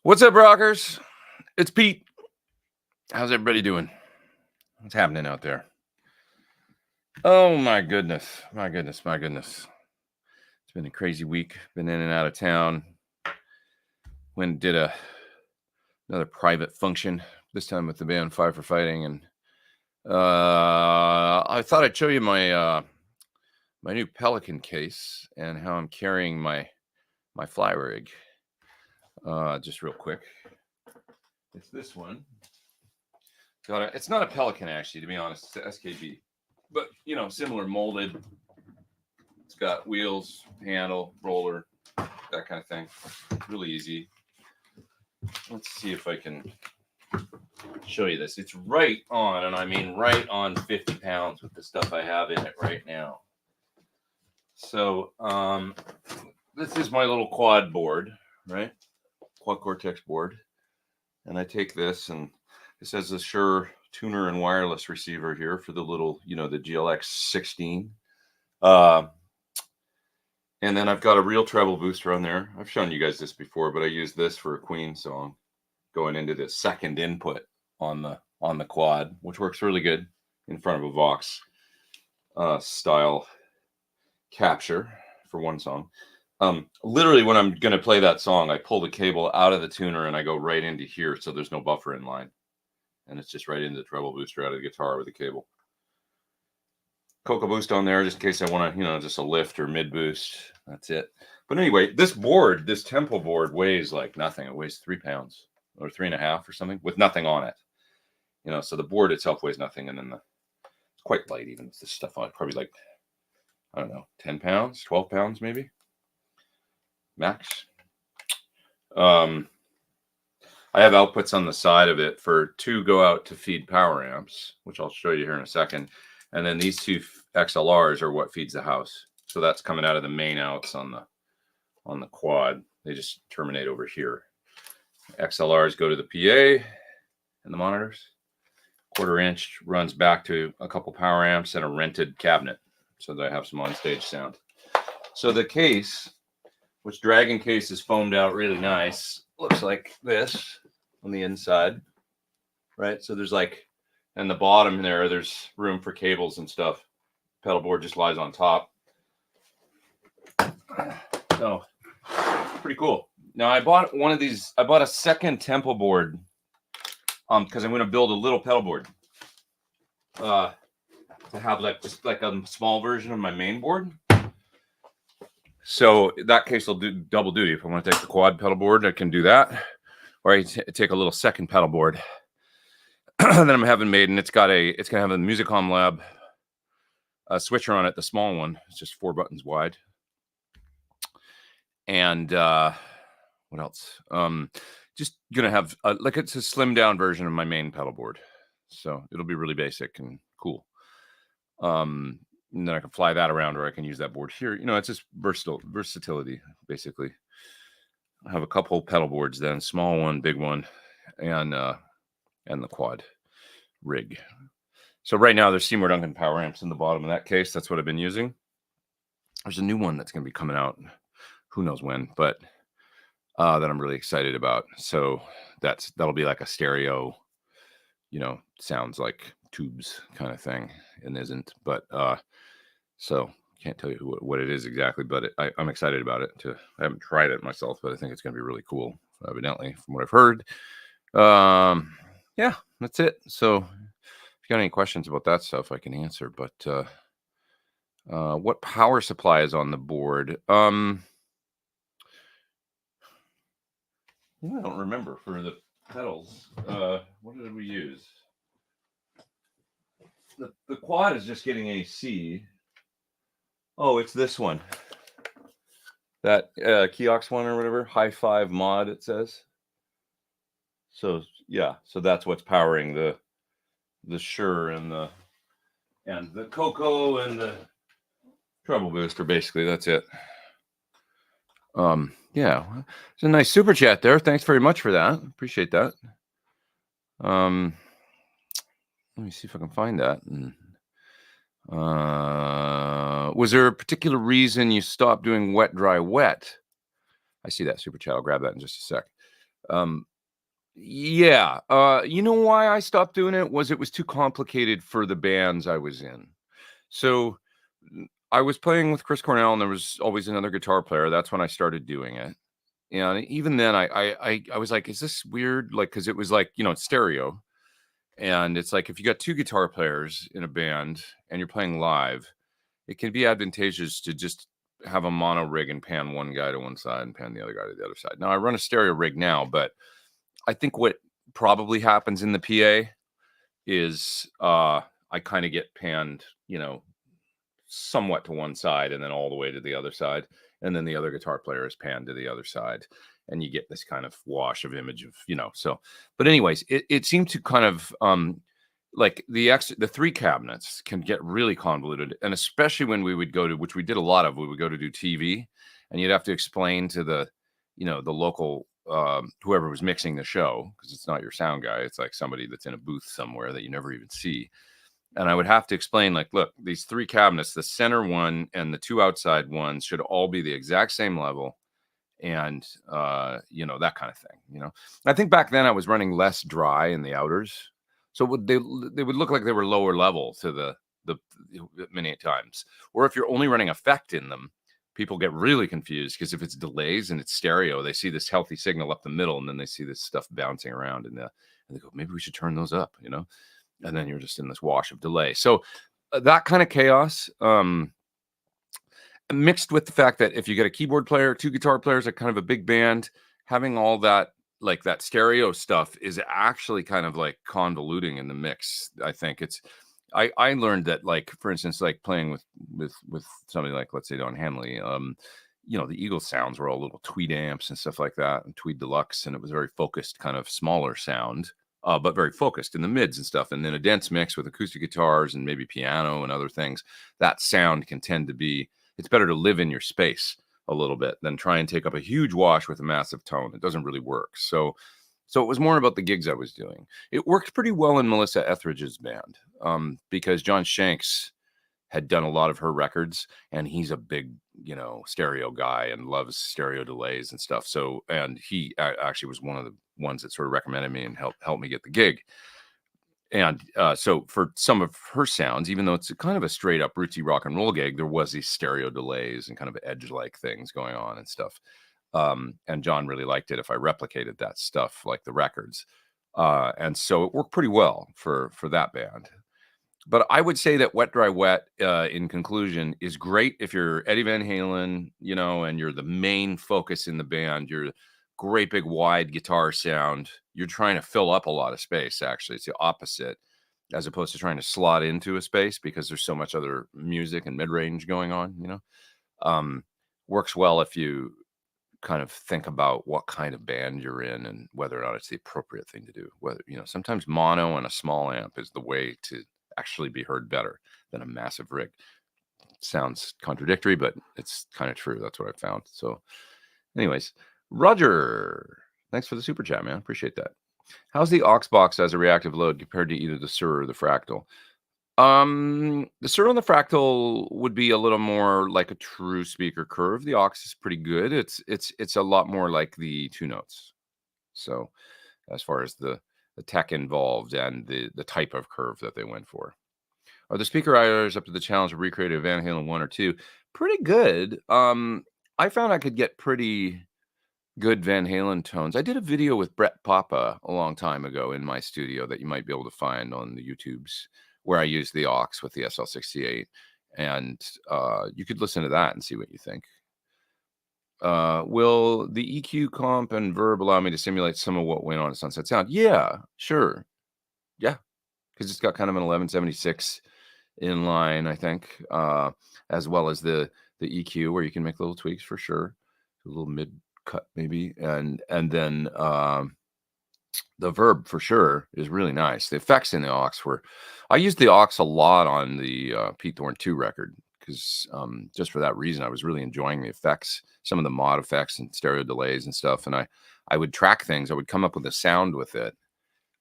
What's up, rockers? It's Pete. How's everybody doing? What's happening out there? Oh my goodness. It's been a crazy week. Been in and out of town. Went and did another private function, this time with the band Five for Fighting. And I thought I'd show you my my new Pelican case and how I'm carrying my fly rig. Just real quick. It's this one. It's not a Pelican, actually, to be honest. It's an SKB. But, you know, similar molded. It's got wheels, handle, roller, that kind of thing. Really easy. Let's see if I can show you this. It's right on, and I mean right on 50 pounds with the stuff I have in it right now. So, this is my little quad board, right? Quad Cortex board. And I take this, and this has a Shure tuner and wireless receiver here for the little, you know, the GLX 16. And then I've got a real treble booster on there. I've shown you guys this before, but I use this for a Queen song going into the second input on the quad, which works really good in front of a Vox style capture for one song. Literally when I'm going to play that song, I pull the cable out of the tuner and I go right into here. So there's no buffer in line. And it's just right into the treble booster out of the guitar with the cable. Cocoa boost on there, just in case I want to, you know, just a lift or mid boost. That's it. But anyway, this board, this Tempo board weighs like nothing. It weighs 3 pounds or 3.5 or something with nothing on it. You know, so the board itself weighs nothing. And then it's quite light even with this stuff on it. Probably like, I don't know, 10 pounds, 12 pounds maybe. Max. I have outputs on the side of it for 2 go out to feed power amps, which I'll show you here in a second. And then these 2 XLRs are what feeds the house. So that's coming out of the main outs on the quad. They just terminate over here. XLRs go to the PA and the monitors. 1/4 inch runs back to a couple power amps and a rented cabinet so that I have some on-stage sound. So the case, which Dragon case is foamed out really nice, looks like this on the inside, right? So there's like, and the bottom there's room for cables and stuff. Pedal board just lies on top. So pretty cool. Now I bought one of these. I bought a second Tempo board because I'm going to build a little pedal board to have like just like a small version of my main board. So that case will do double duty. If I want to take the quad pedal board, I can do that, or I take a little second pedal board that I'm having made, and it's gonna have a Musicom Lab switcher on it, the small one. It's just 4 buttons wide. And what else? Just gonna have like it's a slimmed down version of my main pedal board, so it'll be really basic and cool. And then I can fly that around, or I can use that board here. You know, it's just versatility, basically. I have a couple pedal boards then, small one, big one, and the quad rig. So right now there's Seymour Duncan power amps in the bottom of that case. That's what I've been using. There's a new one that's going to be coming out, who knows when, but that I'm really excited about. So that'll be like a stereo, you know, sounds like tubes kind of thing, and isn't, but so can't tell you what it is exactly, but I'm excited about it. I haven't tried it myself, but I think it's going to be really cool, evidently, from what I've heard. Yeah, that's it. So if you got any questions about that stuff, I can answer. But what power supply is on the board? I don't remember for the pedals. What did we use? The quad is just getting AC. Oh, it's this one. That Kiox one or whatever, High 5 mod it says. So yeah, so that's what's powering the Shure and the Coco and the treble booster. Basically, that's it. Yeah, it's a nice super chat there. Thanks very much for that. Appreciate that. Let me see if I can find that. Was there a particular reason you stopped doing wet, dry, wet? I see that super chat. I'll grab that in just a sec. Um, yeah, you know why I stopped doing it was too complicated for the bands I was in. So I was playing with Chris Cornell, and there was always another guitar player. That's when I started doing it. And even then, I was like, "Is this weird?" Like, because it was like, it's stereo, and it's like if you got two guitar players in a band and you're playing live, it can be advantageous to just have a mono rig and pan one guy to one side and pan the other guy to the other side. Now I run a stereo rig now, but I think what probably happens in the PA is I kind of get panned, somewhat to one side and then all the way to the other side. And then the other guitar player is panned to the other side. And you get this kind of wash of image of, so, but anyways, it seemed to kind of, like the three cabinets can get really convoluted. And especially when we would go to, which we did a lot of, we would go to do TV and you'd have to explain to the local, whoever was mixing the show, because it's not your sound guy. It's like somebody that's in a booth somewhere that you never even see. And I would have to explain, like, look, these three cabinets, the center one and the two outside ones should all be the exact same level. And, that kind of thing, I think back then I was running less dry in the outers. So they would look like they were lower level to the many times. Or if you're only running effect in them, people get really confused because if it's delays and it's stereo, they see this healthy signal up the middle and then they see this stuff bouncing around and they go, maybe we should turn those up, and then you're just in this wash of delay. So that kind of chaos, mixed with the fact that if you get a keyboard player, two guitar players, like kind of a big band, having all that, like that stereo stuff is actually kind of like convoluting in the mix. I think I learned that, like, for instance, like playing with somebody like, let's say, Don Henley, the Eagles sounds were all little Tweed amps and stuff like that, and Tweed Deluxe, and it was very focused, kind of smaller sound, but very focused in the mids and stuff. And then a dense mix with acoustic guitars and maybe piano and other things, that sound can tend to be, it's better to live in your space a little bit than try and take up a huge wash with a massive tone. It doesn't really work. So it was more about the gigs I was doing. It worked pretty well in Melissa Etheridge's band, because John Shanks had done a lot of her records, and he's a big, stereo guy and loves stereo delays and stuff. So, and he actually was one of the ones that sort of recommended me and helped me get the gig. And so for some of her sounds, even though it's kind of a straight up rootsy rock and roll gig, there was these stereo delays and kind of edge like things going on and stuff. And John really liked it if I replicated that stuff like the records. And so it worked pretty well for that band. But I would say that Wet Dry Wet, in conclusion, is great if you're Eddie Van Halen, and you're the main focus in the band. You're great big wide guitar sound. You're trying to fill up a lot of space. Actually, it's the opposite, as opposed to trying to slot into a space because there's so much other music and mid range going on. Works well if you kind of think about what kind of band you're in and whether or not it's the appropriate thing to do. Whether, sometimes mono and a small amp is the way to actually be heard better than a massive rig. Sounds contradictory, but it's kind of true. That's what I found. So anyways, Roger, thanks for the super chat, man. Appreciate that. How's the aux box as a reactive load compared to either the Sur or the Fractal? The Sur and the Fractal would be a little more like a true speaker curve. The aux is pretty good. It's a lot more like the two notes. So as far as the tech involved and the type of curve that they went for. Are the speaker writers up to the challenge of recreating a Van Halen 1 or 2? Pretty good. I found I could get pretty good Van Halen tones. I did a video with Brett Papa a long time ago in my studio that you might be able to find on the YouTubes, where I used the aux with the SL68, and you could listen to that and see what you think. Will the EQ comp and verb allow me to simulate some of what went on at Sunset Sound? Yeah, sure. Yeah, because it's got kind of an 1176 inline, I think, as well as the EQ where you can make little tweaks for sure, a little mid cut maybe, and then the verb for sure is really nice. The effects in the aux I used the aux a lot on the Pete Thorn 2 record because just for that reason I was really enjoying the effects, some of the mod effects and stereo delays and stuff, and I would track things. I would come up with a sound with it,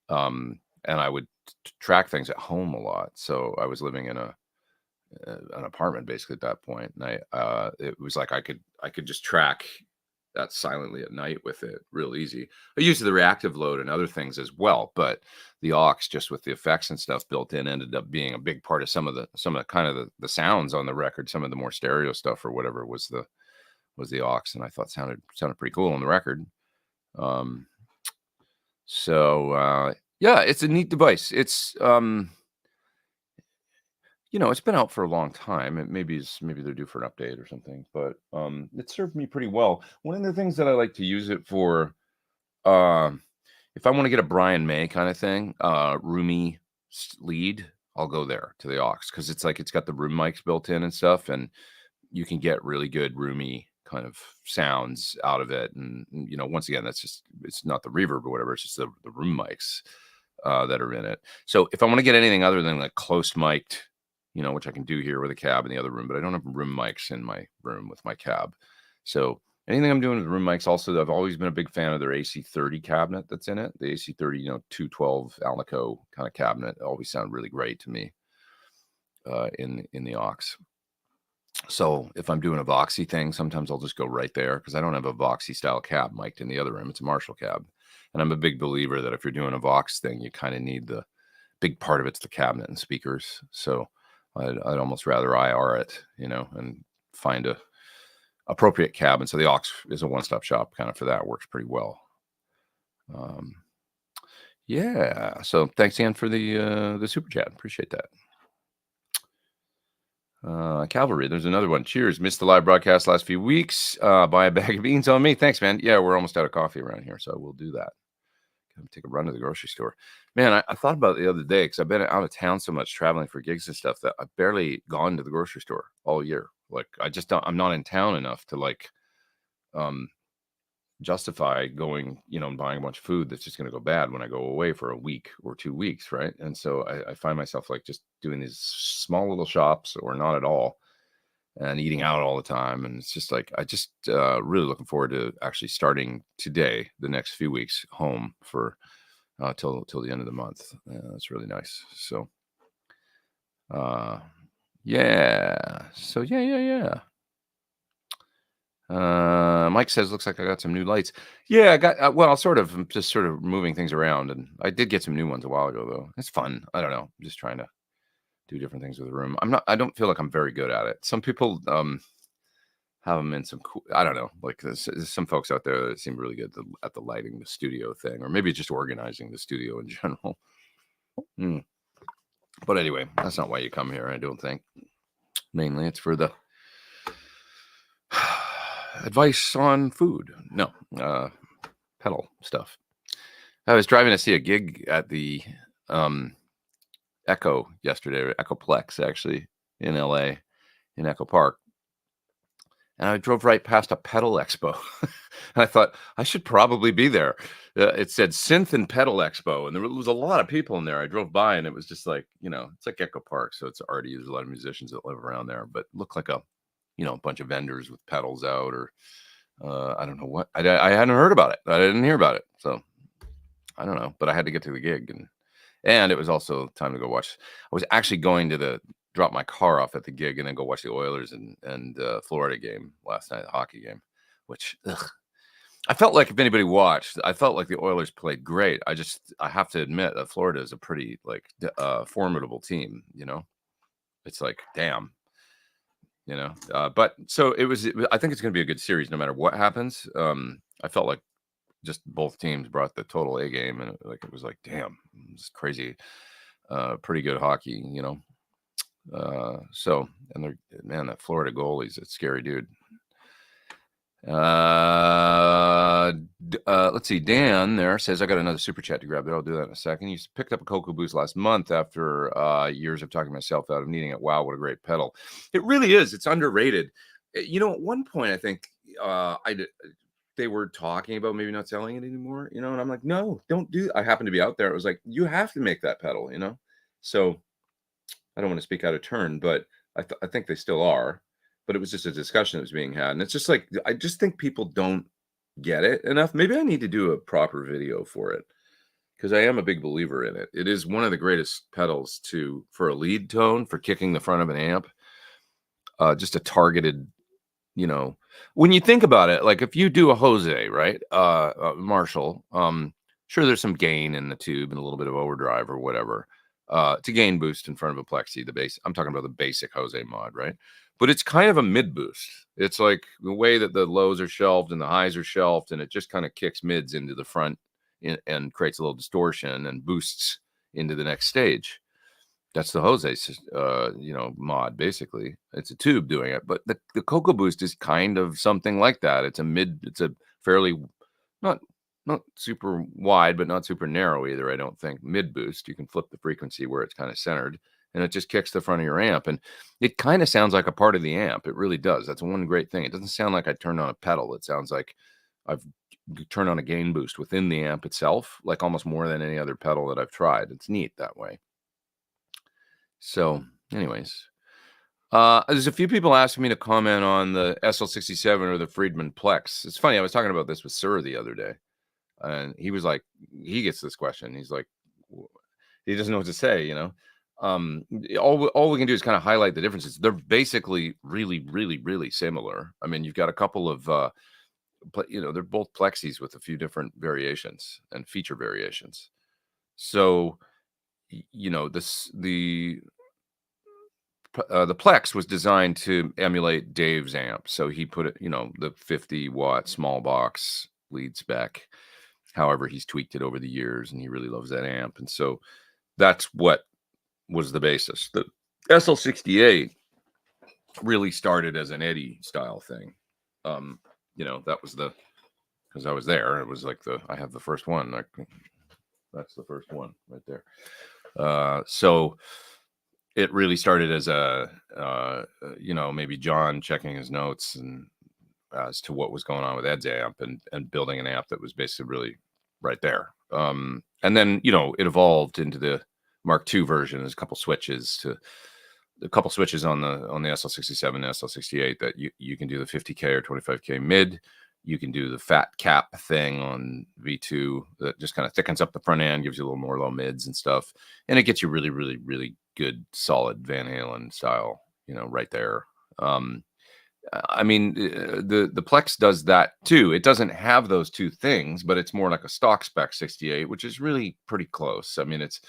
and I would track things at home a lot. So I was living in an apartment basically at that point, and it was like I could just track that silently at night with it real easy. I use the reactive load and other things as well, but the aux, just with the effects and stuff built in, ended up being a big part of some of the kind of the sounds on the record. Some of the more stereo stuff or whatever was the aux, and I thought sounded pretty cool on the record. Yeah, it's a neat device. It's it's been out for a long time. Maybe they're due for an update or something, but it served me pretty well. One of the things that I like to use it for, um, if I want to get a Brian May kind of thing, roomy lead, I'll go there to the aux, because it's like it's got the room mics built in and stuff, and you can get really good roomy kind of sounds out of it. And once again, it's not the reverb or whatever, it's just the room mics that are in it. So if I want to get anything other than like close mic'd, which I can do here with a cab in the other room, but I don't have room mics in my room with my cab. So anything I'm doing with room mics, also, I've always been a big fan of their AC30 cabinet that's in it. The AC30, 212 Alnico kind of cabinet always sound really great to me in the aux. So if I'm doing a Voxy thing, sometimes I'll just go right there, because I don't have a Voxy style cab mic'd in the other room. It's a Marshall cab. And I'm a big believer that if you're doing a Vox thing, you kind of need the big part of it's the cabinet and speakers. So I'd almost rather IR it, and find a appropriate cab. And so the aux is a one-stop shop kind of for that. Works pretty well. Yeah. So thanks, Ian, for the super chat. Appreciate that. Cavalry, there's another one. Cheers. Missed the live broadcast last few weeks. Buy a bag of beans on me. Thanks, man. Yeah, we're almost out of coffee around here, so we'll do that. Take a run to the grocery store. Man, I thought about it the other day, because I've been out of town so much traveling for gigs and stuff, that I've barely gone to the grocery store all year. Like, I'm not in town enough to like justify going, and buying a bunch of food that's just going to go bad when I go away for a week or 2 weeks, right? And so I find myself like just doing these small little shops, or not at all, and eating out all the time. And it's just like, I just really looking forward to actually starting today, the next few weeks, home for till the end of the month. That's really nice. So yeah. So yeah. Mike says, looks like I got some new lights. Yeah, I got, I'm just sort of moving things around, and I did get some new ones a while ago, though. It's fun. I don't know. I'm just trying to do different things with the room. I don't feel like I'm very good at it. Some people have them in some cool, I don't know, like there's some folks out there that seem really good at the lighting the studio thing, or maybe just organizing the studio in general. But anyway, that's not why you come here, I don't think. Mainly it's for the advice on food. No, pedal stuff. I was driving to see a gig at the Echo yesterday, or Echoplex, actually, in LA, in Echo Park. And I drove right past a pedal expo. And I thought, I should probably be there. It said Synth and Pedal Expo, and there was a lot of people in there. I drove by, and it was just like, it's like Echo Park, so it's arty. There's a lot of musicians that live around there, but it looked like a bunch of vendors with pedals out, or I don't know what. I hadn't heard about it. I didn't hear about it, so I don't know. But I had to get to the gig, and it was also time to go watch. I was actually going to drop my car off at the gig and then go watch the Oilers and Florida game last night, the hockey game, which I felt like, if anybody watched, I felt like the Oilers played great. I have to admit that Florida is a pretty formidable team. It's like, damn. But so I think it's going to be a good series no matter what happens. I felt like just both teams brought the total A game, and it was like, damn, it's crazy. Pretty good hockey, so, and that Florida goalie's a scary dude. Let's see. Dan there says, I got another super chat to grab there. I'll do that in a second. You picked up a Cocoa Boost last month after years of talking myself out of needing it. Wow, what a great pedal. It really is. It's underrated. At one point, I think they were talking about maybe not selling it anymore, and I'm like, no, don't do that. I happened to be out there. It was like, you have to make that pedal, So I don't want to speak out of turn, but I think they still are. But it was just a discussion that was being had. And it's just like, I just think people don't get it enough. Maybe I need to do a proper video for it, because I am a big believer in it. It is one of the greatest pedals for a lead tone, for kicking the front of an amp. Just a targeted you know, when you think about it, like if you do a Jose, right? Marshall, sure there's some gain in the tube and a little bit of overdrive or whatever. To gain boost in front of a plexi, the base. I'm talking about the basic Jose mod, right? But it's kind of a mid boost. It's like the way that the lows are shelved and the highs are shelved, and it just kind of kicks mids into the front and creates a little distortion and boosts into the next stage. That's the Jose, mod. Basically, it's a tube doing it. But the Cocoa Boost is kind of something like that. It's a fairly not not super wide, but not super narrow either. I don't think mid boost. You can flip the frequency where it's kind of centered, and it just kicks the front of your amp, and it kind of sounds like a part of the amp. It really does. That's one great thing. It doesn't sound like I turned on a pedal. It sounds like I've turned on a gain boost within the amp itself, like almost more than any other pedal that I've tried. It's neat that way. So, anyways, there's a few people asking me to comment on the SL67 or the Friedman Plex. It's funny. I was talking about this with Sir the other day, and he was like, he gets this question. He's like, he doesn't know what to say. All we can do is kind of highlight the differences. They're basically really, really, really similar. I mean, you've got a couple of, they're both plexis with a few different variations and feature variations. So, the Plex was designed to emulate Dave's amp. So he put it, the 50-watt small box lead spec. However, he's tweaked it over the years and he really loves that amp. And so that's what was the basis. The SL68 really started as an Eddie style thing. That was because I was there. It was like I have the first one. That's the first one right there. So it really started as maybe John checking his notes and as to what was going on with Ed's amp and building an amp that was basically really right there. And then, it evolved into the Mark II version. There's a couple switches on the SL67 and SL68 that you can do the 50K or 25K mid. You can do the fat cap thing on V2 that just kind of thickens up the front end, gives you a little more low mids and stuff. And it gets you really, really, really good, solid Van Halen style, right there. The Plex does that too. It doesn't have those two things, but it's more like a stock spec 68, which is really pretty close. I mean, it's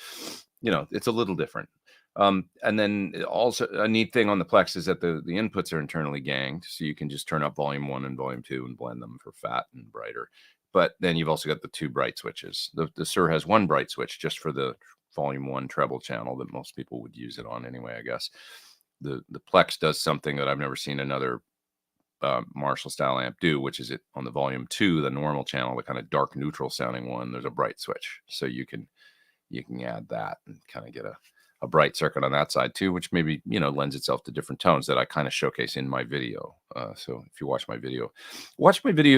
a little different. And then also a neat thing on the Plex is that the inputs are internally ganged, so you can just turn up volume 1 and volume 2 and blend them for fat and brighter. But then you've also got the two bright switches. The Sir has one bright switch just for the volume 1 treble channel that most people would use it on anyway, I guess. The Plex does something that I've never seen another Marshall style amp do, which is it on the volume 2, the normal channel, the kind of dark neutral sounding one. There's a bright switch, so you can add that and kind of get a bright circuit on that side too, which maybe lends itself to different tones that I kind of showcase in my video. So if you watch my video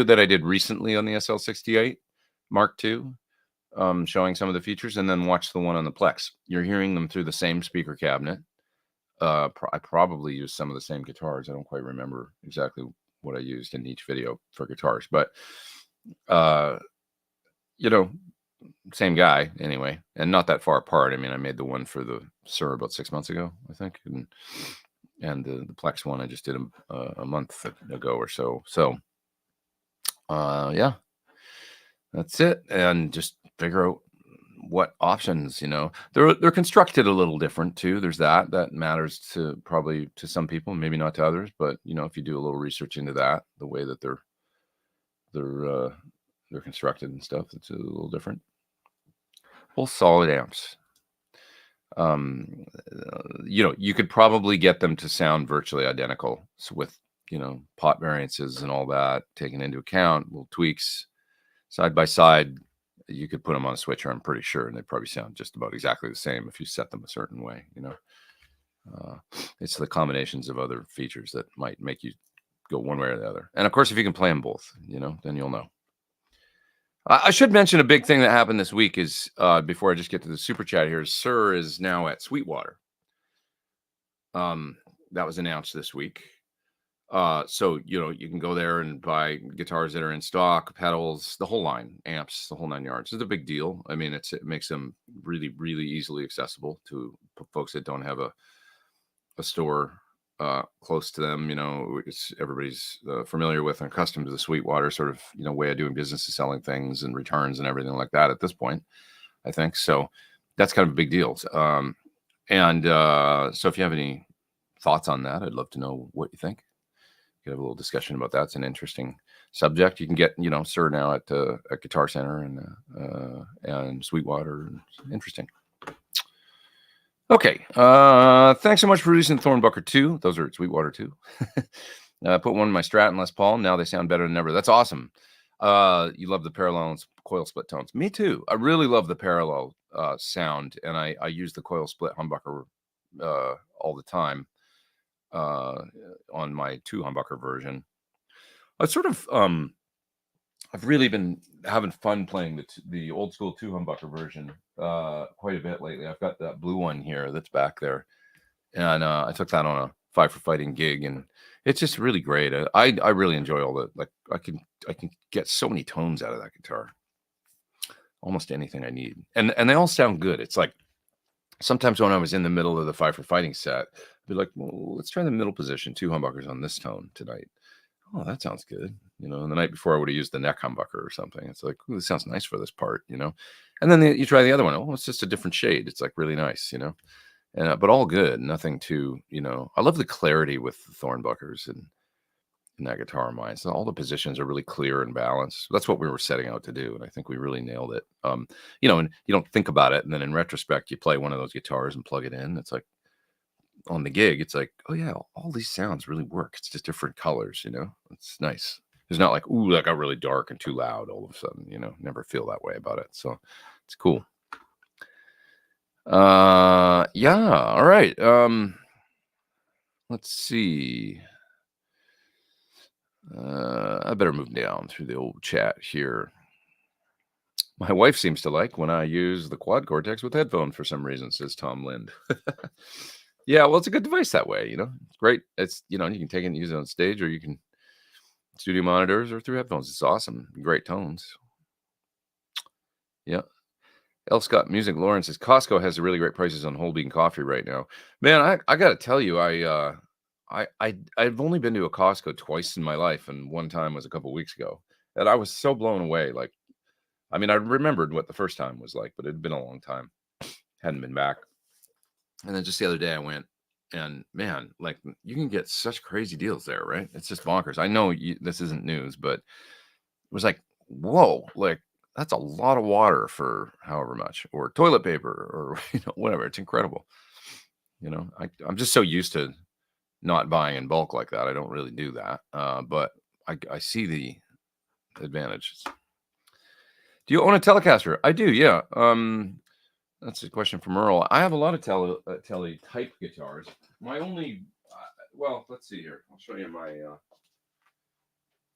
that I did recently on the SL68 Mark II, showing some of the features, and then watch the one on the Plex. You're hearing them through the same speaker cabinet. I probably used some of the same guitars. I don't quite remember exactly what I used in each video for guitars, but same guy anyway, and not that far apart. I mean, I made the one for the Sir about 6 months ago, I think, and the Plex one I just did a month ago or so. So, yeah, that's it, and just figure out what options. They're constructed a little different too. There's that matters to probably to some people, maybe not to others. But if you do a little research into that, the way that they're constructed and stuff, it's a little different. Well, solid amps. You could probably get them to sound virtually identical. So with, pot variances and all that taken into account, little tweaks side by side, you could put them on a switcher, I'm pretty sure, and they'd probably sound just about exactly the same if you set them a certain way, It's the combinations of other features that might make you go one way or the other. And of course, if you can play them both, then you'll know. I should mention a big thing that happened this week is, before I just get to the super chat here, Sir is now at Sweetwater. That was announced this week. So, you can go there and buy guitars that are in stock, pedals, the whole line, amps, the whole 9 yards. It's a big deal. I mean, it makes them really, really easily accessible to folks that don't have a store close to them. Everybody's familiar with and accustomed to the Sweetwater sort of way of doing business, is selling things and returns and everything like that at this point, I think. So that's kind of a big deal. And so if you have any thoughts on that, I'd love to know what you think. We could have a little discussion about that. It's an interesting subject. You can get Sir now at Guitar Center and Sweetwater. Interesting. Okay. Thanks so much for producing Thornbucker 2. Those are Sweetwater 2. I put one in my Strat and Les Paul. Now they sound better than ever. That's awesome. You love the parallel and coil split tones. Me too. I really love the parallel sound, and I use the coil split humbucker all the time on my 2 humbucker version. I've really been having fun playing the old school 2 humbucker version quite a bit lately. I've got that blue one here that's back there, and I took that on a Five for Fighting gig, and it's just really great. I really enjoy all the I can get so many tones out of that guitar, almost anything I need, and they all sound good. It's like sometimes when I was in the middle of the Five for Fighting set, I'd be like, well, let's try the middle position, 2 humbuckers on this tone tonight. Oh, that sounds good. And the night before I would have used the neck humbucker or something. It's like, ooh, this sounds nice for this part, and then you try the other one. Oh, it's just a different shade. It's like really nice, and but all good. Nothing too, I love the clarity with the Thornbuckers and in that guitar of mine. So all the positions are really clear and balanced. That's what we were setting out to do, and I think we really nailed it. And you don't think about it, and then in retrospect, you play one of those guitars and plug it in. It's like on the gig, it's like, oh yeah, all these sounds really work. It's just different colors, It's nice. It's not like, ooh, that got really dark and too loud all of a sudden, never feel that way about it. So it's cool. Yeah, all right. Let's see. I better move down through the old chat here. My wife seems to like when I use the Quad Cortex with headphones for some reason, says Tom Lind. Yeah, well, it's a good device that way, It's great. It's, you can take it and use it on stage, or you can studio monitors or through headphones. It's awesome. Great tones. Yeah. L. Scott Music Lawrence says Costco has really great prices on whole bean coffee right now. Man, I got to tell you, I've only been to a Costco twice in my life, and one time was a couple weeks ago, and I was so blown away. I remembered what the first time was like, but it had been a long time. Hadn't been back. And then just the other day I went, and man, you can get such crazy deals there, right? It's just bonkers. I know this isn't news, but it was like, whoa, that's a lot of water for however much, or toilet paper, or whatever. It's incredible. I'm just so used to not buying in bulk like that. I don't really do that, but I see the advantages. Do you own a Telecaster? I do, yeah. That's a question from Earl. I have a lot of Tele type guitars. My only, well, let's see here. I'll show you my.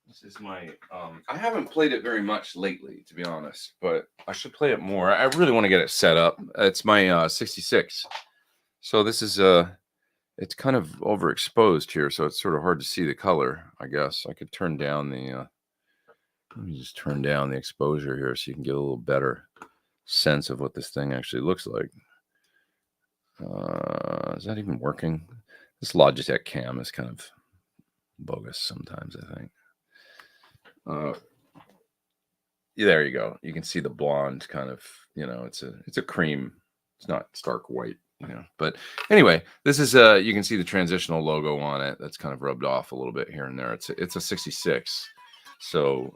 This is my. I haven't played it very much lately, to be honest, but I should play it more. I really want to get it set up. It's my 66. So this is it's kind of overexposed here, so it's sort of hard to see the color. I guess I could turn down the. Let me just turn down the exposure here so you can get a little better sense of what this thing actually looks like. Is that even working? This Logitech cam is kind of bogus sometimes, I think. Yeah, there you go. You can see the blonde kind of, it's a cream. It's not stark white, But anyway, this is you can see the transitional logo on it. That's kind of rubbed off a little bit here and there. It's a 66. So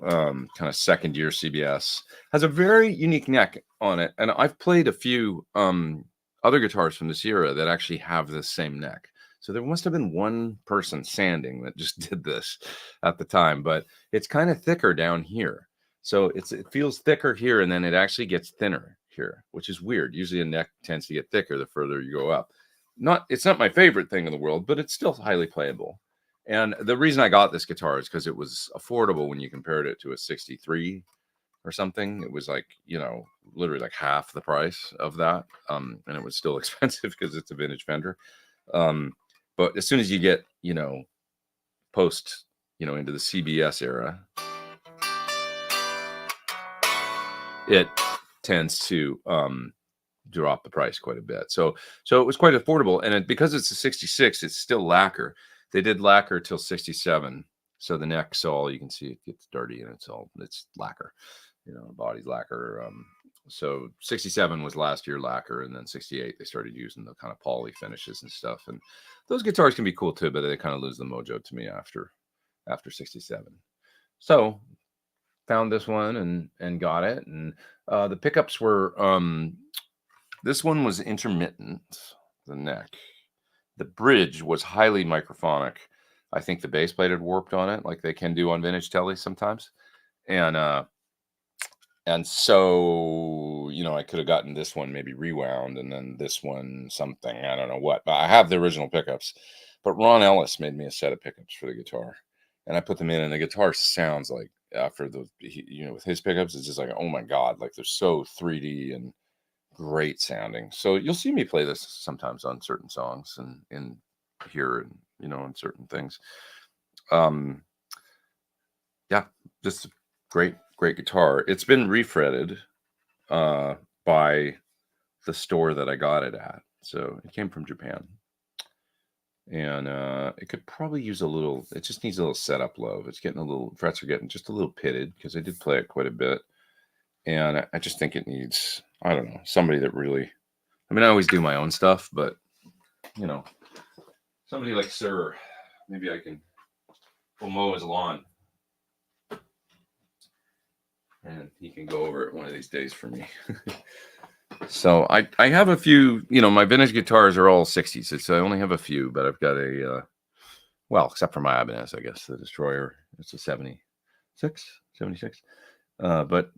kind of second year CBS. Has a very unique neck on it. And I've played a few other guitars from this era that actually have the same neck. So there must have been one person sanding that just did this at the time, but it's kind of thicker down here. So it feels thicker here, and then it actually gets thinner here, which is weird. Usually a neck tends to get thicker the further you go up. It's not my favorite thing in the world, but it's still highly playable. And the reason I got this guitar is because it was affordable when you compared it to a 63 or something. It was like, literally like half the price of that. And it was still expensive because it's a vintage Fender. But as soon as you get, post, into the CBS era, it tends to dropped the price quite a bit. So it was quite affordable. And because it's a 66, it's still lacquer. They did lacquer till 67. So the neck's all, you can see it gets dirty and it's lacquer, the body's lacquer. So 67 was last year lacquer, and then 68 they started using the kind of poly finishes and stuff. And those guitars can be cool too, but they kind of lose the mojo to me after 67. So found this one and got it. And the pickups were this one was intermittent, the neck. The bridge was highly microphonic. I think the bass plate had warped on it, like they can do on vintage tellies sometimes. And so, I could have gotten this one maybe rewound, and then this one something, I don't know what. But I have the original pickups. But Ron Ellis made me a set of pickups for the guitar, and I put them in, and the guitar sounds like, after with his pickups, it's just like, oh my God, like they're so 3D and great sounding. So you'll see me play this sometimes on certain songs and in here, and in certain things. Yeah, just great guitar. It's been refretted by the store that I got it at. So it came from Japan. And it could probably use it just needs a little setup love. It's getting frets are getting just a little pitted, because I did play it quite a bit. And I just think it needs, I don't know, somebody that really, I always do my own stuff, but, somebody like Sir, maybe I can mow his lawn. And he can go over it one of these days for me. So I have a few, my vintage guitars are all 60s. So I only have a few, but I've got except for my Ibanez, I guess, the Destroyer. It's a 76. But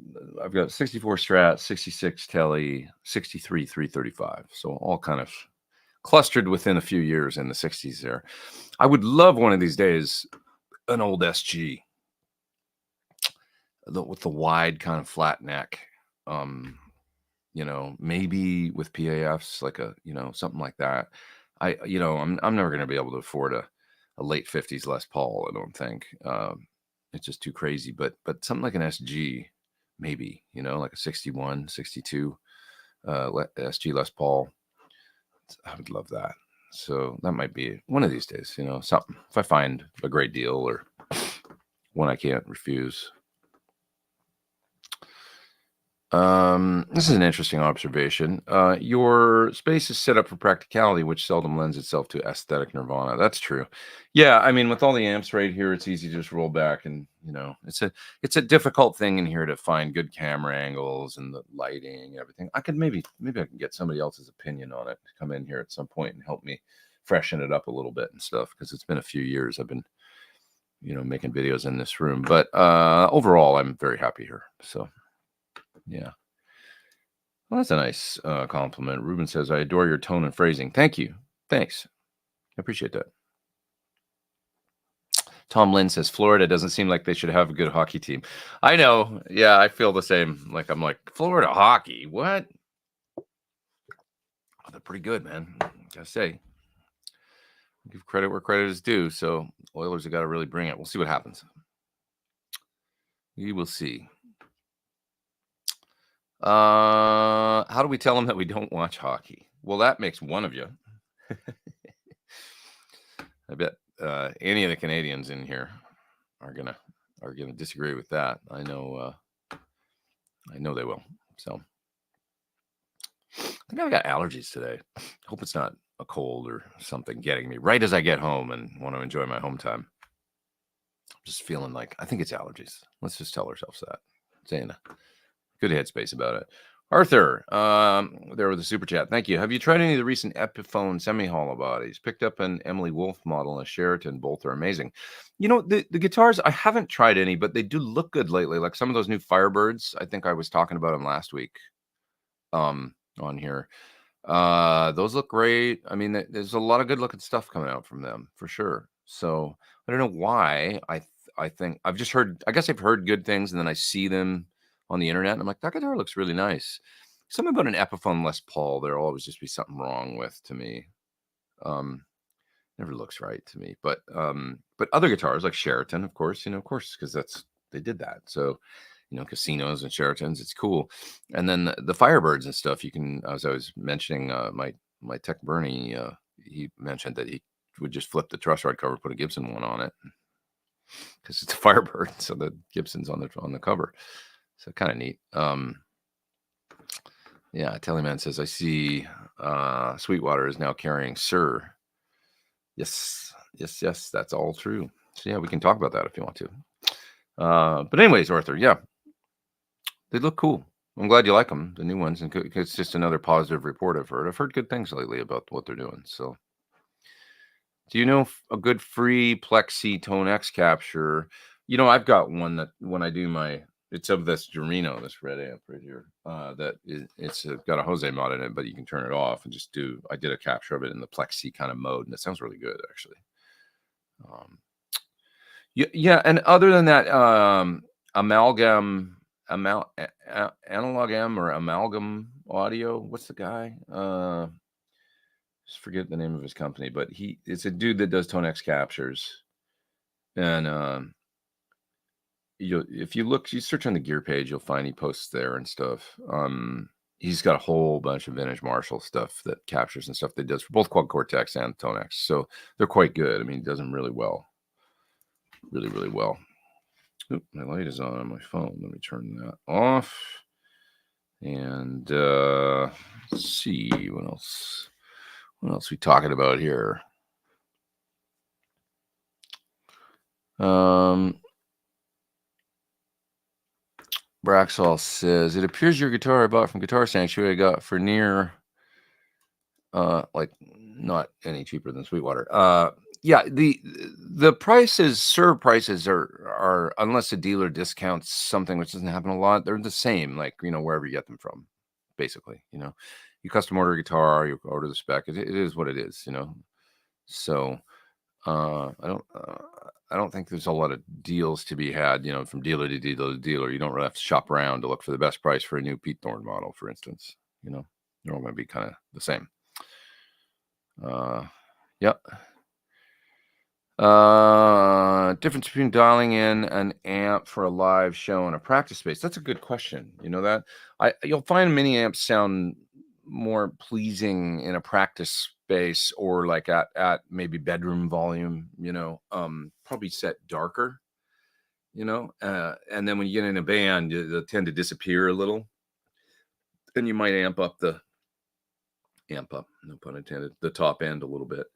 I've got 64 Strat, 66 Telly, 63 335. So all kind of clustered within a few years in the 60s there. I would love one of these days an old SG. With the wide kind of flat neck, maybe with PAFs, like something like that. I'm never going to be able to afford a late 50s Les Paul. I don't think it's just too crazy, but something like an SG, maybe, like a 61, 62 SG Les Paul. I would love that. So that might be one of these days, something, if I find a great deal or one I can't refuse. This is an interesting observation. Your space is set up for practicality, which seldom lends itself to aesthetic nirvana. That's true. Yeah, with all the amps right here, it's easy to just roll back, and it's a difficult thing in here to find good camera angles and the lighting and everything. I could maybe I can get somebody else's opinion on it to come in here at some point and help me freshen it up a little bit and stuff, because it's been a few years I've been making videos in this room. But overall, I'm very happy here. So yeah. Well, that's a nice compliment. Ruben says, I adore your tone and phrasing. Thank you. Thanks. I appreciate that. Tom Lynn says, Florida doesn't seem like they should have a good hockey team. I know. Yeah, I feel the same. I'm like, Florida hockey? What? Oh, they're pretty good, man. Gotta say. Give credit where credit is due. So Oilers have got to really bring it. We'll see what happens. We will see. How do we tell them that we don't watch hockey? Well, that makes one of you. I bet any of the Canadians in here are gonna disagree with that. I know they will. So I think I've got allergies today. Hope it's not a cold or something getting me right as I get home and want to enjoy my home time. I'm just feeling like I think it's allergies. Let's just tell ourselves that. Saying a good headspace about it. Arthur, there with the super chat. Thank you. Have you tried any of the recent Epiphone semi-hollow bodies? Picked up an Emily Wolf model and a Sheraton. Both are amazing. The guitars, I haven't tried any, but they do look good lately. Like some of those new Firebirds. I think I was talking about them last week on here. Those look great. There's a lot of good looking stuff coming out from them for sure. So I don't know why. I think I've just heard, I guess I've heard good things, and then I see them on the internet, and I'm like, that guitar looks really nice. Something about an Epiphone Les Paul, there'll always just be something wrong with to me. Never looks right to me. But other guitars like Sheraton, of course, because they did that. So casinos and Sheratons. It's cool. And then the Firebirds and stuff, you can, as I was mentioning, my tech Bernie, he mentioned that he would just flip the truss rod cover, put a Gibson one on it because it's a Firebird, so the Gibson's on the cover. So kind of neat. Yeah, Tellyman says, I see Sweetwater is now carrying Sir. Yes, that's all true. So yeah, we can talk about that if you want to. But anyways, Arthur, yeah, they look cool. I'm glad you like them, the new ones, and it's just another positive report I've heard. I've heard good things lately about what they're doing. So, do you know a good free Plexi Tone X capture? I've got one that when I do it's of this Dorino, this red amp right here. It's got a Jose mod in it, but you can turn it off and just do. I did a capture of it in the Plexi kind of mode, and it sounds really good actually. Yeah, and other than that, analog M or amalgam audio. What's the guy? Just forget the name of his company, but it's a dude that does Tone X captures, and if you search on the gear page, you'll find he posts there and stuff. He's got a whole bunch of vintage Marshall stuff that captures and stuff that he does for both Quad Cortex and Tone X, so they're quite good. I mean, he does them really well, really well. Oop, my light is on my phone. Let me turn that off. And let's see what else. What else we talking about here? Braxall says, it appears your guitar I bought from Guitar Sanctuary I got for near like not any cheaper than Sweetwater. Yeah, the prices, Sir prices are unless a dealer discounts something, which doesn't happen a lot, they're the same, like wherever you get them from, basically. You custom order a guitar, you order the spec, it is what it is, So I don't think there's a lot of deals to be had, from dealer to dealer to dealer. You don't really have to shop around to look for the best price for a new Pete Thorn model, for instance. They're all going to be kind of the same. Yep. Difference between dialing in an amp for a live show and a practice space. That's a good question. That you'll find mini amps sound more pleasing in a practice space or like at maybe bedroom volume, probably set darker, and then when you get in a band, they tend to disappear a little. And you might amp up, no pun intended, the top end a little bit.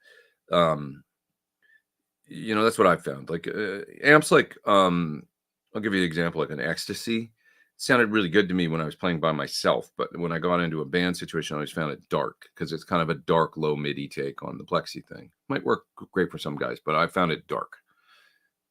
That's what I've found. Like amps like I'll give you an example, like an Ecstasy. Sounded really good to me when I was playing by myself, but when I got into a band situation, I always found it dark because it's kind of a dark low MIDI take on the Plexi thing. Might work great for some guys, but I found it dark.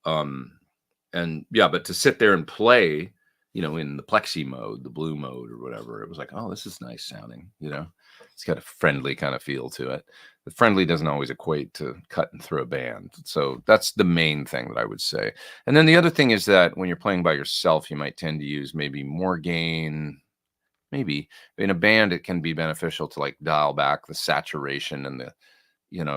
And yeah, but to sit there and play, in the Plexi mode, the blue mode or whatever, it was like, oh, this is nice sounding. It's got a friendly kind of feel to it. The friendly doesn't always equate to cutting through a band. So that's the main thing that I would say. And then the other thing is that when you're playing by yourself, you might tend to use maybe more gain. Maybe in a band, it can be beneficial to like dial back the saturation and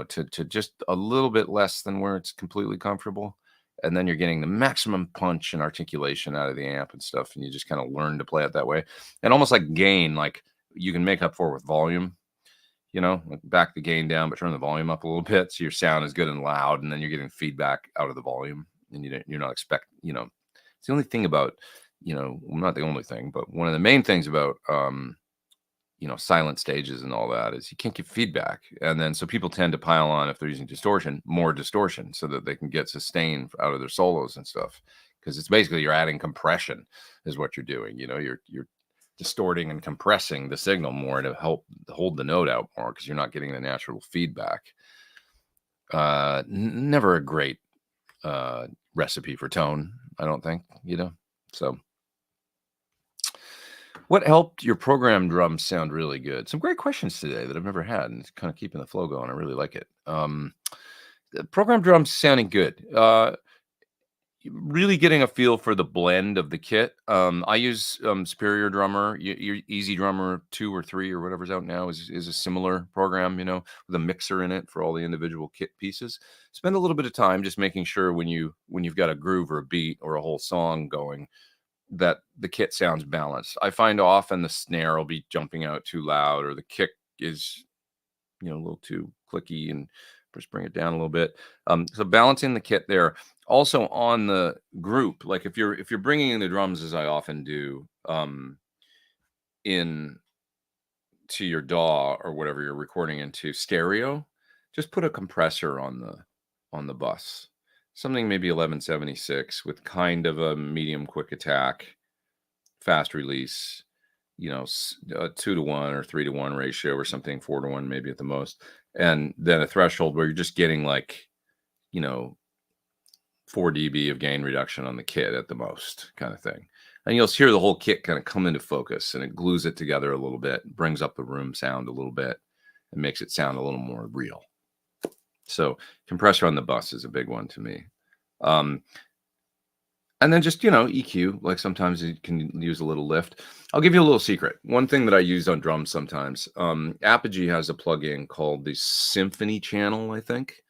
to just a little bit less than where it's completely comfortable. And then you're getting the maximum punch and articulation out of the amp and stuff. And you just kind of learn to play it that way. And almost like gain, like you can make up for with volume, like back the gain down, but turn the volume up a little bit. So your sound is good and loud. And then you're getting feedback out of the volume. And you're not it's the only thing about, not the only thing, but one of the main things about, silent stages and all that is you can't get feedback. And then so people tend to pile on, if they're using more distortion so that they can get sustain out of their solos and stuff. Because it's basically you're adding compression is what you're doing. You're distorting and compressing the signal more to help hold the note out more because you're not getting the natural feedback. Never a great recipe for tone, I don't think, so. What helped your program drums sound really good? Some great questions today that I've never had, and it's kind of keeping the flow going. I really like it. The program drums sounding good. Really getting a feel for the blend of the kit. I use Superior Drummer. Your Easy Drummer 2 or 3 or whatever's out now is a similar program, with a mixer in it for all the individual kit pieces. Spend a little bit of time just making sure when you've got a groove or a beat or a whole song going, that the kit sounds balanced. I find often the snare will be jumping out too loud, or the kick is, a little too clicky, and just bring it down a little bit. So balancing the kit there. Also on the group, like if you're bringing in the drums, as I often do, in to your DAW or whatever you're recording into stereo, just put a compressor on the bus. Something maybe 1176 with kind of a medium quick attack, fast release, a 2-to-1 or 3-to-1 ratio or something, 4-to-1 maybe at the most. And then a threshold where you're just getting like, 4 dB of gain reduction on the kit at the most, kind of thing. And you'll hear the whole kit kind of come into focus, and it glues it together a little bit, brings up the room sound a little bit, and makes it sound a little more real. So compressor on the bus is a big one to me. And then just, EQ, like sometimes you can use a little lift. I'll give you a little secret. One thing that I use on drums sometimes, Apogee has a plugin called the Symphony Channel, I think.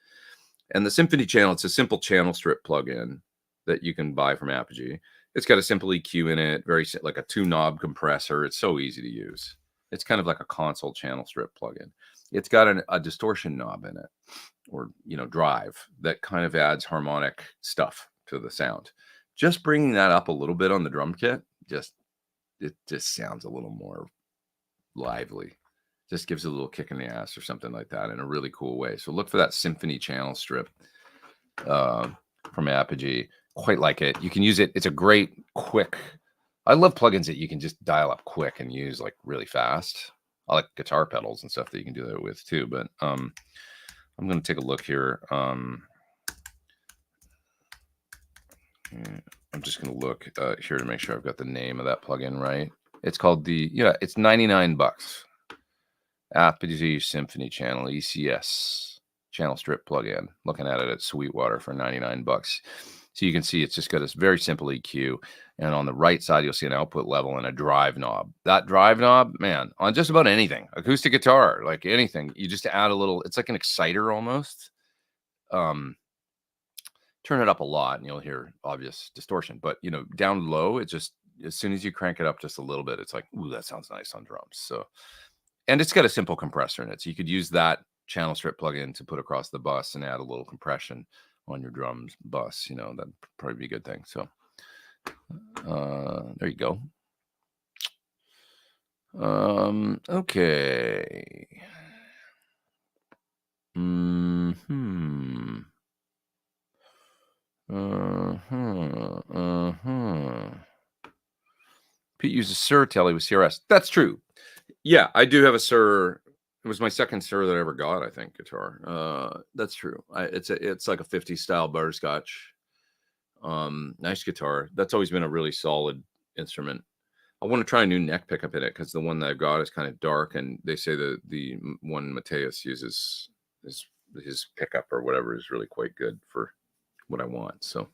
And the Symphony Channel, it's a simple channel strip plugin that you can buy from Apogee. It's got a simple EQ in it, like a 2-knob compressor. It's so easy to use. It's kind of like a console channel strip plugin. It's got a distortion knob in it, or, drive, that kind of adds harmonic stuff to the sound. Just bringing that up a little bit on the drum kit, it just sounds a little more lively. Just gives it a little kick in the ass or something like that in a really cool way. So look for that Symphony channel strip from Apogee. Quite like it. You can use it. It's a great, quick. I love plugins that you can just dial up quick and use like really fast. I like guitar pedals and stuff that you can do that with too. But I'm going to take a look here. I'm just going to look here to make sure I've got the name of that plugin right. It's called it's $99. Apogee Symphony Channel ECS channel strip plugin. Looking at it at Sweetwater for $99. So you can see it's just got this very simple EQ, and on the right side you'll see an output level and a drive knob. That drive knob, man, on just about anything, acoustic guitar, like anything, you just add a little. It's like an exciter almost. Turn it up a lot and you'll hear obvious distortion, but down low, it just, as soon as you crank it up just a little bit, it's like, ooh, that sounds nice on drums. So, and it's got a simple compressor in it, so you could use that channel strip plugin to put across the bus and add a little compression on your drums bus. That'd probably be a good thing. So there you go. Okay. Pete uses Sir Telly with CRS. That's true. Yeah, I do have a Sir. It was my second Sir that I ever got, I think, guitar. That's true. It's like a 50s style butterscotch. Nice guitar. That's always been a really solid instrument. I want to try a new neck pickup in it, because the one that I got is kind of dark, and they say the one Mateus uses, his pickup or whatever, is really quite good for what I want. So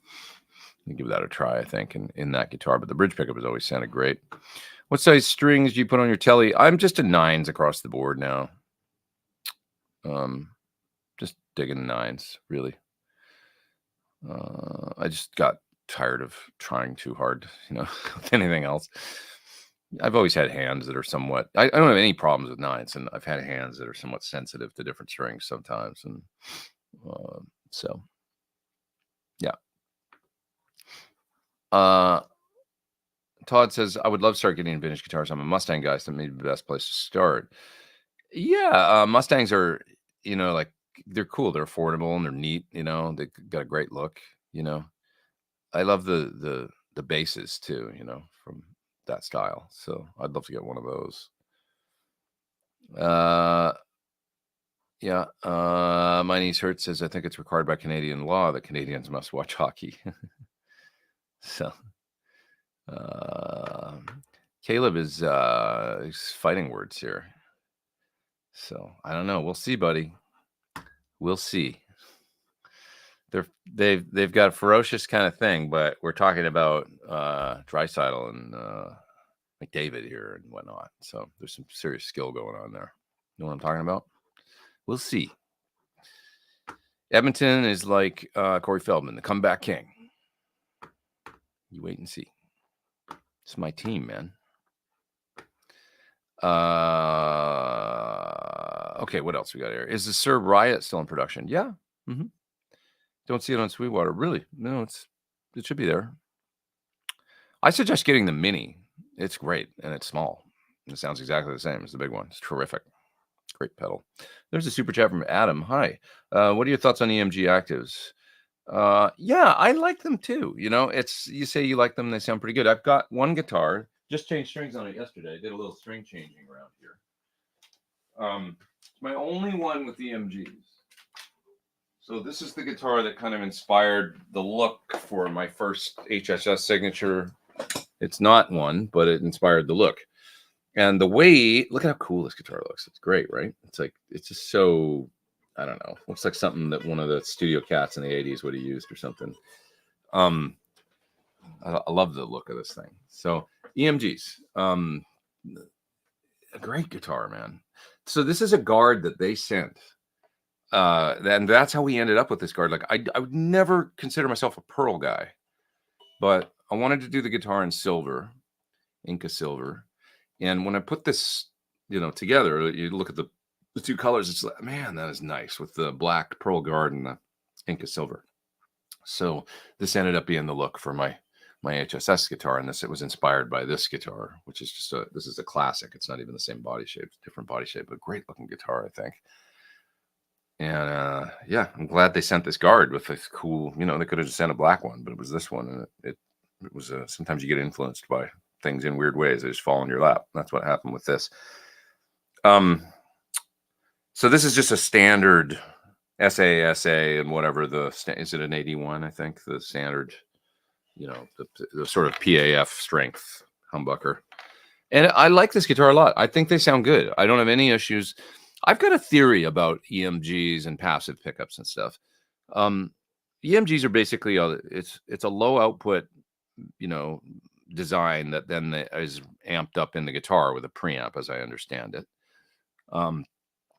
I'll give that a try, I think, in that guitar. But the bridge pickup has always sounded great. What size strings do you put on your telly? I'm just a 9s across the board now. Just digging 9s, really. I just got tired of trying too hard, with anything else. I've always had hands that are somewhat, I don't have any problems with 9s, and I've had hands that are somewhat sensitive to different strings sometimes. And so, yeah. Todd says, I would love to start getting vintage guitars. I'm a Mustang guy, so maybe the best place to start. Yeah, Mustangs are, like, they're cool. They're affordable and they're neat. They got a great look. I love the basses too. From that style. So I'd love to get one of those. Yeah. My niece Hurt says, I think it's required by Canadian law that Canadians must watch hockey. So. Caleb is fighting words here. So I don't know. We'll see, buddy. We'll see. They've got a ferocious kind of thing, but we're talking about Draisaitl and McDavid here and whatnot. So there's some serious skill going on there. You know what I'm talking about? We'll see. Edmonton is like Corey Feldman, the comeback king. You wait and see. It's my team, man. Okay, what else we got here? Is the Sir Riot still in production? Yeah. hmm Don't see it on Sweetwater. Really? No, it should be there. I suggest getting the mini. It's great and it's small. It sounds exactly the same as the big one. It's terrific. Great pedal. There's a super chat from Adam. Hi. What are your thoughts on EMG actives? Yeah, I like them too. You say you like them, they sound pretty good. I've got one guitar, just changed strings on it yesterday. Did a little string changing around here. It's my only one with EMGs. So this is the guitar that kind of inspired the look for my first HSS signature. It's not one, but it inspired the look. And the way, look at how cool this guitar looks. It's great, right? It's just so, I don't know. Looks like something that one of the studio cats in the 80s would have used or something. I love the look of this thing. So EMGs, a great guitar, man. So this is a guard that they sent. And that's how we ended up with this guard. Like I would never consider myself a pearl guy, but I wanted to do the guitar in silver, Inca silver. And when I put this, together, you look at the two colors, it's like, man, that is nice with the black pearl guard and the Inca silver. So this ended up being the look for my HSS guitar. And it was inspired by this guitar, which is this is a classic. It's not even the same body shape, different body shape, but great looking guitar, I think. And yeah, I'm glad they sent this guard with this cool, they could have just sent a black one, but it was this one. And it was, sometimes you get influenced by things in weird ways. They just fall in your lap. That's what happened with this. So this is just a standard SASA and whatever is it an 81? I think the standard, the sort of PAF strength humbucker. And I like this guitar a lot. I think they sound good. I don't have any issues. I've got a theory about EMGs and passive pickups and stuff. EMGs are basically it's a low output, design that then is amped up in the guitar with a preamp, as I understand it.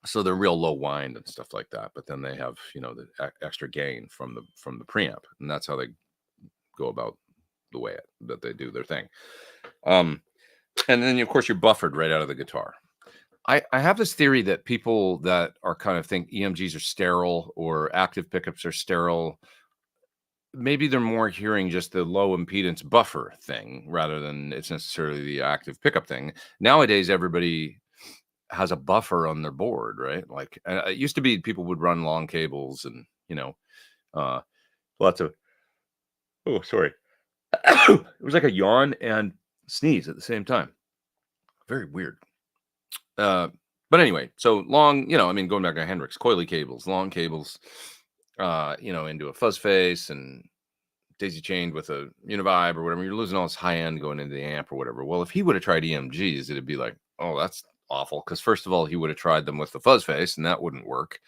So they're real low wind and stuff like that, but then they have the extra gain from the preamp, and that's how they go about the way that they do their thing. And then of course you're buffered right out of the guitar. I have this theory that people that are kind of think EMGs are sterile or active pickups are sterile, maybe they're more hearing just the low impedance buffer thing rather than it's necessarily the active pickup thing. Nowadays, everybody has a buffer on their board, right? Like it used to be people would run long cables and, lots of, oh, sorry. It was like a yawn and sneeze at the same time. Very weird. But anyway, so long, going back to Hendrix, coily cables, long cables, into a fuzz face and daisy chained with a univibe or whatever. You're losing all this high end going into the amp or whatever. Well, if he would have tried EMGs, it'd be like, oh, that's awful. Because first of all, he would have tried them with the fuzz face, and that wouldn't work.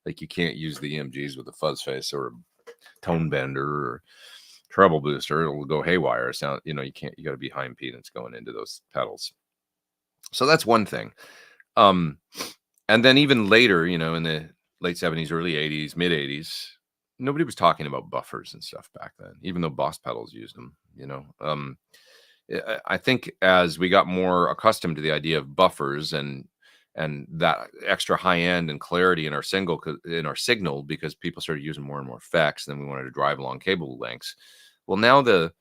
Like you can't use the EMGs with a fuzz face or a tone bender or treble booster. It'll go haywire. Sound, you can't. You got to be high impedance going into those pedals. So that's one thing. And then even later, in the late 70s, early 80s, mid 80s, nobody was talking about buffers and stuff back then, even though Boss pedals used them, I think as we got more accustomed to the idea of buffers and that extra high end and clarity in our signal, because people started using more and more effects, and then we wanted to drive long cable lengths. Well, now the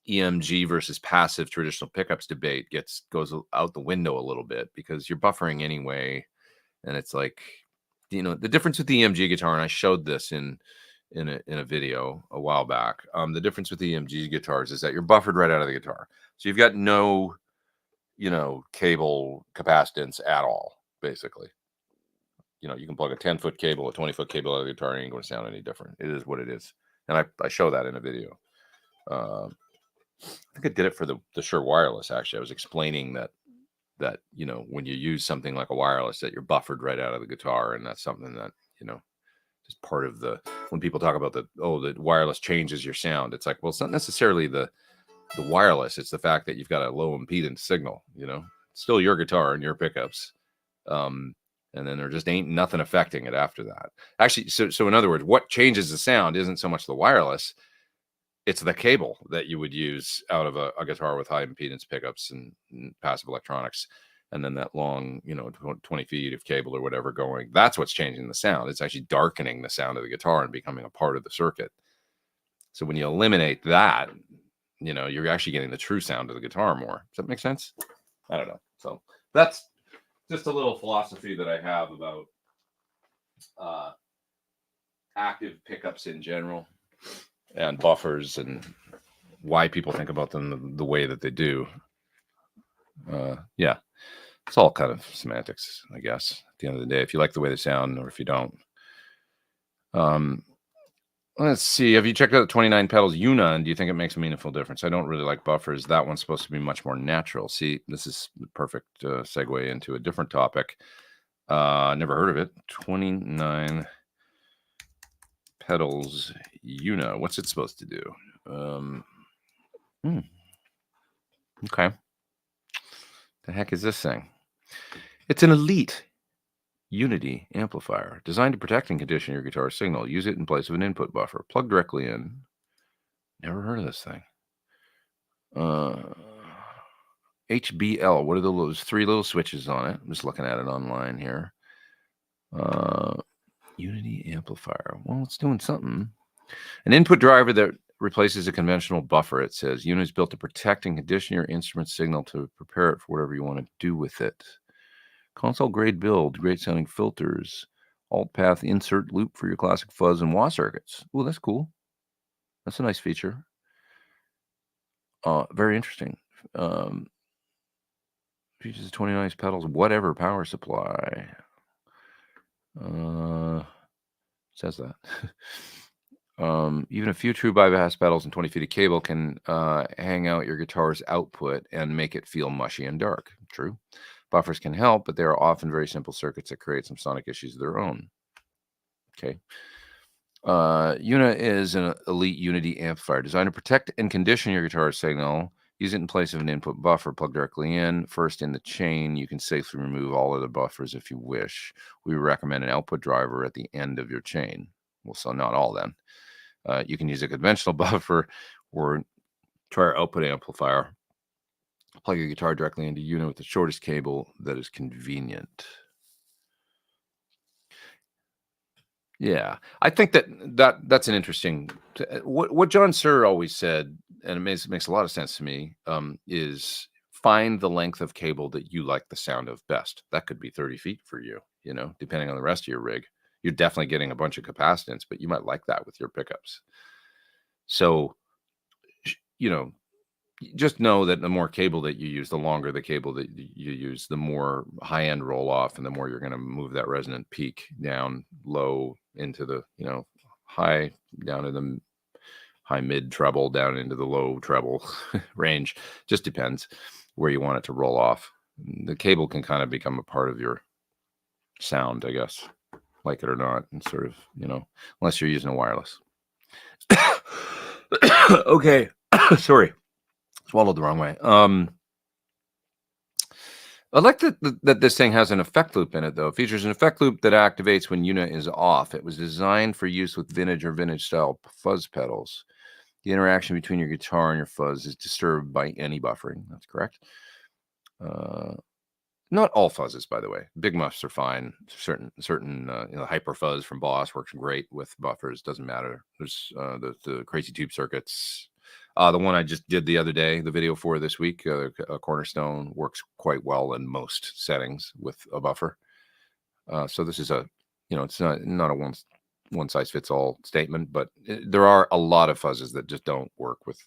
EMG versus passive traditional pickups debate goes out the window a little bit because you're buffering anyway. And it's like, the difference with the EMG guitar, and I showed this in a video a while back. The difference with the EMG guitars is that you're buffered right out of the guitar. So you've got no, cable capacitance at all, basically. You can plug a 10-foot cable, a 20-foot cable out of the guitar, and it ain't going to sound any different. It is what it is. And I show that in a video. I think I did it for the Shure Wireless, actually. I was explaining that when you use something like a wireless, that you're buffered right out of the guitar, and that's something that just part of when people talk about the wireless changes your sound. It's like, well, it's not necessarily the wireless, it's the fact that you've got a low impedance signal. It's still your guitar and your pickups, and then there just ain't nothing affecting it after that. Actually, so in other words, what changes the sound isn't so much the wireless, It's the cable that you would use out of a guitar with high impedance pickups and passive electronics. And then that long, 20 feet of cable or whatever going. That's what's changing the sound. It's actually darkening the sound of the guitar and becoming a part of the circuit. So when you eliminate that, you're actually getting the true sound of the guitar more. Does that make sense? I don't know. So that's just a little philosophy that I have about active pickups in general and buffers and why people think about them the way that they do. Yeah, it's all kind of semantics, I guess, at the end of the day, if you like the way they sound or if you don't. Let's see. Have you checked out the 29 Pedals Unum? And do you think it makes a meaningful difference? I don't really like buffers. That one's supposed to be much more natural. See, this is the perfect segue into a different topic. Never heard of it. 29 Pedals Unum. What's it supposed to do? Okay. The heck is this thing? It's an elite unity amplifier designed to protect and condition your guitar signal. Use it in place of an input buffer. Plug directly in. Never heard of this thing. HBL. What are those 3 little switches on it? I'm just looking at it online here. Unity amplifier. Well, it's doing something. An input driver that replaces a conventional buffer. It says unit is built to protect and condition your instrument signal to prepare it for whatever you want to do with it. Console grade build, great sounding filters, alt path insert loop for your classic fuzz and wah circuits. Oh, that's cool. That's a nice feature. Very interesting. Features 29 pedals, whatever power supply. Says that. Even a few true bypass pedals and 20 feet of cable can hang out your guitar's output and make it feel mushy and dark. True. Buffers can help, but they are often very simple circuits that create some sonic issues of their own. Okay. Una is an elite unity amplifier designed to protect and condition your guitar signal. Use it in place of an input buffer. Plug directly in. First in the chain, you can safely remove all of the buffers if you wish. We recommend an output driver at the end of your chain. Well, so not all then. You can use a conventional buffer or try our output amplifier. Plug your guitar directly into Una with the shortest cable that is convenient. Yeah, I think that's an interesting. What John Suhr always said, and it makes a lot of sense to me, is find the length of cable that you like the sound of best. That could be 30 feet for you, depending on the rest of your rig. You're definitely getting a bunch of capacitance, but you might like that with your pickups. So, just know that the more cable that you use, the longer the cable that you use, the more high-end roll-off, and the more you're going to move that resonant peak down low into the, high, down to the high mid treble, down into the low treble range. Just depends where you want it to roll off. The cable can kind of become a part of your sound, I guess, like it or not, and sort of, unless you're using a wireless. Okay. Sorry. Swallowed the wrong way. I like that this thing has an effect loop in it, though. It features an effect loop that activates when Una is off. It was designed for use with vintage or vintage-style fuzz pedals. The interaction between your guitar and your fuzz is disturbed by any buffering. That's correct. Not all fuzzes, by the way. Big muffs are fine. Certain hyper fuzz from Boss works great with buffers. Doesn't matter. There's the crazy tube circuits. The one I just did the other day, the video for this week, Cornerstone, works quite well in most settings with a buffer. So this is it's not a one size fits all statement, but there are a lot of fuzzes that just don't work with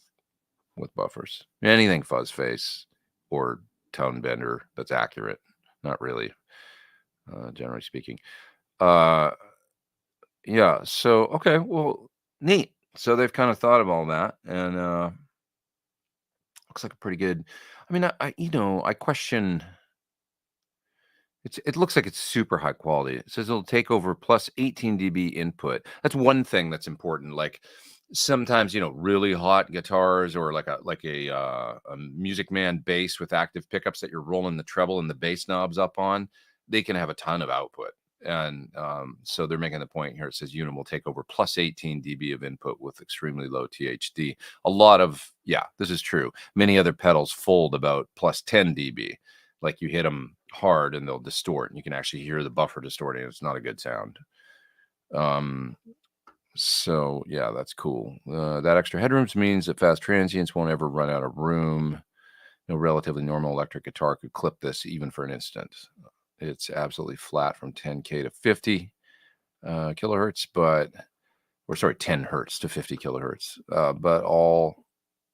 buffers. Anything fuzz face or tone bender that's accurate, not really, generally speaking. Yeah. So okay, well, neat. So they've kind of thought of all that, and looks like a pretty good. I mean, I question. It looks like it's super high quality. It says it'll take over plus 18 dB input. That's one thing that's important. Like sometimes, really hot guitars or like a Music Man bass with active pickups that you're rolling the treble and the bass knobs up on, they can have a ton of output. And so they're making the point here. It says Unum will take over plus 18 dB of input with extremely low THD. A lot of, yeah, this is true. Many other pedals fold about plus 10 dB. Like you hit them hard and they'll distort, and you can actually hear the buffer distorting. It's not a good sound. So yeah, that's cool. That extra headroom means that fast transients won't ever run out of room. No relatively normal electric guitar could clip this even for an instant. It's absolutely flat from 10K to 50 kilohertz, or sorry, 10 hertz to 50 kilohertz. But all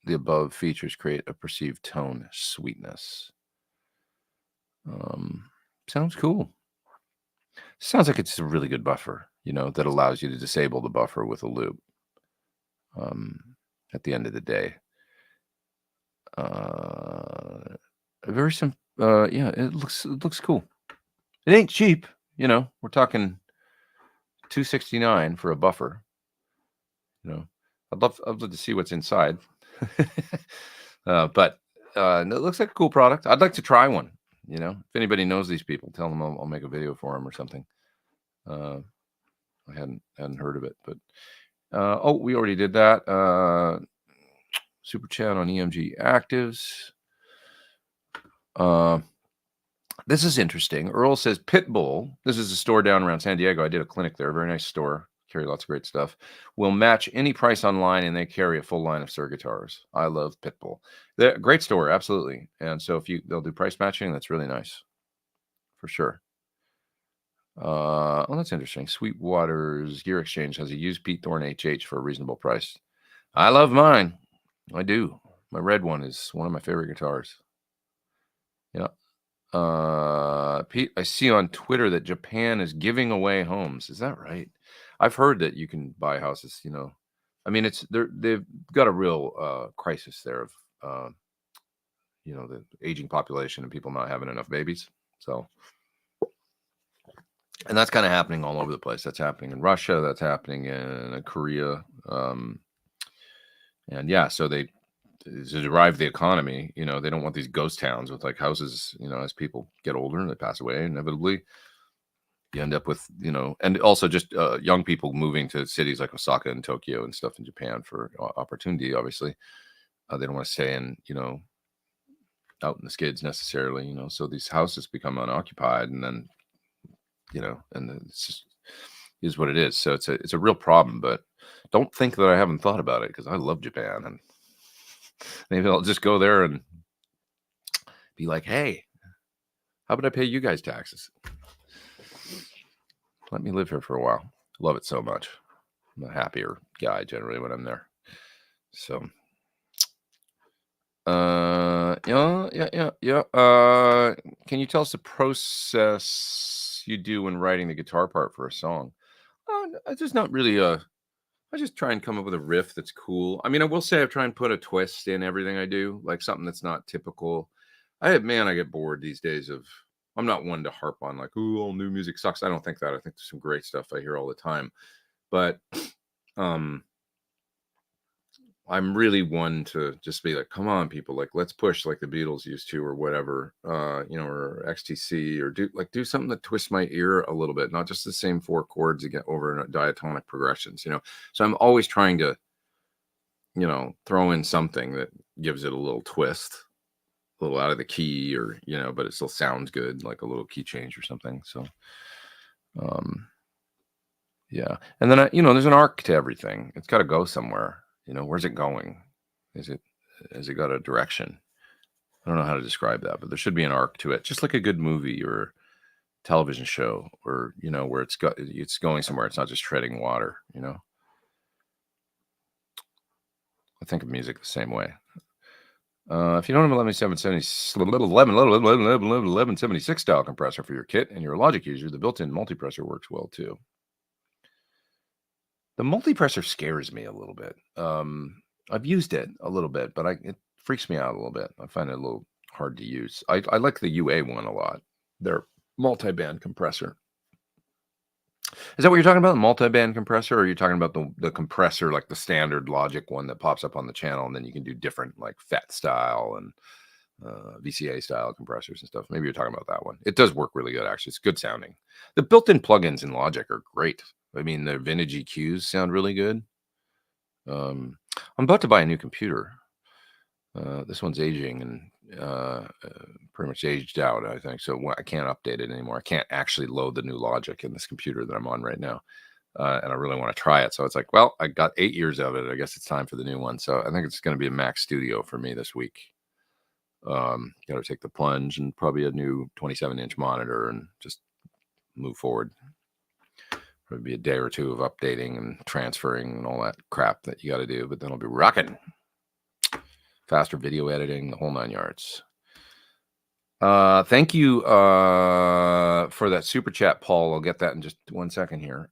the above features create a perceived tone sweetness. Sounds cool. Sounds like it's a really good buffer, that allows you to disable the buffer with a loop. At the end of the day, very simple. Yeah, it looks cool. It ain't cheap, we're talking $269 for a buffer. I'd love to see what's inside. But it looks like a cool product. I'd like to try one. If anybody knows these people, tell them I'll make a video for them or something. I hadn't heard of it, but we already did that. Super chat on EMG Actives. This is interesting. Earl says Pitbull. This is a store down around San Diego. I did a clinic there. Very nice store. Carry lots of great stuff. Will match any price online, and they carry a full line of Sir guitars. I love Pitbull. They're a great store, absolutely. And so they'll do price matching, that's really nice, for sure. That's interesting. Sweetwater's Gear Exchange has a used Pete Thorn HH for a reasonable price. I love mine. I do. My red one is one of my favorite guitars. Yeah. Pete, I see on Twitter that Japan is giving away homes. Is that right? I've heard that you can buy houses, I mean, they've got a real crisis there of the aging population and people not having enough babies. So, and that's kind of happening all over the place. That's happening in Russia, that's happening in Korea. And yeah, so to derive the economy, they don't want these ghost towns with like houses, as people get older and they pass away, inevitably you end up with, and also just young people moving to cities like Osaka and Tokyo and stuff in Japan for opportunity. Obviously, they don't want to stay in, out in the skids necessarily, so these houses become unoccupied, and then, and it's just is what it is. So it's a real problem, but don't think that I haven't thought about it, because I love Japan, and maybe I'll just go there and be like, hey, how about I pay you guys taxes? Let me live here for a while. Love it so much. I'm a happier guy generally when I'm there. So, yeah. Can you tell us the process you do when writing the guitar part for a song? It's just not really I just try and come up with a riff that's cool. I mean, I will say I try and put a twist in everything I do, like something that's not typical. I get bored these days I'm not one to harp on like, oh, all new music sucks. I don't think that. I think there's some great stuff I hear all the time. But I'm really one to just be like, come on, people, like, let's push like the Beatles used to, or whatever, or XTC, or do something that twists my ear a little bit, not just the same four chords again over diatonic progressions, So I'm always trying to, throw in something that gives it a little twist, a little out of the key, or, but it still sounds good, like a little key change or something. So, yeah. And then, there's an arc to everything. It's got to go somewhere. Where's it going? Has it got a direction? I don't know how to describe that, but there should be an arc to it, just like a good movie or television show, or, where it's going somewhere. It's not just treading water, I think of music the same way. If you don't have an 1176 style compressor for your kit and you're a Logic user, the built-in multipressor works well too. The multipressor scares me a little bit. I've used it a little bit, but it freaks me out a little bit. I find it a little hard to use. I like the UA one a lot. Their multi-band compressor. Is that what you're talking about? The multi-band compressor? Or are you talking about the compressor, like the standard Logic one that pops up on the channel, and then you can do different like FET style and VCA style compressors and stuff. Maybe you're talking about that one. It does work really good, actually. It's good sounding. The built-in plugins in Logic are great. I mean, the vintage EQs sound really good. I'm about to buy a new computer. This one's aging and pretty much aged out, I think. So I can't update it anymore. I can't actually load the new Logic in this computer that I'm on right now. And I really want to try it. So it's like, well, I got 8 years of it. I guess it's time for the new one. So I think it's going to be a Mac Studio for me this week. Got to take the plunge and probably a new 27-inch monitor and just move forward. Probably be a day or two of updating and transferring and all that crap that you got to do, but then I'll be rocking. Faster video editing, the whole 9 yards. Thank you for that super chat, Paul. I'll get that in just 1 second here.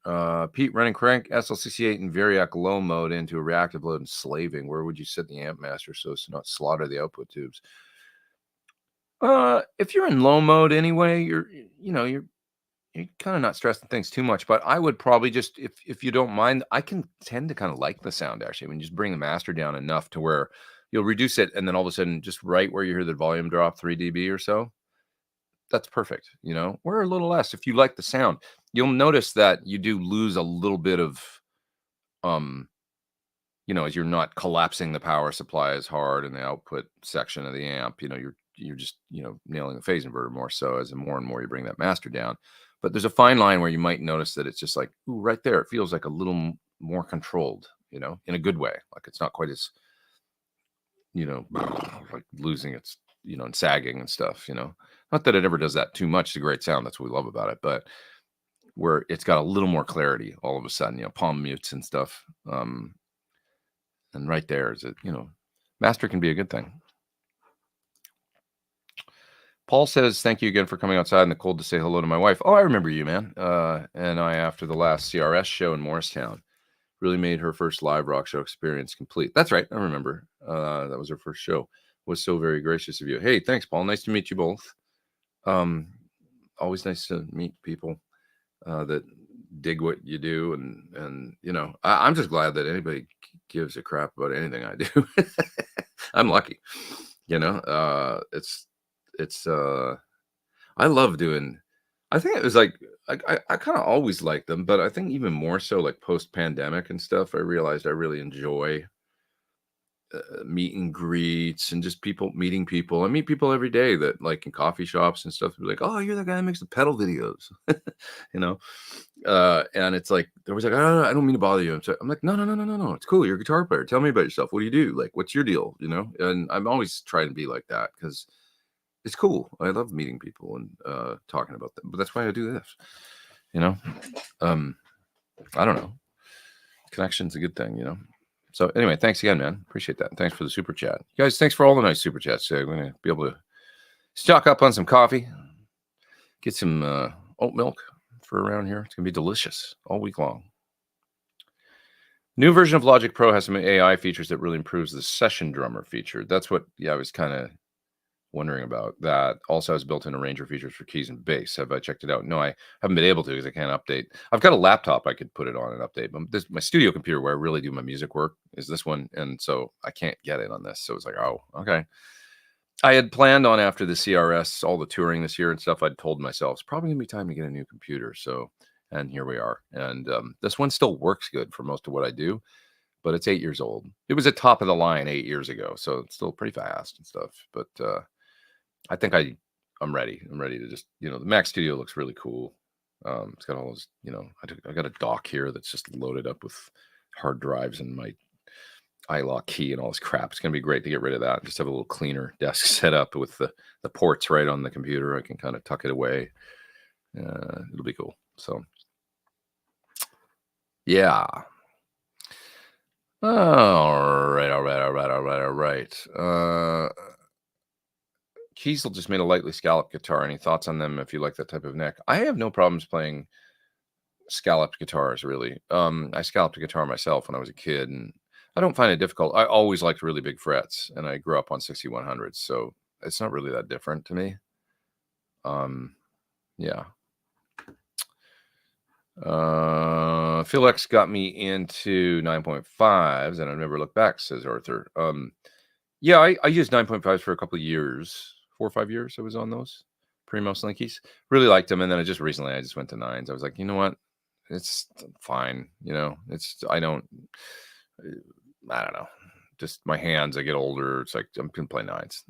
Pete, running crank SLCC8 in Variac low mode into a reactive load and slaving. Where would you set the amp master so as to not slaughter the output tubes? If you're in low mode anyway, you're kind of not stressing things too much, but I would probably just, if you don't mind, I can tend to kind of like the sound actually. I mean, just bring the master down enough to where you'll reduce it, and then all of a sudden, just right where you hear the volume drop 3 dB or so, that's perfect. Or a little less if you like the sound. You'll notice that you do lose a little bit of, as you're not collapsing the power supply as hard in the output section of the amp. You're just nailing the phase inverter more so as more and more you bring that master down. But there's a fine line where you might notice that it's just like, ooh, right there, it feels like a little more controlled, in a good way. Like it's not quite as, like losing its, and sagging and stuff, Not that it ever does that too much. It's a great sound. That's what we love about it. But where it's got a little more clarity all of a sudden, palm mutes and stuff. And right there is it, master can be a good thing. Paul says, thank you again for coming outside in the cold to say hello to my wife. Oh, I remember you, man. And I, after the last CRS show in Morristown, really made her first live rock show experience complete. That's right. I remember. That was her first show. Was so very gracious of you. Hey, thanks, Paul. Nice to meet you both. Always nice to meet people that dig what you do. And I'm just glad that anybody gives a crap about anything I do. I'm lucky. It's I love doing, I think it was like, I kind of always liked them, but I think even more so like post-pandemic and stuff, I realized I really enjoy meet and greets and just meeting people. I meet people every day that like in coffee shops and stuff. They're like, oh, you're the guy that makes the pedal videos, and it's like, they're always like, oh, I don't mean to bother you. I'm like, no. It's cool. You're a guitar player. Tell me about yourself. What do you do? Like, what's your deal? And I'm always trying to be like that because it's cool. I love meeting people and talking about them, but that's why I do this. I don't know. Connection's a good thing, So anyway, thanks again, man. Appreciate that. Thanks for the super chat. You guys, thanks for all the nice super chats. So we're going to be able to stock up on some coffee, get some oat milk for around here. It's going to be delicious all week long. New version of Logic Pro has some AI features that really improves the session drummer feature. That's what I was kind of wondering about. That also has built-in arranger features for keys and bass. Have I checked it out? No, I haven't been able to because I can't update. I've got a laptop I could put it on and update, but my studio computer where I really do my music work is this one, and so I can't get it on this. So it's like, oh, okay. I had planned on, after the CRS, all the touring this year and stuff, I'd told myself it's probably gonna be time to get a new computer. So, and here we are. And this one still works good for most of what I do, but it's 8 years old. It was at top of the line 8 years ago, so it's still pretty fast and stuff. But I think I'm ready. I'm ready to just, the Mac Studio looks really cool. It's got all those, I got a dock here that's just loaded up with hard drives and my iLock key and all this crap. It's going to be great to get rid of that and just have a little cleaner desk set up with the ports right on the computer. I can kind of tuck it away. It'll be cool. So, yeah. All right. Kiesel just made a lightly scalloped guitar. Any thoughts on them if you like that type of neck? I have no problems playing scalloped guitars, really. I scalloped a guitar myself when I was a kid, and I don't find it difficult. I always liked really big frets, and I grew up on 6100s, so it's not really that different to me. Yeah. Philex got me into 9.5s, and I've never looked back, says Arthur. Yeah, I used 9.5s for a couple of years, 4 or 5 years. I was on those Primo Slinkies. Really liked them, and then I just went to 9s. I was like, you know what? It's fine. You know, I don't know. Just my hands. I get older. It's like I'm gonna play 9s.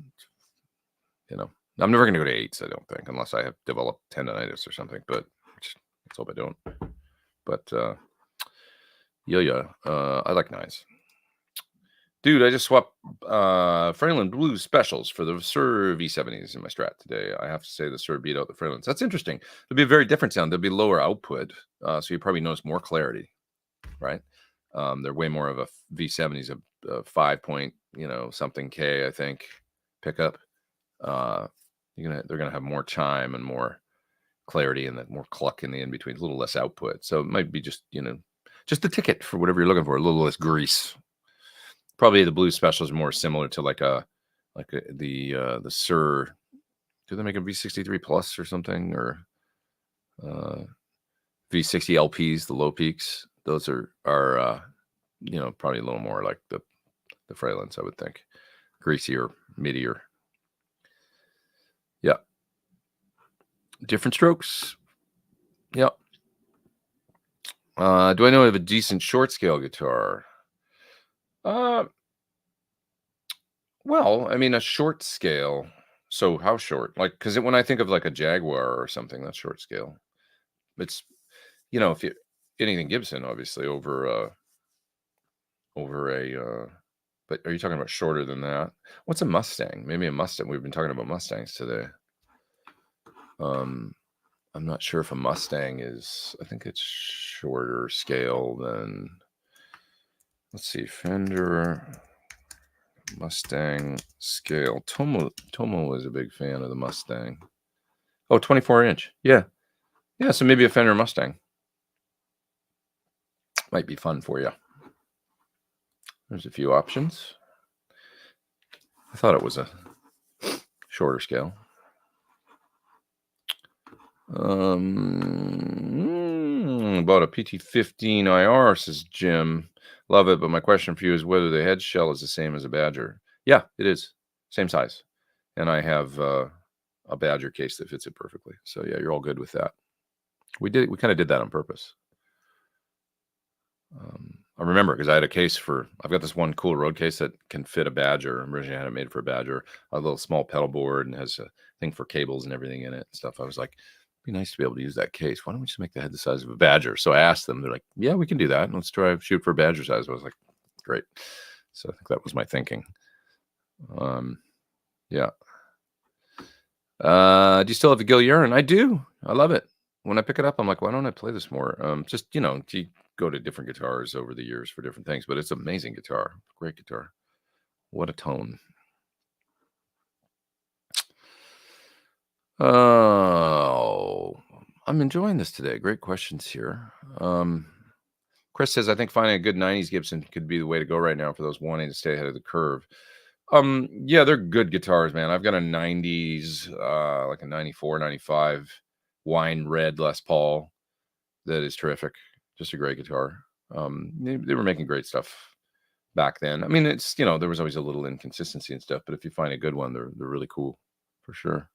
You know, I'm never gonna go to 8s. I don't think, unless I have developed tendonitis or something. But let's hope I don't. But yeah. I like 9s. Dude, I just swapped Fralin Blues specials for the Sur V70s in my Strat today. I have to say the Sur beat out the Fralins. That's interesting. It'll be a very different sound. There'll be lower output, so you probably notice more clarity, right? They're way more of a V70s, a 5 point, something K, I think, pickup. They're gonna have more chime and more clarity and more cluck in the in between, a little less output. So it might be just just the ticket for whatever you're looking for, a little less grease. Probably the Blues special is more similar to the Sur. Do they make a V63 Plus or something, or V60 LPs, the low peaks? Those are probably a little more like the Fralins, I would think, greasier, middier. Yeah, different strokes. Yeah. Do I know of a decent short scale guitar? Well, I mean, a short scale. So how short? Like, because when I think of like a Jaguar or something, that's short scale. It's if you anything Gibson, obviously over a. But are you talking about shorter than that? What's a Mustang? Maybe a Mustang. We've been talking about Mustangs today. I'm not sure if a Mustang is. I think it's shorter scale than. Let's see, Fender. Mustang scale. Tomo is a big fan of the Mustang. Oh, 24-inch. Yeah. So maybe a Fender Mustang. Might be fun for you. There's a few options. I thought it was a shorter scale. About a PT15 IR, says Jim. Love it, but my question for you is whether the head shell is the same as a Badger. Yeah, it is. Same size. And I have a Badger case that fits it perfectly. So yeah, you're all good with that. We kind of did that on purpose. I remember because I had a case I've got this one cool road case that can fit a Badger. Originally I had it made for a Badger, a little small pedal board, and has a thing for cables and everything in it and stuff. I was like, it'd be nice to be able to use that case. Why don't we just make the head the size of a Badger? So I asked them, they're like, yeah, we can do that. Let's shoot for Badger size. I was like, great. So I think that was my thinking. Yeah. Do you still have the Gil Urine? I do. I love it. When I pick it up, I'm like, why don't I play this more? Just, you go to different guitars over the years for different things, but it's an amazing guitar. Great guitar. What a tone. Oh, I'm enjoying this today. Great questions here. Chris says, I think finding a good 90s Gibson could be the way to go right now for those wanting to stay ahead of the curve. Yeah, they're good guitars, man. I've got a 90s, like a 94, 95 wine red Les Paul that is terrific. Just a great guitar. They were making great stuff back then. I mean, it's, there was always a little inconsistency and stuff, but if you find a good one, they're really cool for sure.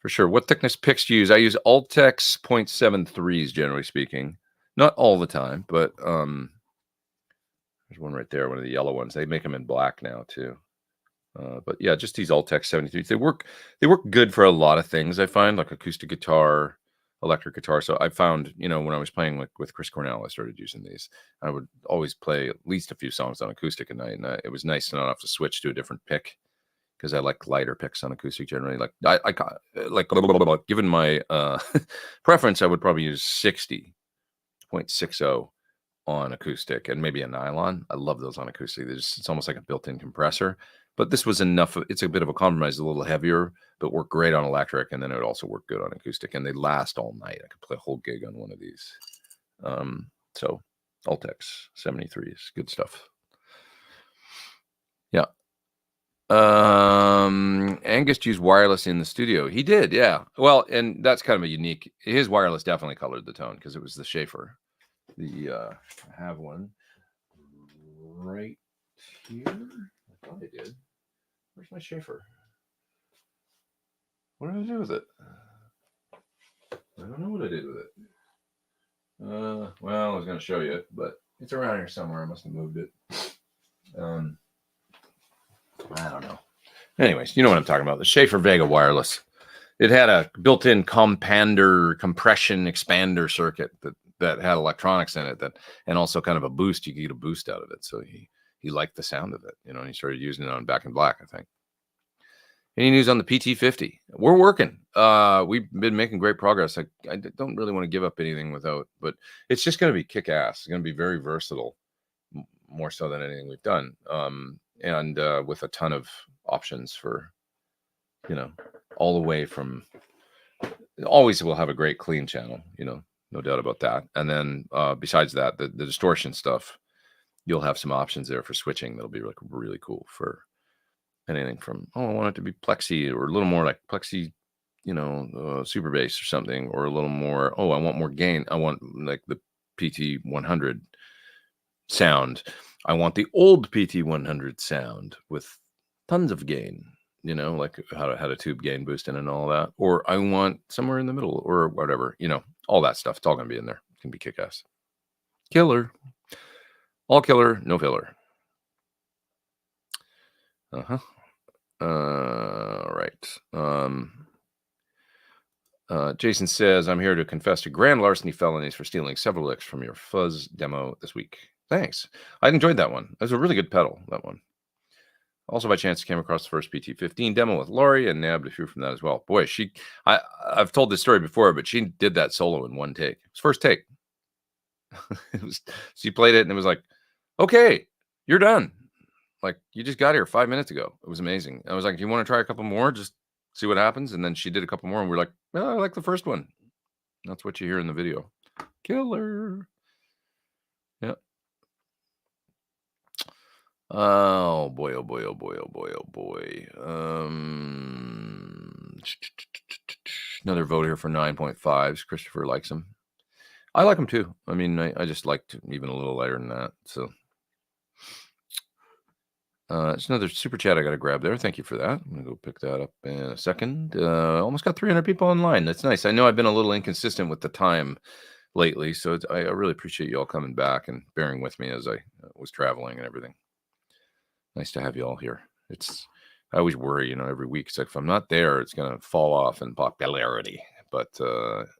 For sure. What thickness picks do you use? I use Altex 0.73s, generally speaking. Not all the time, but there's one right there, one of the yellow ones. They make them in black now too. But yeah, just these Altex 73s. They work good for a lot of things, I find, like acoustic guitar, electric guitar. So I found, when I was playing with Chris Cornell, I started using these. I would always play at least a few songs on acoustic at night, and it was nice to not have to switch to a different pick, because I like lighter picks on acoustic generally. Like given my preference, I would probably use 60.60 on acoustic and maybe a nylon. I love those on acoustic. It's almost like a built-in compressor. But this was enough. It's a bit of a compromise, a little heavier, but work great on electric, and then it would also work good on acoustic. And they last all night. I could play a whole gig on one of these. So Altex 73s, good stuff. Yeah. Angus used wireless in the studio. He did, yeah. Well, and that's kind of a unique. His wireless definitely colored the tone because it was the Schaefer. I have one right here. thought I did. Where's my Schaefer? What did I do with it? I don't know what I did with it. Well, I was going to show you, but it's around here somewhere. I must have moved it. I don't know. Anyways, you know what I'm talking about. The Schaefer Vega wireless. It had a built-in compander, compression, expander circuit that had electronics in it, and also kind of a boost. You could get a boost out of it. So he liked the sound of it, and he started using it on Back in Black, I think. Any news on the PT50? We're working. We've been making great progress. I don't really want to give up anything but it's just going to be kick-ass. It's going to be very versatile, more so than anything we've done. And with a ton of options for, all the way from, always will have a great clean channel, no doubt about that. And then besides that, the distortion stuff, you'll have some options there for switching that'll be like really cool for anything from, I want it to be plexi or a little more like plexi, super bass or something, or a little more, I want more gain. I want like the PT100 sound. I want the old PT100 sound with tons of gain, like how to tube gain boost in and all that. Or I want somewhere in the middle or whatever, all that stuff. It's all going to be in there. It's going to be kick-ass. Killer. All killer, no filler. Right. Jason says, I'm here to confess to grand larceny felonies for stealing several licks from your fuzz demo this week. Thanks. I enjoyed that one. It was a really good pedal, that one. Also, by chance, came across the first PT15 demo with Laurie and nabbed a few from that as well. Boy, I've told this story before, but she did that solo in one take. It was first take. She played it and it was like, okay, you're done. Like, you just got here 5 minutes ago. It was amazing. I was like, do you want to try a couple more? Just see what happens. And then she did a couple more and we're like, well, I like the first one. That's what you hear in the video. Killer. Yeah. Oh boy, oh boy, oh boy, oh boy, oh boy. Another vote here for 9.5s. Christopher likes them. I like them too. I mean, I just liked even a little lighter than that. So it's another super chat I got to grab there. Thank you for that. I'm going to go pick that up in a second. Almost got 300 people online. That's nice. I know I've been a little inconsistent with the time lately, so I really appreciate you all coming back and bearing with me as I was traveling and everything. Nice to have you all here. I always worry, every week. It's like if I'm not there, it's going to fall off in popularity. But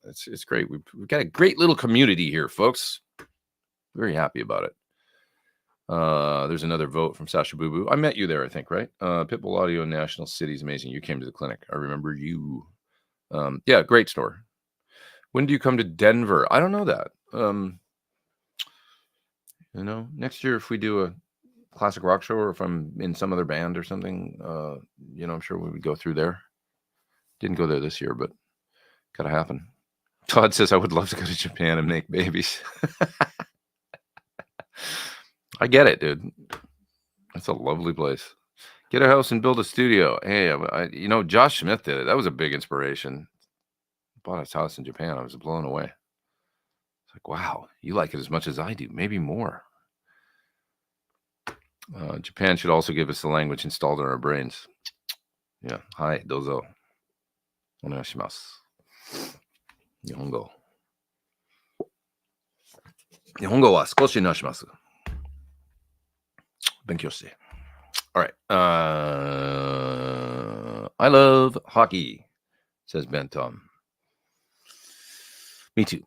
it's great. We've got a great little community here, folks. Very happy about it. There's another vote from Sasha Boo Boo. I met you there, I think, right? Pitbull Audio National City is amazing. You came to the clinic. I remember you. Yeah, great store. When do you come to Denver? I don't know that. Next year if we do a classic rock show, or if I'm in some other band or something, I'm sure we would go through there. Didn't go there this year, but gotta happen. Todd says I would love to go to Japan and make babies. I get it, dude. That's a lovely place. Get a house and build a studio. Hey, Josh Smith did it. That was a big inspiration. Bought his house in Japan. I was blown away. It's like, wow, you like it as much as I do, maybe more. Japan should also give us the language installed in our brains. Yeah. Hi, dozo. Onegashimasu. Nihongo. Nihongo wa skoshi nashimasu. Benkyou shite. All right. I love hockey, says Ben Tom. Me too.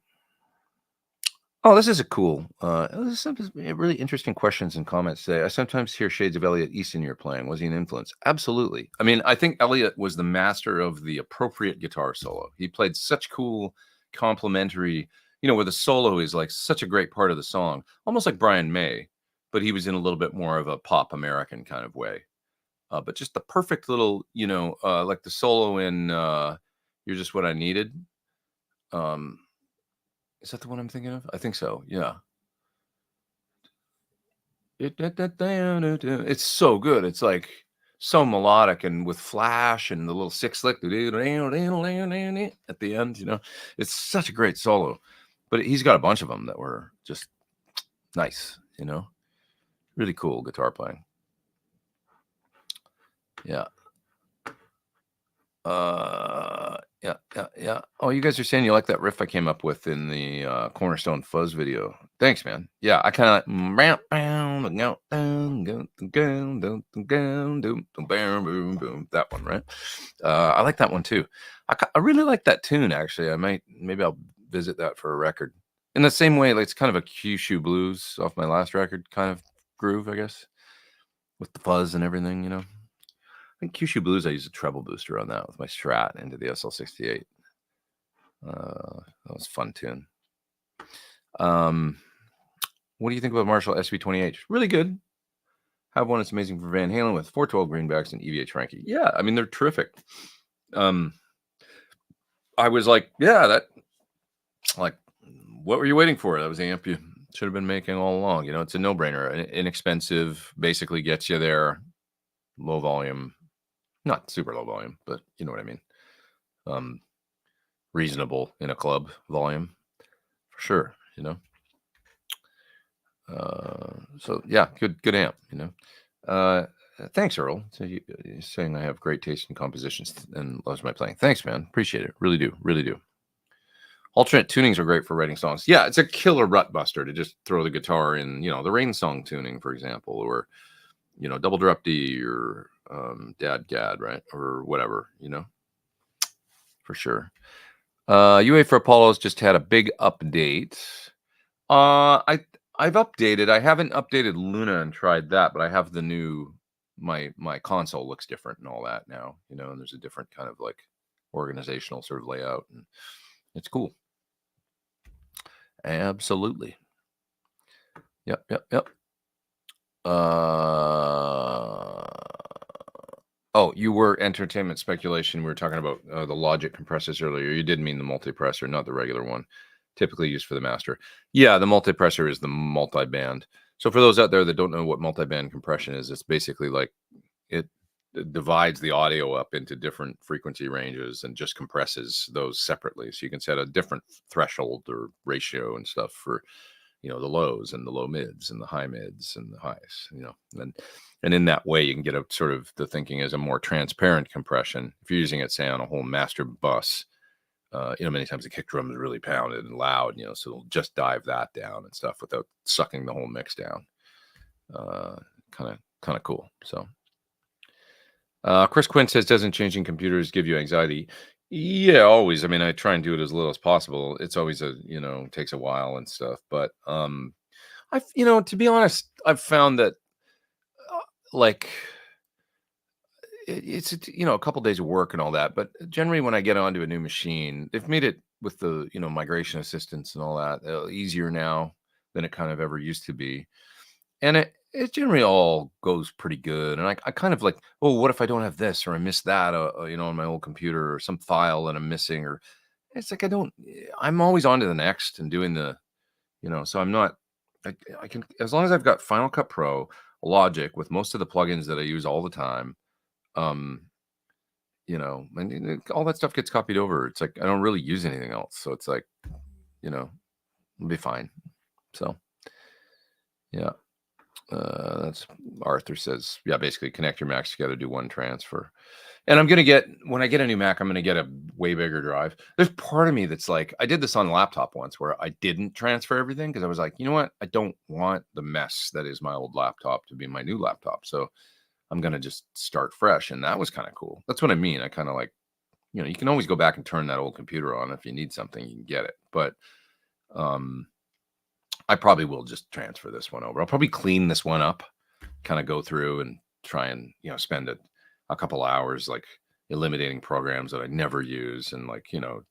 Oh, this is a cool. This is some really interesting questions and comments today. I sometimes hear shades of Elliot Easton you're playing. Was he an influence? Absolutely. I mean, I think Elliot was the master of the appropriate guitar solo. He played such cool, complementary, where the solo is like such a great part of the song, almost like Brian May, but he was in a little bit more of a pop American kind of way. But just the perfect little, like the solo in You're Just What I Needed. Is that the one I'm thinking of? I think so. Yeah. It's so good. It's like so melodic and with flash and the little six lick at the end. It's such a great solo. But he's got a bunch of them that were just nice. Really cool guitar playing. Yeah. Yeah. Oh, you guys are saying you like that riff I came up with in the Cornerstone Fuzz video. Thanks, man. Yeah, I kind of that one, right? I like that one too. I really like that tune actually. Maybe I'll visit that for a record. In the same way, like it's kind of a Kyushu blues off my last record kind of groove, I guess, with the fuzz and everything, you know. I think Kyushu Blues, I used a treble booster on that with my Strat into the SL68. That was a fun tune. What do you think about Marshall SV28? Really good. Have one that's amazing for Van Halen with 412 greenbacks and EVH Frankie. Yeah, I mean, they're terrific. I was like, yeah, like, what were you waiting for? That was the amp you should have been making all along. You know, it's a no-brainer. Inexpensive, basically gets you there. Low volume. Not super low volume, but you know what I mean. Reasonable in a club volume for sure, you know. So yeah, good amp, you know. Thanks, Earl. So you're saying I have great taste in compositions and loves my playing. Thanks, man. Appreciate it. Really do. Alternate tunings are great for writing songs. Yeah, it's a killer rut buster to just throw the guitar in, you know, the Rain Song tuning, for example, or you know, double drop D or Dad Gad, right, or whatever, you know, for sure. UA for Apollo's just had a big update. I've updated. I haven't updated Luna and tried that, but I have the new my console looks different and all that now, you know, and there's a different kind of like organizational sort of layout, and it's cool. Absolutely. Yep. Oh, you were entertainment speculation. We were talking about the Logic compressors earlier. You did mean the multipressor, not the regular one, typically used for the master. Yeah, the multipressor is the multi-band. So for those out there that don't know what multi-band compression is, it's basically like it divides the audio up into different frequency ranges and just compresses those separately. So you can set a different threshold or ratio and stuff for, you know, the lows and the low mids and the high mids and the highs, you know, and in that way you can get a sort of, the thinking is a more transparent compression if you're using it, say, on a whole master bus. You know, many times the kick drum is really pounded and loud, you know, so it'll just dive that down and stuff without sucking the whole mix down. Kind of cool. So Chris Quinn says, doesn't changing computers give you anxiety? Yeah, always. I mean, I try and do it as little as possible. It's always you know, takes a while and stuff, but you know, to be honest, I've found that like it's you know, a couple days of work and all that, but generally when I get onto a new machine, they've made it with the, you know, migration assistance and all that easier now than it kind of ever used to be, and it generally all goes pretty good. And I kind of like, oh, what if I don't have this or I miss that, you know, on my old computer, or some file that I'm missing, or it's like I'm always on to the next and doing the, you know, so I'm not, I can, as long as I've got Final Cut Pro, Logic with most of the plugins that I use all the time, um, you know, and all that stuff gets copied over. It's like I don't really use anything else, so it's like, you know, it'll be fine. So yeah. That's Arthur says, yeah, basically connect your Macs together, do one transfer. And I'm going to get, when I get a new Mac, I'm going to get a way bigger drive. There's part of me that's like, I did this on a laptop once where I didn't transfer everything because I was like, you know what? I don't want the mess that is my old laptop to be my new laptop. So I'm going to just start fresh. And that was kind of cool. That's what I mean. I kind of like, you know, you can always go back and turn that old computer on. If you need something, you can get it. But, I probably will just transfer this one over. I'll probably clean this one up, kind of go through and try and, you know, spend a couple hours like eliminating programs that I never use and, like, you know,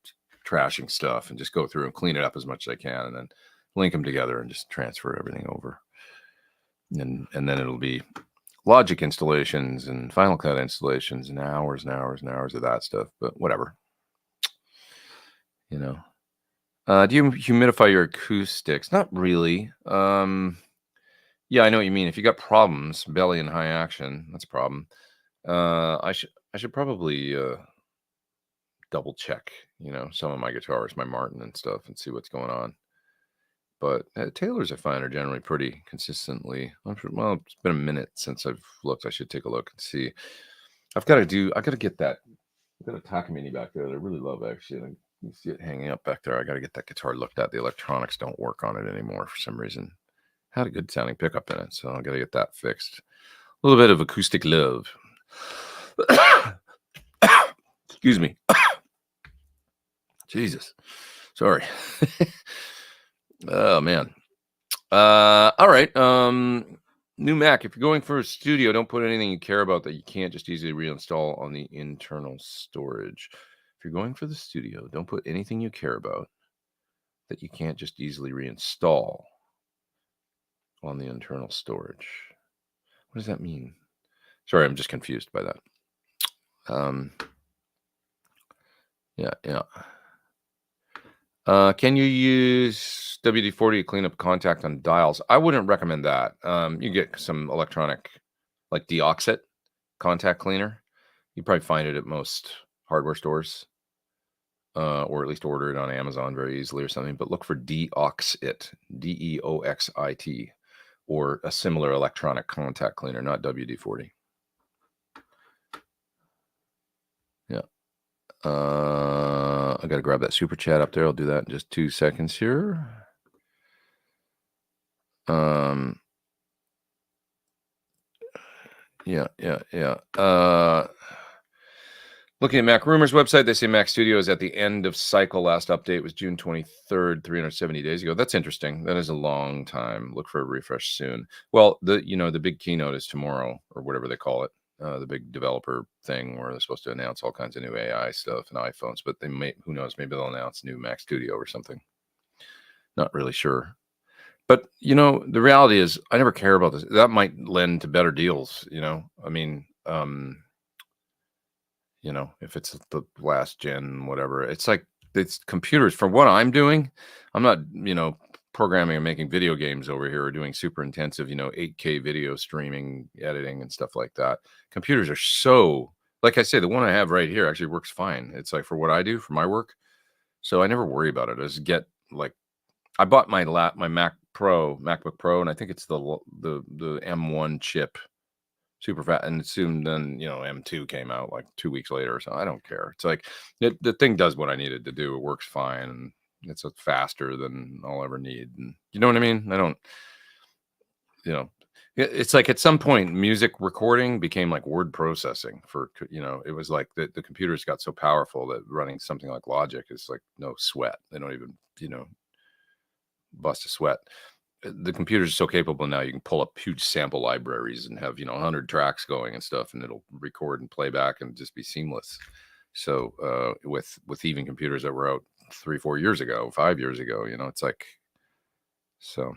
trashing stuff, and just go through and clean it up as much as I can, and then link them together and just transfer everything over. And then it'll be Logic installations and Final Cut installations and hours and hours and hours of that stuff, but whatever, you know. Do you humidify your acoustics? Not really. Yeah, I know what you mean. If you got problems, belly and high action, that's a problem. I should probably double check, you know, some of my guitars, my Martin and stuff, and see what's going on. But Taylors, I find, are generally pretty consistently. Well, it's been a minute since I've looked. I should take a look and see. I got to get that. I've got a Takamine back there that I really love, actually. You see it hanging up back there. I got to get that guitar looked at. The electronics don't work on it anymore for some reason. Had a good sounding pickup in it, so I got to get that fixed. A little bit of acoustic love. Excuse me. Jesus. Sorry. Oh, man. All right. New Mac. If you're going for a studio, don't put anything you care about that you can't just easily reinstall on the internal storage. If you're going for the studio, don't put anything you care about that you can't just easily reinstall on the internal storage. What does that mean? Sorry, I'm just confused by that. Yeah. Can you use WD-40 to clean up contact on dials? I wouldn't recommend that. You get some electronic, like Deoxit contact cleaner. You probably find it at most hardware stores, or at least order it on Amazon very easily or something. But look for Deoxit, Deoxit, or a similar electronic contact cleaner, not WD-40. Yeah. I got to grab that super chat up there. I'll do that in just 2 seconds here. Yeah. Looking at Mac Rumors website, they say Mac Studio is at the end of cycle. Last update was June 23rd, 370 days ago. That's interesting. That is a long time. Look for a refresh soon. Well, the big keynote is tomorrow, or whatever they call it. The big developer thing where they're supposed to announce all kinds of new AI stuff and iPhones, but who knows, maybe they'll announce new Mac Studio or something. Not really sure. But, the reality is I never care about this. That might lend to better deals, I mean, if it's the last gen, whatever, it's like, it's computers. For what I'm doing, I'm not, programming and making video games over here or doing super intensive, 8K video streaming, editing and stuff like that. Computers are so, like I say, the one I have right here actually works fine. It's like for what I do, for my work. So I never worry about it. I just get I bought my MacBook Pro, and I think it's the M1 chip, super fat, and soon then M2 came out like 2 weeks later or so. I don't care. It's like the thing does what I needed to do. It works fine, and it's faster than I'll ever need. And you know what I mean? I don't, it's like at some point music recording became like word processing for, it was like the computers got so powerful that running something like Logic is like no sweat. They don't even, bust a sweat. The computers are so capable now, you can pull up huge sample libraries and have 100 tracks going and stuff, and it'll record and play back and just be seamless. So with even computers that were out 3-4 years ago, 5 years ago, it's like, so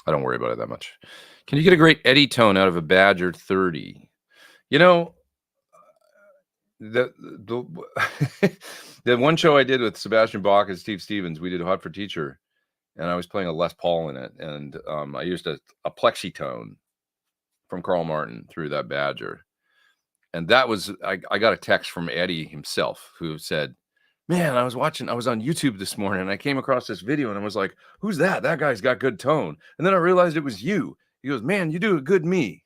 I don't worry about it that much. Can you get a great Eddie tone out of a Badger 30? The the one show I did with Sebastian Bach and Steve Stevens, we did Hot for Teacher, and I was playing a Les Paul in it, and I used a plexitone from Carl Martin through that Badger. And that was, I got a text from Eddie himself who said, man, I was on YouTube this morning and I came across this video and I was like, who's that? That guy's got good tone. And then I realized it was you. He goes, man, you do a good me.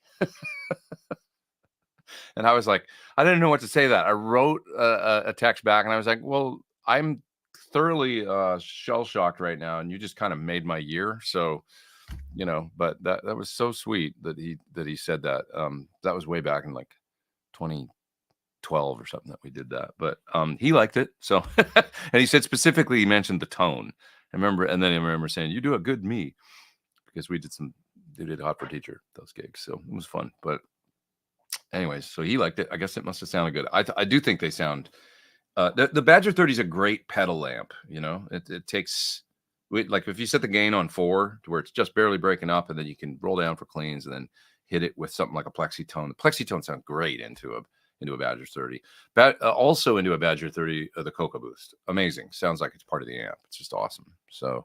And I was like, I didn't know what to say to that. I wrote a text back and I was like, well, I'm thoroughly shell-shocked right now, and you just kind of made my year. So, but that was so sweet that he said that. That was way back in like 2012 or something that we did that, but he liked it. So and he said specifically, he mentioned the tone. I remember saying, you do a good me, because we did Hot for Teacher, those gigs, so it was fun. But anyways, so he liked it. I guess it must have sounded good. I do think they sound the Badger 30 is a great pedal amp. It takes, like, if you set the gain on 4 to where it's just barely breaking up, and then you can roll down for cleans and then hit it with something like a plexitone. The plexitone sounds great into a Badger 30. Also into a Badger 30, the Coca Boost. Amazing. Sounds like it's part of the amp. It's just awesome. So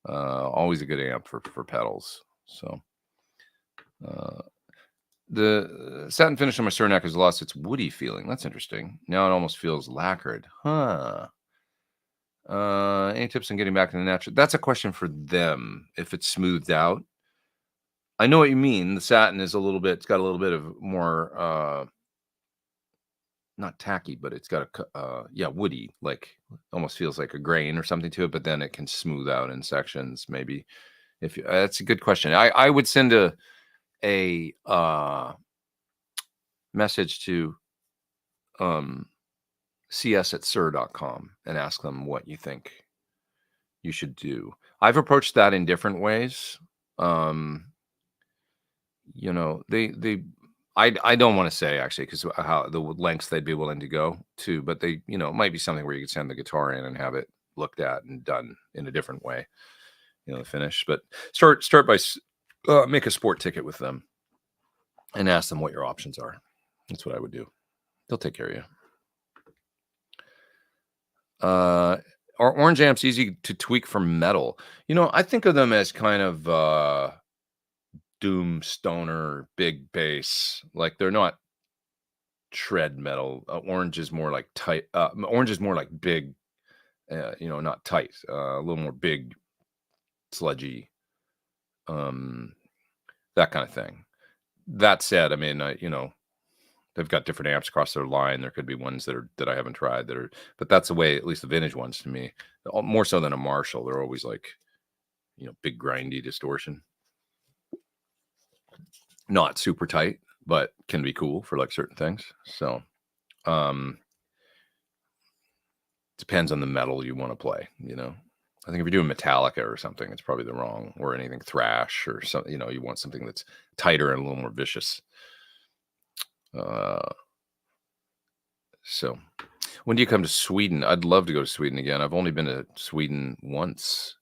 always a good amp for pedals. So the satin finish on my Cernak has lost its woody feeling. That's interesting. Now it almost feels lacquered. Any tips on getting back to the natural? That's a question for them. If it's smoothed out, I know what you mean. The satin is it's got a little bit of more not tacky, but it's got yeah, woody, like almost feels like a grain or something to it, but then it can smooth out in sections. Maybe if you, that's a good question. I would send a message to cs@sir.com and ask them what you think you should do. I've approached that in different ways. Um, they I don't want to say actually because how the lengths they'd be willing to go to, but they, it might be something where you could send the guitar in and have it looked at and done in a different way, the finish. But start by make a sport ticket with them and ask them what your options are. That's what I would do. They'll take care of you. Are orange amps easy to tweak for metal? I think of them as kind of doom stoner, big bass. Like they're not shred metal. Orange is more like tight. Orange is more like big, not tight. A little more big, sludgy, that kind of thing. That said, I mean, they've got different amps across their line. There could be ones that I haven't tried but that's the way, at least the vintage ones to me, more so than a Marshall. They're always like, big grindy distortion. Not super tight, but can be cool for like certain things. So, depends on the metal you want to play, I think if you're doing Metallica or something, it's probably the wrong, or anything thrash or something, you want something that's tighter and a little more vicious. So when do you come to Sweden? I'd love to go to Sweden again. I've only been to Sweden once,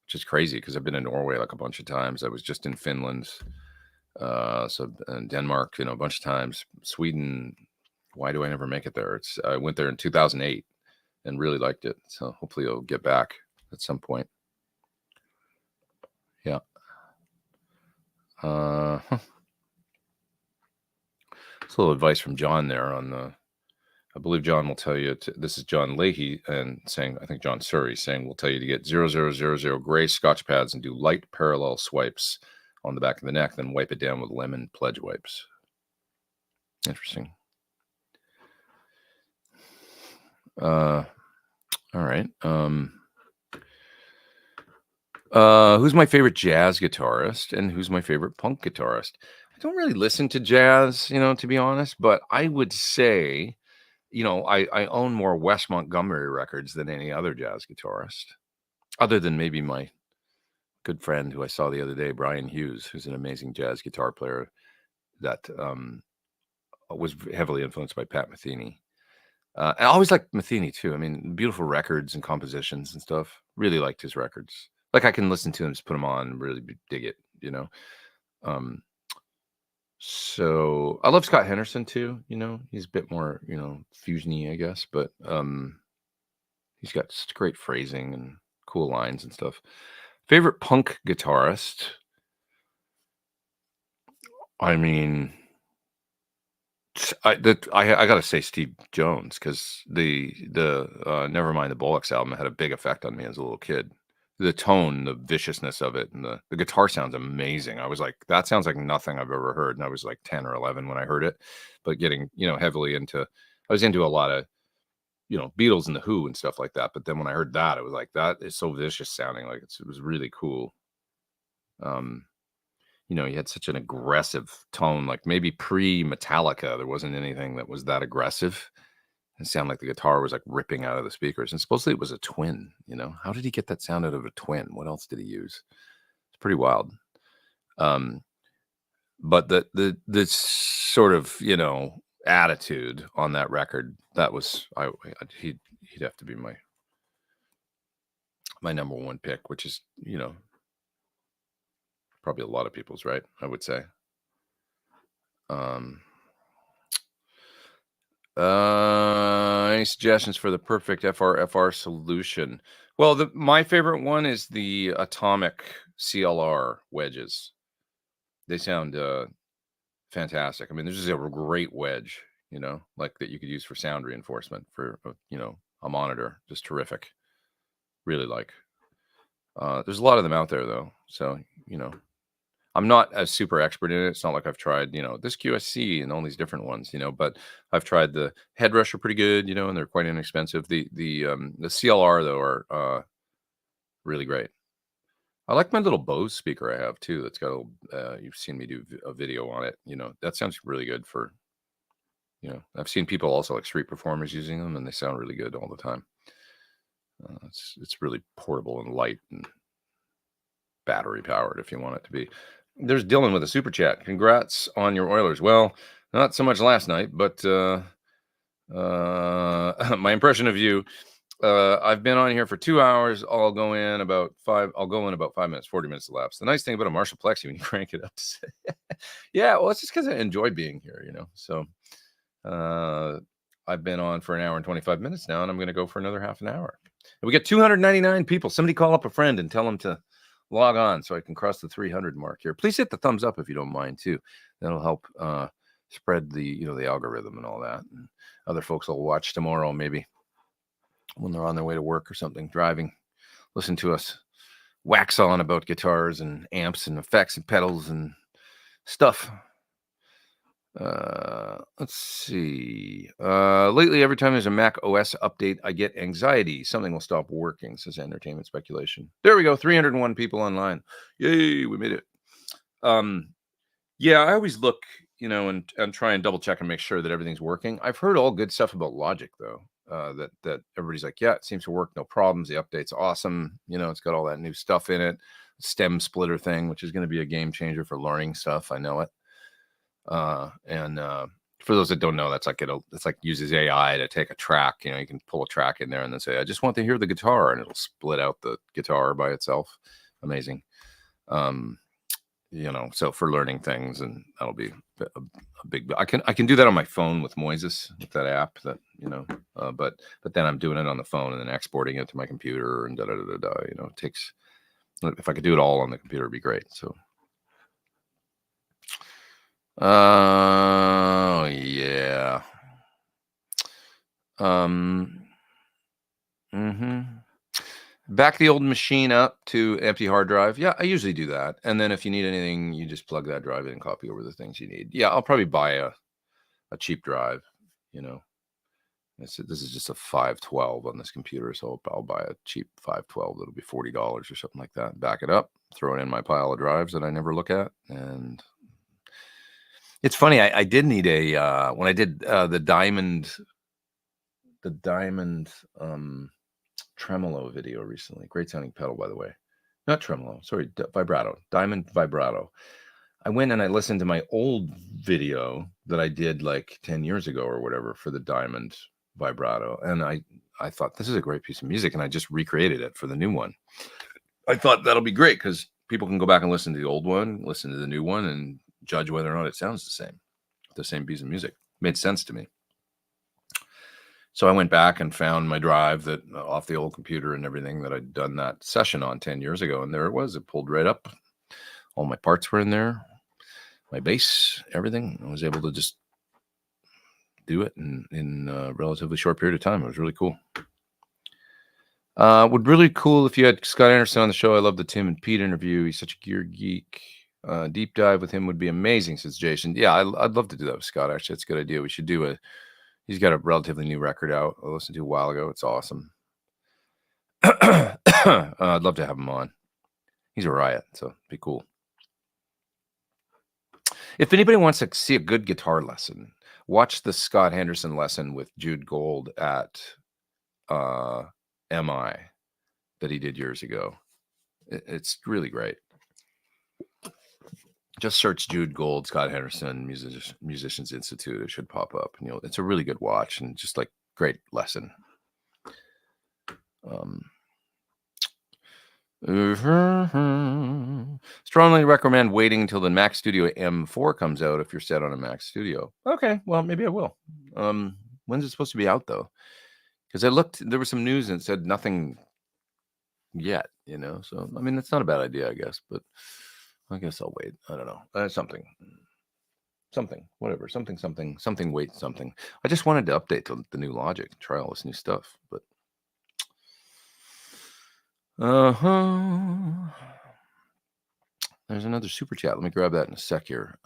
which is crazy because I've been in Norway like a bunch of times. I was just in Finland. So in Denmark, a bunch of times. Sweden, why do I never make it there? I went there in 2008 and really liked it. So hopefully I'll get back at some point. Yeah. It's a little advice from John there I believe John will tell you, this is John Leahy and saying, I think John Surrey saying, will tell you to get 0000 gray Scotch pads and do light parallel swipes on the back of the neck, then wipe it down with lemon pledge wipes. Interesting. All right. Who's my favorite jazz guitarist and who's my favorite punk guitarist? I don't really listen to jazz, to be honest, but I would say, I own more Wes Montgomery records than any other jazz guitarist, other than maybe my good friend who I saw the other day, Brian Hughes, who's an amazing jazz guitar player that was heavily influenced by Pat Metheny. I always liked Metheny too. I mean, beautiful records and compositions and stuff. Really liked his records. Like I can listen to them, just put them on, and really dig it. So I love Scott Henderson too. He's a bit more, fusiony, I guess, but he's got such great phrasing and cool lines and stuff. Favorite punk guitarist? I mean, I gotta say Steve Jones, because the Nevermind the Bollocks album had a big effect on me as a little kid. The tone, the viciousness of it, and the guitar sounds amazing. I was like, that sounds like nothing I've ever heard. And I was like 10 or 11 when I heard it, but getting, heavily I was into a lot of, Beatles and the Who and stuff like that. But then when I heard that, it was like, that is so vicious sounding. Like it was really cool. He had such an aggressive tone, like maybe pre-Metallica, there wasn't anything that was that aggressive. It sounded like the guitar was like ripping out of the speakers. And supposedly it was a twin, How did he get that sound out of a twin? What else did he use? It's pretty wild. But the sort of, attitude on that record, that was he'd have to be my number one pick, which is, probably a lot of people's, right? I would say. Any suggestions for the perfect FR solution? Well, my favorite one is the Atomic CLR wedges. They sound fantastic. I mean, there's just a great wedge, like that you could use for sound reinforcement for, a monitor. Just terrific. Really like. There's a lot of them out there though, so I'm not a super expert in it. It's not like I've tried, this QSC and all these different ones, but I've tried the Headrush are pretty good, and they're quite inexpensive. The CLR though are really great. I like my little Bose speaker I have too. That's got you've seen me do a video on it. That sounds really good for, I've seen people also like street performers using them, and they sound really good all the time. It's really portable and light and battery powered if you want it to be. There's Dylan with a super chat. Congrats on your Oilers. Well, not so much last night, but my impression of you. I've been on here for 2 hours. I'll go in about 5 minutes, 40 minutes elapsed. The nice thing about a Marshall Plexi when you crank it up to say, yeah, well, it's just because I enjoy being here, So I've been on for an hour and 25 minutes now, and I'm going to go for another half an hour. And we got 299 people. Somebody call up a friend and tell them to log on so I can cross the 300 mark here. Please hit the thumbs up if you don't mind too. That'll help spread the the algorithm and all that. And other folks will watch tomorrow, maybe when they're on their way to work or something, driving, listen to us wax on about guitars and amps and effects and pedals and stuff. Let's see. Lately, every time there's a Mac OS update, I get anxiety. Something will stop working, says Entertainment Speculation. There we go. 301 people online. Yay, we made it. Yeah, I always look, and try and double check and make sure that everything's working. I've heard all good stuff about Logic, though. That everybody's like, yeah, it seems to work, no problems. The update's awesome. It's got all that new stuff in it. Stem splitter thing, which is going to be a game changer for learning stuff. I know it. And for those that don't know, that's like it's like uses AI to take a track. You can pull a track in there and then say, I just want to hear the guitar, and it'll split out the guitar by itself. Amazing. So for learning things, and that'll be a big. I can do that on my phone with Moises, with that app that but then I'm doing it on the phone and then exporting it to my computer and it takes. If I could do it all on the computer, it'd be great. So. Yeah. Back the old machine up to empty hard drive. Yeah, I usually do that. And then if you need anything, you just plug that drive in and copy over the things you need. Yeah, I'll probably buy a cheap drive. This is just a 512 on this computer, so I'll buy a cheap 512. That'll be $40 or something like that. Back it up, throw it in my pile of drives that I never look at, and it's funny. I did need a when I did the diamond tremolo video recently. Great sounding pedal, by the way. Not tremolo, sorry, vibrato. Diamond vibrato. I went and I listened to my old video that I did like 10 years ago or whatever for the diamond vibrato, and I thought this is a great piece of music, and I just recreated it for the new one. I thought that'll be great because people can go back and listen to the old one, listen to the new one, and judge whether or not it sounds the same piece of music. Made sense to me. So I went back and found my drive that off the old computer and everything that I'd done that session on 10 years ago. And there it was. It pulled right up. All my parts were in there. My bass, everything. I was able to just do it in a relatively short period of time. It was really cool. Would really cool if you had Scott Anderson on the show. I love the Tim and Pete interview. He's such a gear geek. Deep dive with him would be amazing, says Jason. Yeah, I'd love to do that with Scott. Actually, it's a good idea. We should do he's got a relatively new record out I listened to a while ago. It's awesome. I'd love to have him on. He's a riot, so it'd be cool. If anybody wants to see a good guitar lesson, watch the Scott Henderson lesson with Jude Gold at MI that he did years ago. It's really great. Just search Jude Gold, Scott Henderson, Musicians Institute. It should pop up. It's a really good watch and just like great lesson. Strongly recommend waiting until the Mac Studio M4 comes out if you're set on a Mac Studio. Okay, well, maybe I will. When's it supposed to be out, though? Because I looked, there was some news and it said nothing yet, So, I mean, that's not a bad idea, I guess. But I guess I'll wait. I don't know. Something, whatever. Something, wait, something. I just wanted to update the new Logic, try all this new stuff, but There's another super chat. Let me grab that in a sec here.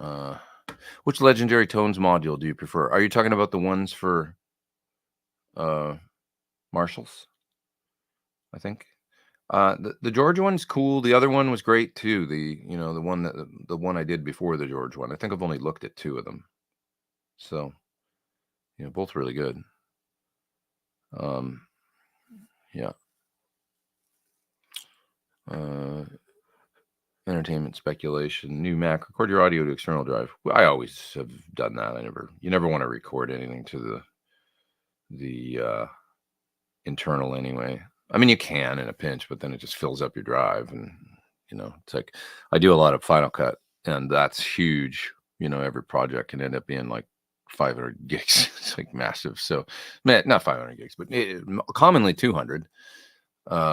Which legendary tones module do you prefer? Are you talking about the ones for Marshalls? I think. The George one's cool. The other one was great too. The one I did before the George one. I think I've only looked at 2 of them. So, both really good. Yeah. Entertainment speculation. New Mac. Record your audio to external drive. Well, I always have done that. You never want to record anything to the internal anyway. I mean, you can in a pinch, but then it just fills up your drive, and it's like I do a lot of Final Cut, and that's huge. Every project can end up being like 500 gigs. It's like massive. So, not 500 gigs, but commonly 200.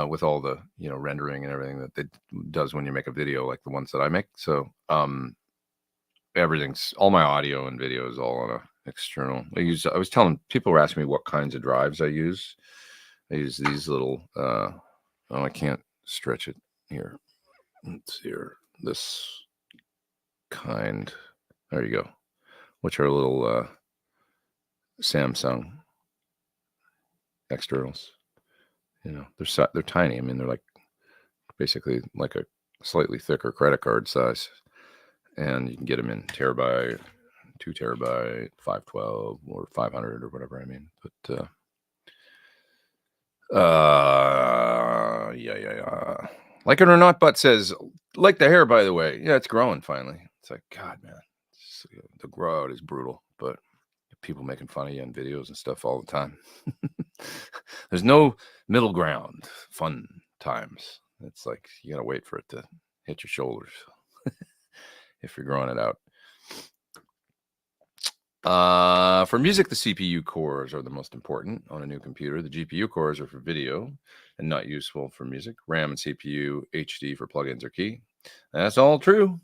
With all the rendering and everything that it does when you make a video, like the ones that I make. So all my audio and video is all on a external. I was telling people were asking me what kinds of drives I use. I use these little I can't stretch it here. Let's see here. This kind. There you go. Which are little Samsung externals. They're tiny. I mean, they're like basically like a slightly thicker credit card size, and you can get them in terabyte, 2 terabyte, 512, or 500 or whatever. I mean, but yeah. Like it or not, but says like the hair. By the way, yeah, it's growing finally. It's like, God, man, the grow out is brutal, but people making fun of you in videos and stuff all the time. There's no middle ground. Fun times. It's like you gotta wait for it to hit your shoulders if you're growing it out. For music, the CPU cores are the most important on a new computer. The GPU cores are for video and not useful for music. RAM and CPU HD for plugins are key. That's all true.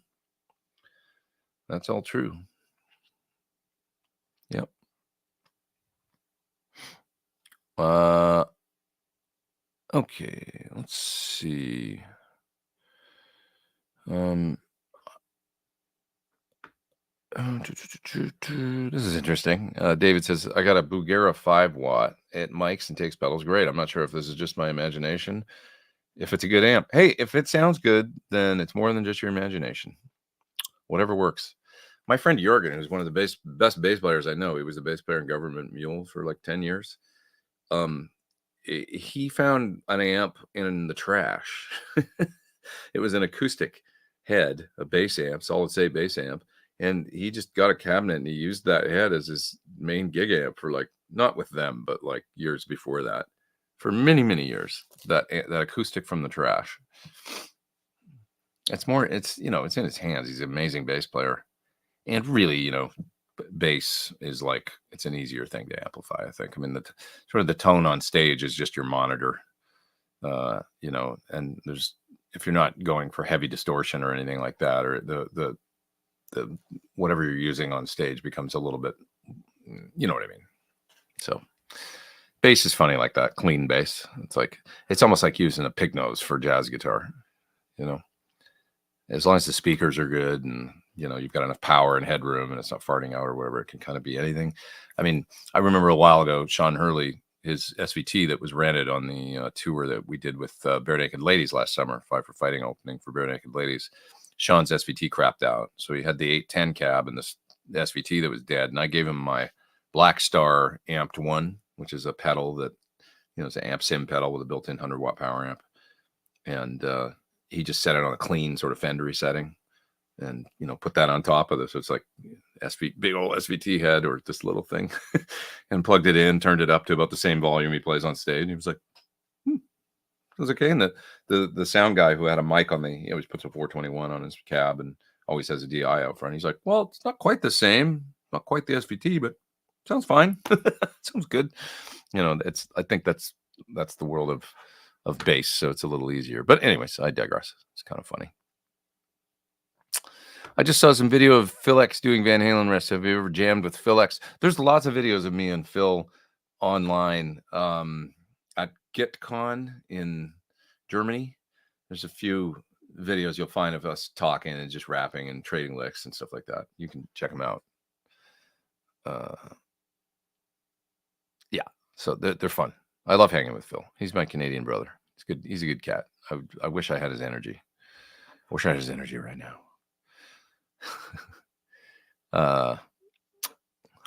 That's all true. Yep. Okay, let's see. This is interesting. David says, I got a Bugera 5-watt. It mics and takes pedals great. I'm not sure if this is just my imagination. If it's a good amp. Hey, if it sounds good, then it's more than just your imagination. Whatever works. My friend Jorgen, who's one of the best bass players I know, he was a bass player in Government Mule for like 10 years. He found an amp in the trash. It was an acoustic head, a bass amp, solid state bass amp. And he just got a cabinet and he used that head as his main gig amp for like, not with them, but like years before that, for many, many years, that acoustic from the trash. It's in his hands. He's an amazing bass player. And really, bass is like, it's an easier thing to amplify, I think. I mean, sort of the tone on stage is just your monitor, and if you're not going for heavy distortion or anything like that, or the whatever you're using on stage becomes a little bit, you know what I mean? So bass is funny like that, clean bass. It's almost like using a pig nose for jazz guitar, as long as the speakers are good and, you've got enough power and headroom and it's not farting out or whatever, it can kind of be anything. I mean, I remember a while ago, Sean Hurley, his SVT that was rented on the tour that we did with Bare Naked Ladies last summer, Five for Fighting opening for Bare Naked Ladies. Sean's SVT crapped out. So he had the 810 cab and the SVT that was dead. And I gave him my Black Star amped one, which is a pedal that, it's an amp sim pedal with a built-in 100-watt power amp. And he just set it on a clean sort of Fendery setting and, put that on top of this. So it's like big old SVT head or this little thing and plugged it in, turned it up to about the same volume he plays on stage. He was like, it was okay. And the sound guy who had a mic he always puts a 421 on his cab and always has a DI out front. He's like, well, it's not quite the same, not quite the SVT, but sounds fine. Sounds good. I think that's the world of bass. So it's a little easier, but anyways, I digress. It's kind of funny. I just saw some video of Phil X doing Van Halen riffs. Have you ever jammed with Phil X? There's lots of videos of me and Phil online. At GitCon in Germany, there's a few videos you'll find of us talking and just rapping and trading licks and stuff like that. You can check them out. Yeah, so they're fun. I love hanging with Phil. He's my Canadian brother. He's good. He's a good cat. I wish I had his energy. I wish I had his energy right now. I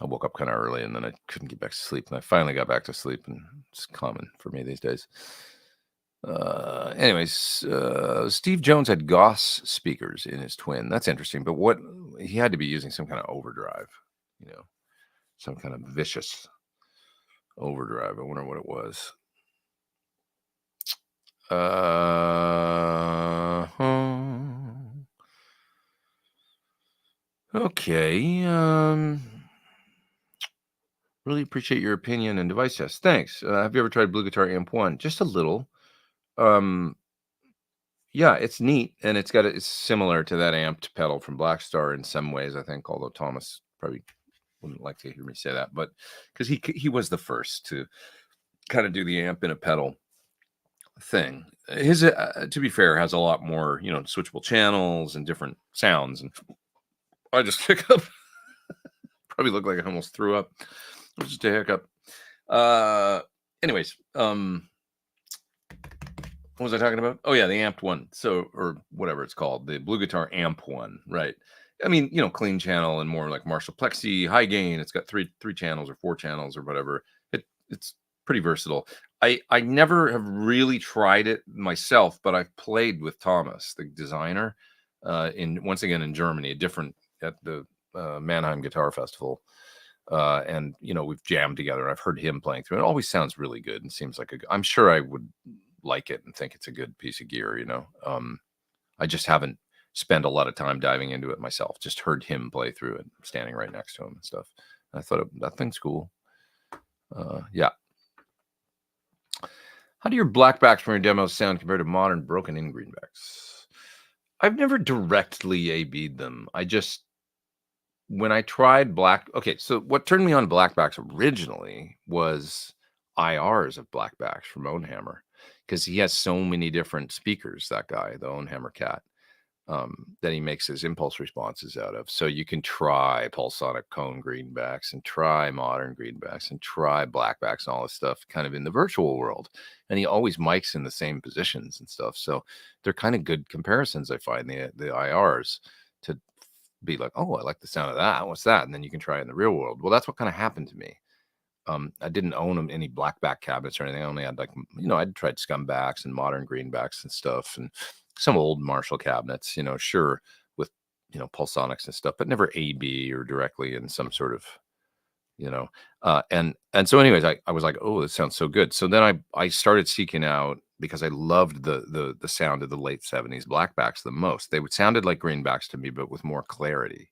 woke up kind of early and then I couldn't get back to sleep. And I finally got back to sleep, and it's common for me these days. Anyways, Steve Jones had Goss speakers in his Twin. That's interesting. But what he had to be using some kind of overdrive, some kind of vicious overdrive. I wonder what it was. Okay. Really appreciate your opinion and device test. Thanks. Have you ever tried Blue Guitar Amp 1? Just a little. Yeah, it's neat, and it's similar to that amped pedal from Blackstar in some ways, I think, although Thomas probably wouldn't like to hear me say that, but because he was the first to kind of do the amp in a pedal thing. His, to be fair, has a lot more, switchable channels and different sounds, and I just hiccup. Probably look like I almost threw up. It was just a hiccup. Anyways, what was I talking about? Oh yeah, the amped one. So, or whatever it's called, the Blue Guitar Amp 1, right? I mean, clean channel and more like Marshall Plexi, high gain. It's got three channels or 4 channels or whatever. It's pretty versatile. I never have really tried it myself, but I've played with Thomas, the designer, once again in Germany, at the Mannheim Guitar Festival. And we've jammed together, and I've heard him playing through. It always sounds really good and seems like I'm sure I would like it and think it's a good piece of gear. I just haven't spent a lot of time diving into it myself. Just heard him play through it, standing right next to him and stuff. And I thought that thing's cool. Yeah. How do your blackbacks from your demos sound compared to modern broken-in greenbacks? I've never directly A-B'd them. When I tried okay, so what turned me on blackbacks originally was IRs of blackbacks from Ownhammer, because he has so many different speakers, that guy, the Ownhammer cat, that he makes his impulse responses out of. So you can try pulsonic cone greenbacks and try modern greenbacks and try blackbacks and all this stuff kind of in the virtual world. And he always mics in the same positions and stuff. So they're kind of good comparisons, I find, the IRs, to be like, oh, I like the sound of that. What's that? And then you can try it in the real world. Well, that's what kind of happened to me. I didn't own any blackback cabinets or anything. I only had I'd tried scumbacks and modern greenbacks and stuff, and some old Marshall cabinets, sure, with, pulsonics and stuff, but never A-B or directly in some sort of, and so anyways, I was like, oh, this sounds so good. So then I started seeking out, because I loved the sound of the late 70s blackbacks the most. They sounded like greenbacks to me, but with more clarity.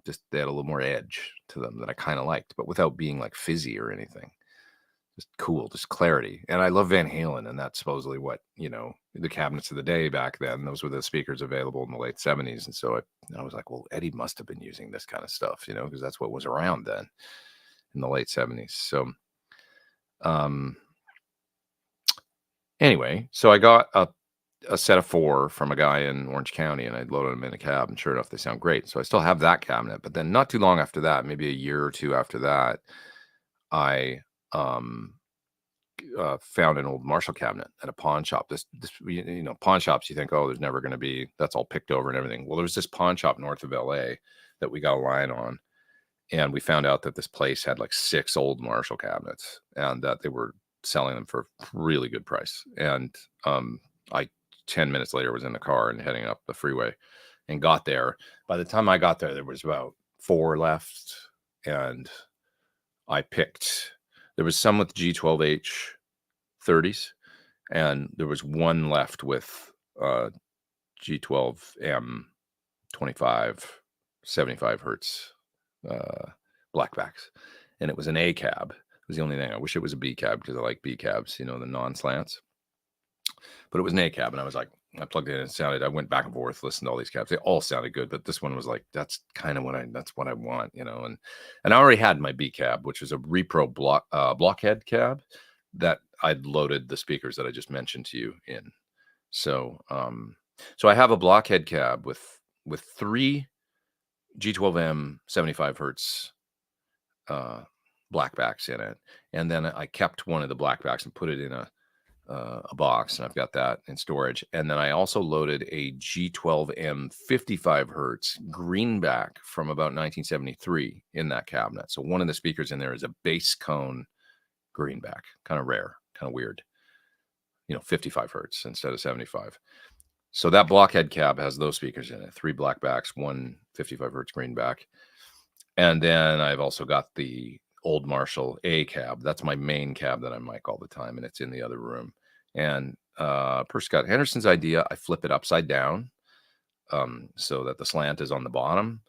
Just they had a little more edge to them that I kind of liked, but without being like fizzy or anything. Just cool, just clarity. And I love Van Halen, and that's supposedly what, the cabinets of the day back then. Those were the speakers available in the late 70s. And so I was like, well, Eddie must have been using this kind of stuff, because that's what was around then in the late 70s. So anyway, so I got a set of 4 from a guy in Orange County, and I loaded them in a cab, and sure enough, they sound great. So I still have that cabinet. But then not too long after that, maybe a year or 2 after that, I found an old Marshall cabinet at a pawn shop. This pawn shops, you think, oh, there's never going to be, that's all picked over and everything. Well, there was this pawn shop north of LA that we got a line on, and we found out that this place had like 6 old Marshall cabinets, and that they were selling them for a really good price. And 10 minutes later was in the car and heading up the freeway and got there. By the time I got there, there was about 4 left, and there was some with G12H 30s, and there was 1 left with G12M 25 75 hertz blackbacks, and it was an A cab. It was the only thing. I wish it was a B cab, because I like B cabs, the non-slants. But it was an A cab, and I was like, I plugged it in, and it sounded. I went back and forth, listened to all these cabs. They all sounded good, but this one was like, that's kind of that's what I want, And I already had my B cab, which was a Repro blockhead cab that I'd loaded the speakers that I just mentioned to you in. So, so I have a blockhead cab with 3 G12M 75 hertz blackbacks in it, and then I kept one of the blackbacks and put it in a box, and I've got that in storage. And then I also loaded a G12M 55 hertz greenback from about 1973 in that cabinet. So one of the speakers in there is a bass cone greenback, kind of rare, kind of weird, 55 hertz instead of 75. So that blockhead cab has those speakers in it, 3 blackbacks, 1 55 hertz greenback. And then I've also got the old Marshall A cab. That's my main cab that I mic all the time, and it's in the other room. And per Scott Henderson's idea, I flip it upside down so that the slant is on the bottom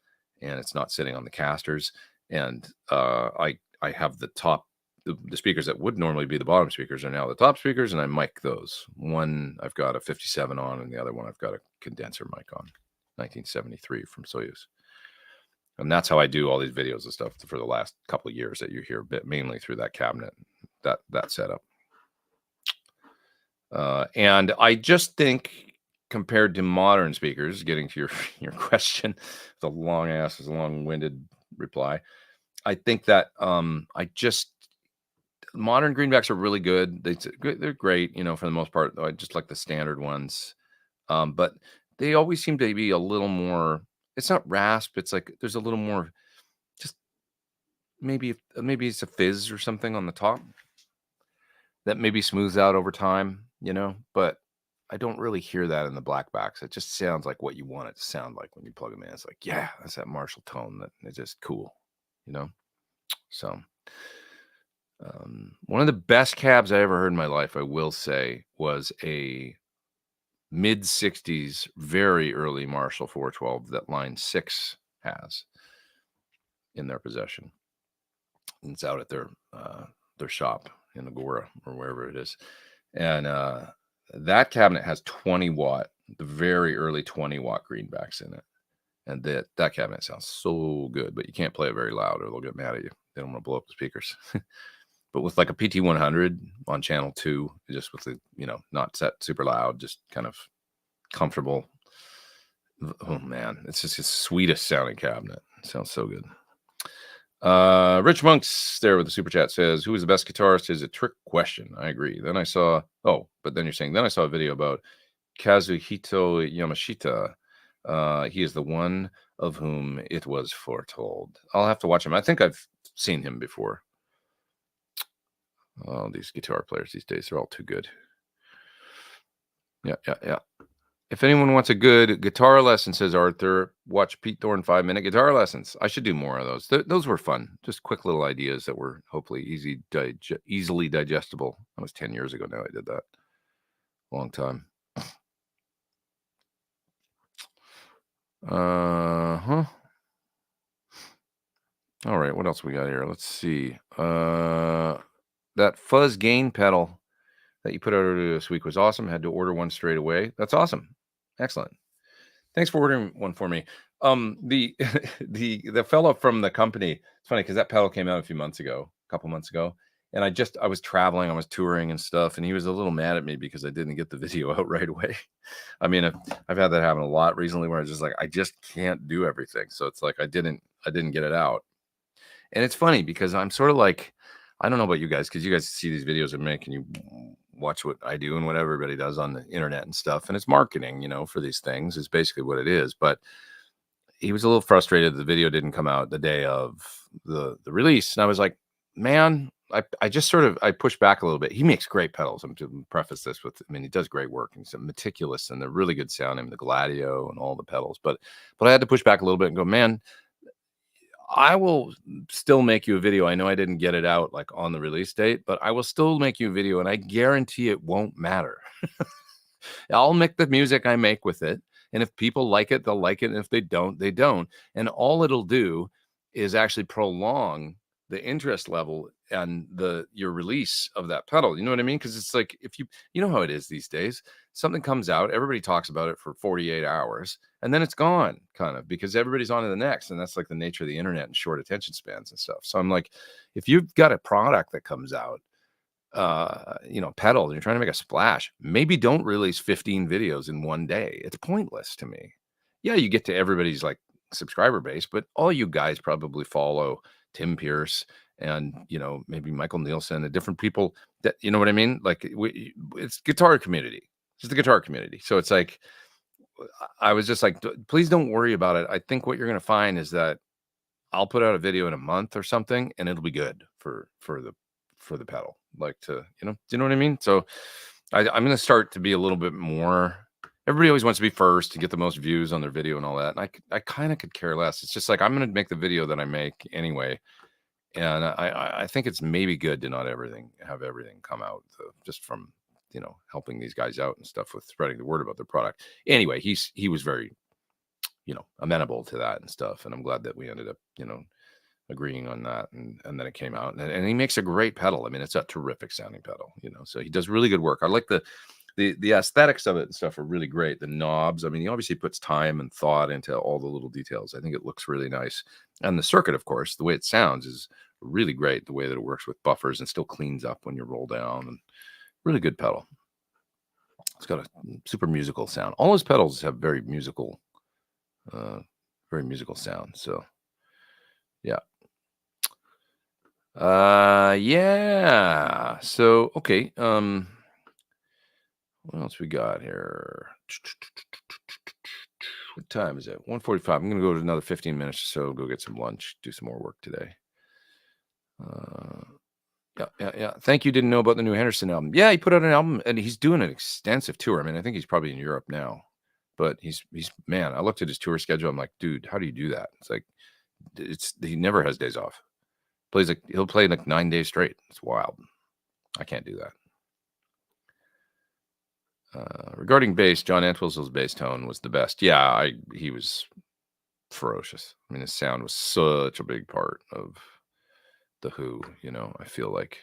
and it's not sitting on the casters. And I have the top, the speakers that would normally be the bottom speakers are now the top speakers, and I mic those. One I've got a 57 on, and the other one I've got a condenser mic on, 1973 from Soyuz. And that's how I do all these videos and stuff for the last couple of years that you hear, mainly through that cabinet, that setup. And I just think, compared to modern speakers, getting to your question, it's a long-winded reply. I think that modern greenbacks are really good. They're great, for the most part. Though I just like the standard ones, but they always seem to be a little more. It's not rasp. It's like there's a little more. Just maybe it's a fizz or something on the top that maybe smooths out over time, But I don't really hear that in the blackbacks. It just sounds like what you want it to sound like when you plug them in. It's like, yeah, that's that Marshall tone that is just cool, So. One of the best cabs I ever heard in my life, I will say, was a mid 60s, very early Marshall 412 that Line 6 has in their possession. And it's out at their shop in Agora or wherever it is. And that cabinet has 20 watt, the very early 20 watt greenbacks in it. And that cabinet sounds so good, but you can't play it very loud or they'll get mad at you. They don't want to blow up the speakers. But with like a PT100 on channel 2, just with the, not set super loud, just kind of comfortable. Oh man, it's just the sweetest sounding cabinet. It sounds so good. Rich Monks there with the super chat says, who is the best guitarist is a trick question. I agree. Then I saw, but then you're saying, then I saw a video about Kazuhito Yamashita. He is the one of whom it was foretold. I'll have to watch him. I think I've seen him before. Oh, these guitar players these days, they're all too good. Yeah. If anyone wants a good guitar lesson, says Arthur, watch Pete Thorn 5-minute guitar lessons. I should do more of those. Those were fun. Just quick little ideas that were hopefully easily digestible. That was 10 years ago now I did that. Long time. All right, what else we got here? Let's see. That fuzz gain pedal that you put out earlier this week was awesome. Had to order one straight away. That's awesome. Excellent. Thanks for ordering one for me. The fellow from the company, it's funny because that pedal came out a couple months ago. And I was traveling, I was touring and stuff. And he was a little mad at me because I didn't get the video out right away. I mean, I've had that happen a lot recently where I was just like, I just can't do everything. So it's like, I didn't get it out. And it's funny because I'm sort of like, I don't know about you guys, because you guys see these videos of me and you watch what I do and what everybody does on the internet and stuff. And it's marketing, for these things is basically what it is. But he was a little frustrated that the video didn't come out the day of the release. And I was like, man, I just I pushed back a little bit. He makes great pedals. I'm to preface this with, he does great work and he's meticulous and they're really good sounding, the Gladio and all the pedals. But I had to push back a little bit and go, man, I will still make you a video. I know I didn't get it out like on the release date, but I will still make you a video and I guarantee it won't matter. I'll make the music I make with it. And if people like it, they'll like it. And if they don't, they don't. And all it'll do is actually prolong the interest level and your release of that pedal. You know what I mean? Because it's like, if you know how it is these days, something comes out, everybody talks about it for 48 hours, and then it's gone, kind of, because everybody's on to the next. And that's like the nature of the internet and short attention spans and stuff. So I'm like, if you've got a product that comes out, pedal and you're trying to make a splash, maybe don't release 15 videos in one day. It's pointless to me. Yeah, you get to everybody's like subscriber base, but all you guys probably follow Tim Pierce and maybe Michael Nielsen and different people that you know what I mean? Like it's guitar community. It's the guitar community. So it's like I was just like, please don't worry about it. I think what you're gonna find is that I'll put out a video in a month or something, and it'll be good for the pedal. Like do you know what I mean? So I'm gonna start to be a little bit more. Everybody always wants to be first to get the most views on their video and all that, and I kind of could care less. It's just like I'm gonna make the video that I make anyway, and I think it's maybe good to not have everything come out just from helping these guys out and stuff with spreading the word about their product. Anyway, he was very amenable to that and stuff. And I'm glad that we ended up, agreeing on that. And then it came out and he makes a great pedal. I mean, it's a terrific sounding pedal, so he does really good work. I like the aesthetics of it and stuff are really great. The knobs, I mean, he obviously puts time and thought into all the little details. I think it looks really nice. And the circuit, of course, the way it sounds is really great. The way that it works with buffers and still cleans up when you roll down, and really good pedal. It's got a super musical sound. All his pedals have very musical sound. So yeah. Yeah. So okay. What else we got here? What time is it? 1:45. I'm gonna go to another 15 minutes or so, go get some lunch, do some more work today. Yeah. Thank you. Didn't know about the new Henderson album. Yeah, he put out an album and he's doing an extensive tour. I mean, I think he's probably in Europe now. But he's man, I looked at his tour schedule. I'm like, dude, how do you do that? It's like he never has days off. He'll play like 9 days straight. It's wild. I can't do that. Regarding bass, John Entwistle's bass tone was the best. Yeah, he was ferocious. I mean, his sound was such a big part of the Who. I feel like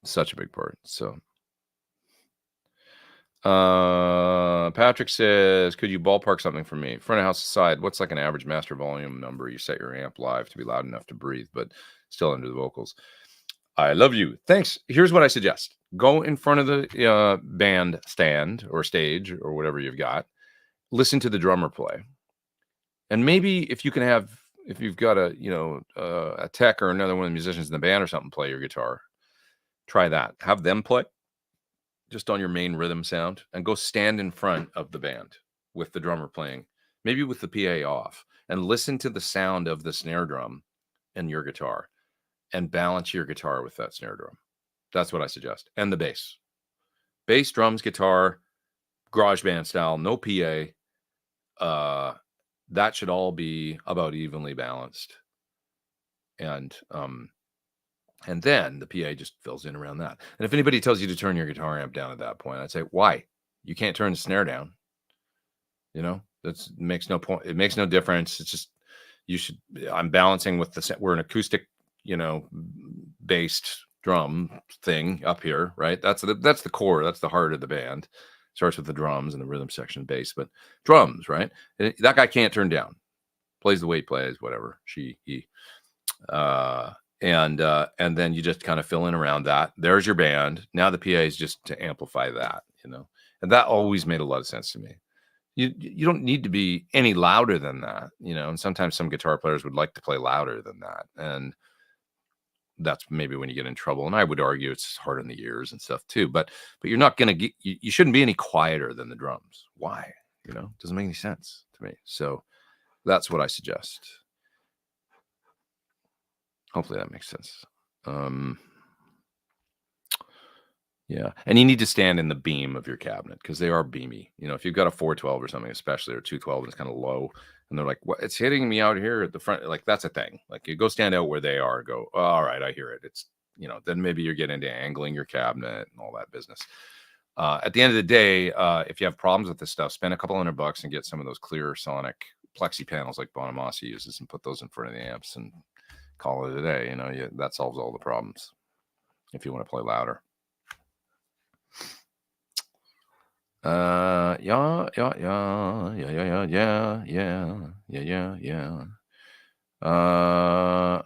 such a big part. So. Patrick says, could you ballpark something for me? Front of house aside, what's like an average master volume number you set your amp live to be loud enough to breathe, but still under the vocals? I love you. Thanks. Here's what I suggest. Go in front of the band stand or stage or whatever you've got. Listen to the drummer play. And maybe if you've got a tech or another one of the musicians in the band or something play your guitar, try that. Have them play just on your main rhythm sound and go stand in front of the band with the drummer playing, maybe with the PA off, and listen to the sound of the snare drum and your guitar and balance your guitar with that snare drum. That's what I suggest. And the bass, drums, guitar, garage band style, no PA. That should all be about evenly balanced. And then the PA just fills in around that. And if anybody tells you to turn your guitar amp down at that point, I'd say, why? You can't turn the snare down. That makes no point. It makes no difference. It's just, I'm balancing with we're an acoustic, based drum thing up here, right? That's the core. That's the heart of the band. Starts with the drums and the rhythm section, bass, but drums, right? That guy can't turn down. Plays the way he plays, whatever. He. And then you just kind of fill in around that. There's your band. Now the PA is just to amplify that, and that always made a lot of sense to me. You don't need to be any louder than that, and sometimes some guitar players would like to play louder than that. And that's maybe when you get in trouble. And I would argue it's hard on the ears and stuff too, but you're not going to get, you shouldn't be any quieter than the drums. Why? Doesn't make any sense to me. So that's what I suggest. Hopefully that makes sense. Yeah. And you need to stand in the beam of your cabinet because they are beamy. If you've got a 412 or something, especially, or 212, and it's kind of low, and they're like, what? It's hitting me out here at the front. Like, that's a thing. Like, you go stand out where they are, go, oh, all right, I hear it. It's, then maybe you're getting into angling your cabinet and all that business. At the end of the day, if you have problems with this stuff, spend a couple $100 and get some of those clear sonic plexi panels like Bonamassa uses and put those in front of the amps and call it a day. That solves all the problems if you want to play louder. Yeah. Okay.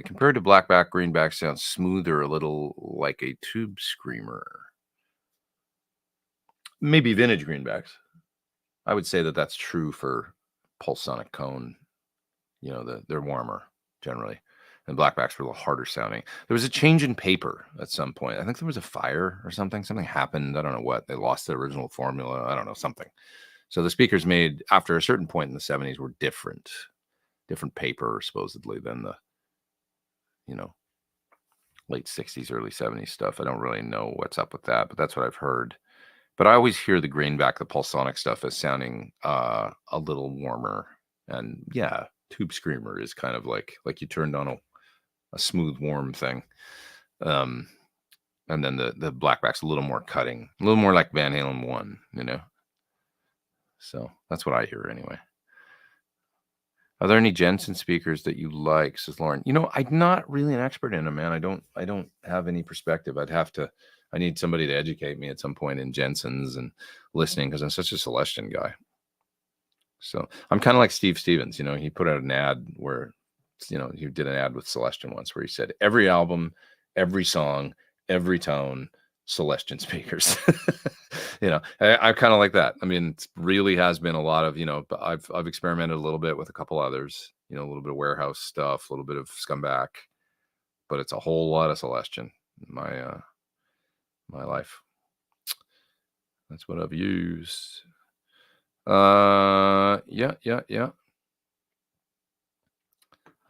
Compared to blackback, greenback sounds smoother, a little like a tube screamer. Maybe vintage greenbacks. I would say that that's true for pulsonic cone. They're warmer generally, and blackbacks were a little harder sounding. There was a change in paper at some point. I think there was a fire or something. Something happened. I don't know what. They lost the original formula. I don't know, something. So the speakers made after a certain point in the 70s were different paper supposedly than the you know late 60s, early 70s stuff. I don't really know what's up with that, but that's what I've heard. But I always hear the greenback, the pulsonic stuff as sounding a little warmer. And yeah, tube screamer is kind of like you turned on a smooth, warm thing. Um, and then the blackback's a little more cutting, a little more like Van Halen 1. So that's what I hear anyway. Are there any Jensen speakers that you like, says Lauren? I'm not really an expert in them, man. I don't have any perspective. I need somebody to educate me at some point in Jensen's and listening, because I'm such a Celestion guy. So I'm kind of like Steve Stevens. He put out an ad where, he did an ad with Celestion once where he said, every album, every song, every tone, Celestion speakers. I kind of like that. I mean, it really has been a lot of, but I've experimented a little bit with a couple others, a little bit of Warehouse stuff, a little bit of Scumbag, but it's a whole lot of Celestion in my life. That's what I've used. Yeah.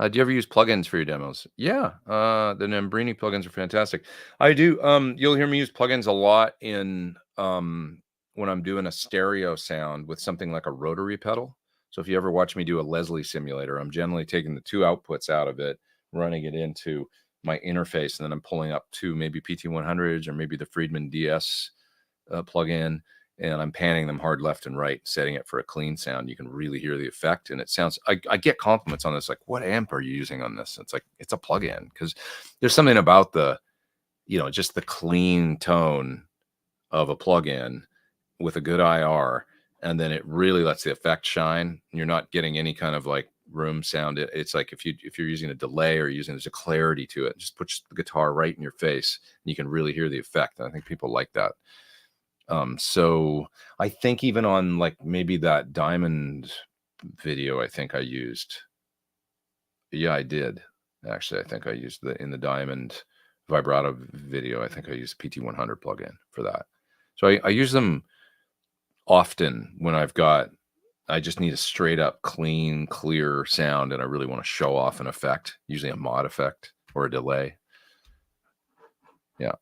Do you ever use plugins for your demos? Yeah, the Nambrini plugins are fantastic. I do. You'll hear me use plugins a lot in when I'm doing a stereo sound with something like a rotary pedal. So if you ever watch me do a Leslie simulator, I'm generally taking the two outputs out of it, running it into my interface, and then I'm pulling up two maybe PT100s or maybe the Friedman DS plugin, and I'm panning them hard left and right, setting it for a clean sound. You can really hear the effect, and it sounds. I get compliments on this, like, "What amp are you using on this?" It's like, it's a plugin, because there's something about the, just the clean tone of a plugin with a good IR, and then it really lets the effect shine. You're not getting any kind of like room sound. It's like if you're using a delay or there's a clarity to it. Just puts the guitar right in your face, and you can really hear the effect. And I think people like that. So I think even on like maybe that Diamond video, I think I used. Yeah, I did. Actually, I think I used in the Diamond vibrato video, I think I used PT100 plugin for that. So I use them often when I just need a straight up clean, clear sound, and I really want to show off an effect, usually a mod effect or a delay. Yeah.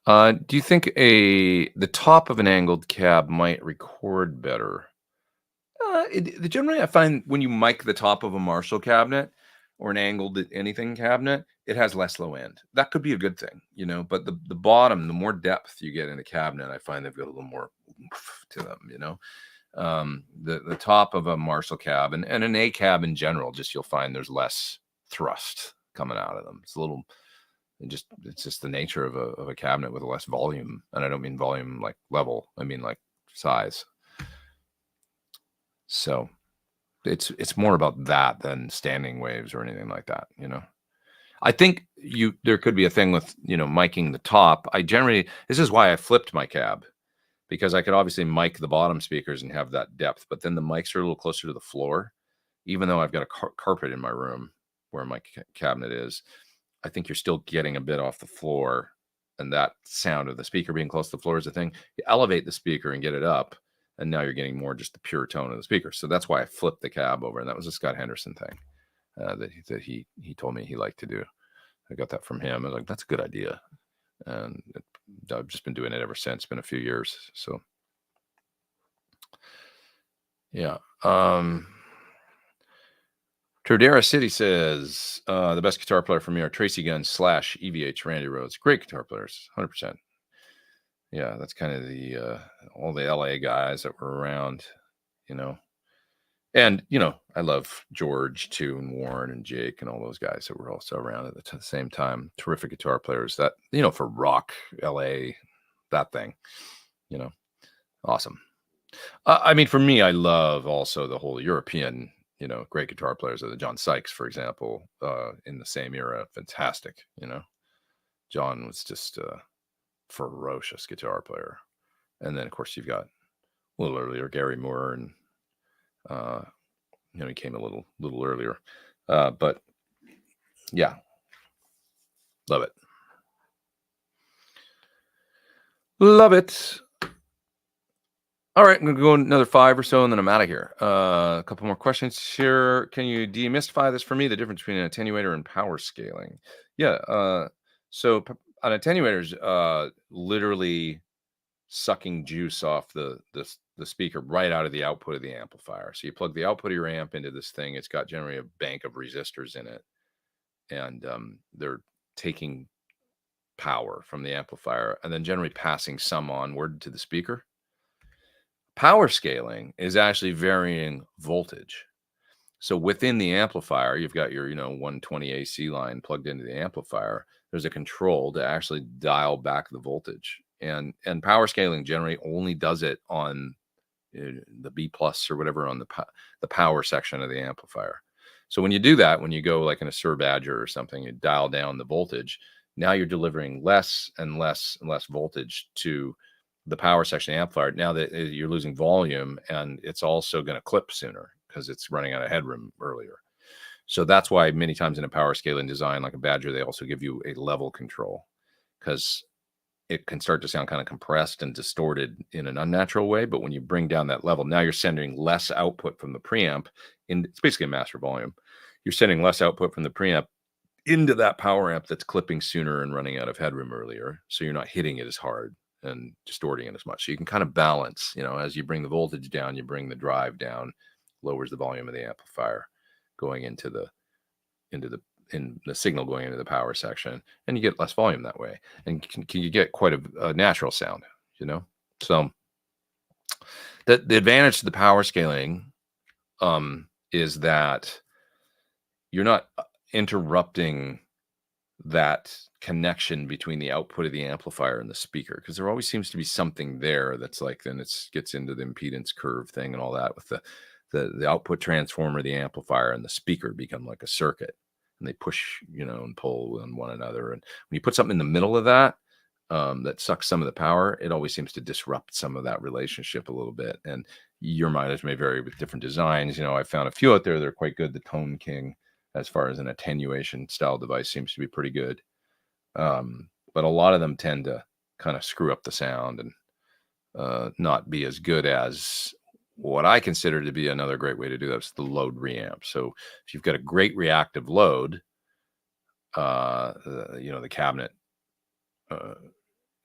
Do you think the top of an angled cab might record better? Generally, I find when you mic the top of a Marshall cabinet or an angled anything cabinet, it has less low end. That could be a good thing, but the bottom, the more depth you get in a cabinet, I find they've got a little more oomph to them. The top of a Marshall cab and an A cab in general, just you'll find there's less thrust coming out of them. It's just the nature of a cabinet with less volume, and I don't mean volume like level. I mean like size. So it's more about that than standing waves or anything like that. I think there could be a thing with miking the top. This is why I flipped my cab, because I could obviously mic the bottom speakers and have that depth, but then the mics are a little closer to the floor. Even though I've got a carpet in my room where my cabinet is, I think you're still getting a bit off the floor, and that sound of the speaker being close to the floor is the thing. You elevate the speaker and get it up, and now you're getting more just the pure tone of the speaker. So that's why I flipped the cab over, and that was a Scott Henderson thing that he told me he liked to do. I got that from him. I was like, that's a good idea, and I've just been doing it ever since. It's been a few years, so yeah. Turdera City says the best guitar player for me are Tracy Guns / EVH Randy Rhoads. Great guitar players, 100%. Yeah, that's kind of the all the LA guys that were around, and I love George too, and Warren and Jake and all those guys that were also around at the same time. Terrific guitar players. That for rock LA, that thing, awesome. I mean, for me, I love also the whole European you know, great guitar players are the John Sykes, for example, in the same era. Fantastic, you know. John was just a ferocious guitar player. And then, of course, you've got a little earlier Gary Moore, and you know, he came a little earlier. But yeah, love it. Love it. All right, I'm going to go another 5 or so, and then I'm out of here. A couple more questions here. Can you demystify this for me, the difference between an attenuator and power scaling? Yeah, so an attenuator is literally sucking juice off the speaker right out of the output of the amplifier. So you plug the output of your amp into this thing. It's got generally a bank of resistors in it, and they're taking power from the amplifier and then generally passing some onward to the speaker. Power scaling is actually varying voltage. So within the amplifier, you've got your, you know, 120 AC line plugged into the amplifier. There's a control to actually dial back the voltage. And power scaling generally only does it on the B plus or whatever on the power section of the amplifier. So when you do that, when you go like in a Sir Badger or something, you dial down the voltage. Now you're delivering less and less and less voltage to the power section amplifier. Now that you're losing volume, and it's also going to clip sooner because it's running out of headroom earlier. So that's why many times in a power scaling design, like a Badger, they also give you a level control, because it can start to sound kind of compressed and distorted in an unnatural way. But when you bring down that level, now you're sending less output from the preamp. It's basically a master volume. You're sending less output from the preamp into that power amp that's clipping sooner and running out of headroom earlier. So you're not hitting it as hard and distorting it as much. So you can kind of balance, you know, as you bring the voltage down, you bring the drive down, lowers the volume of the amplifier going into the signal going into the power section, and you get less volume that way, and you get quite a natural sound, you know. So the advantage to the power scaling is that you're not interrupting that connection between the output of the amplifier and the speaker, because there always seems to be something there that's like, then it gets into the impedance curve thing and all that, with the output transformer, the amplifier, and the speaker become like a circuit, and they push, you know, and pull on one another. And when you put something in the middle of that, that sucks some of the power, it always seems to disrupt some of that relationship a little bit. And your mileage may vary with different designs. You know, I found a few out there that are quite good. The Tone King, as far as an attenuation style device, seems to be pretty good. But a lot of them tend to kind of screw up the sound and not be as good as what I consider to be another great way to do that is the load reamp. So if you've got a great reactive load, you know, the cabinet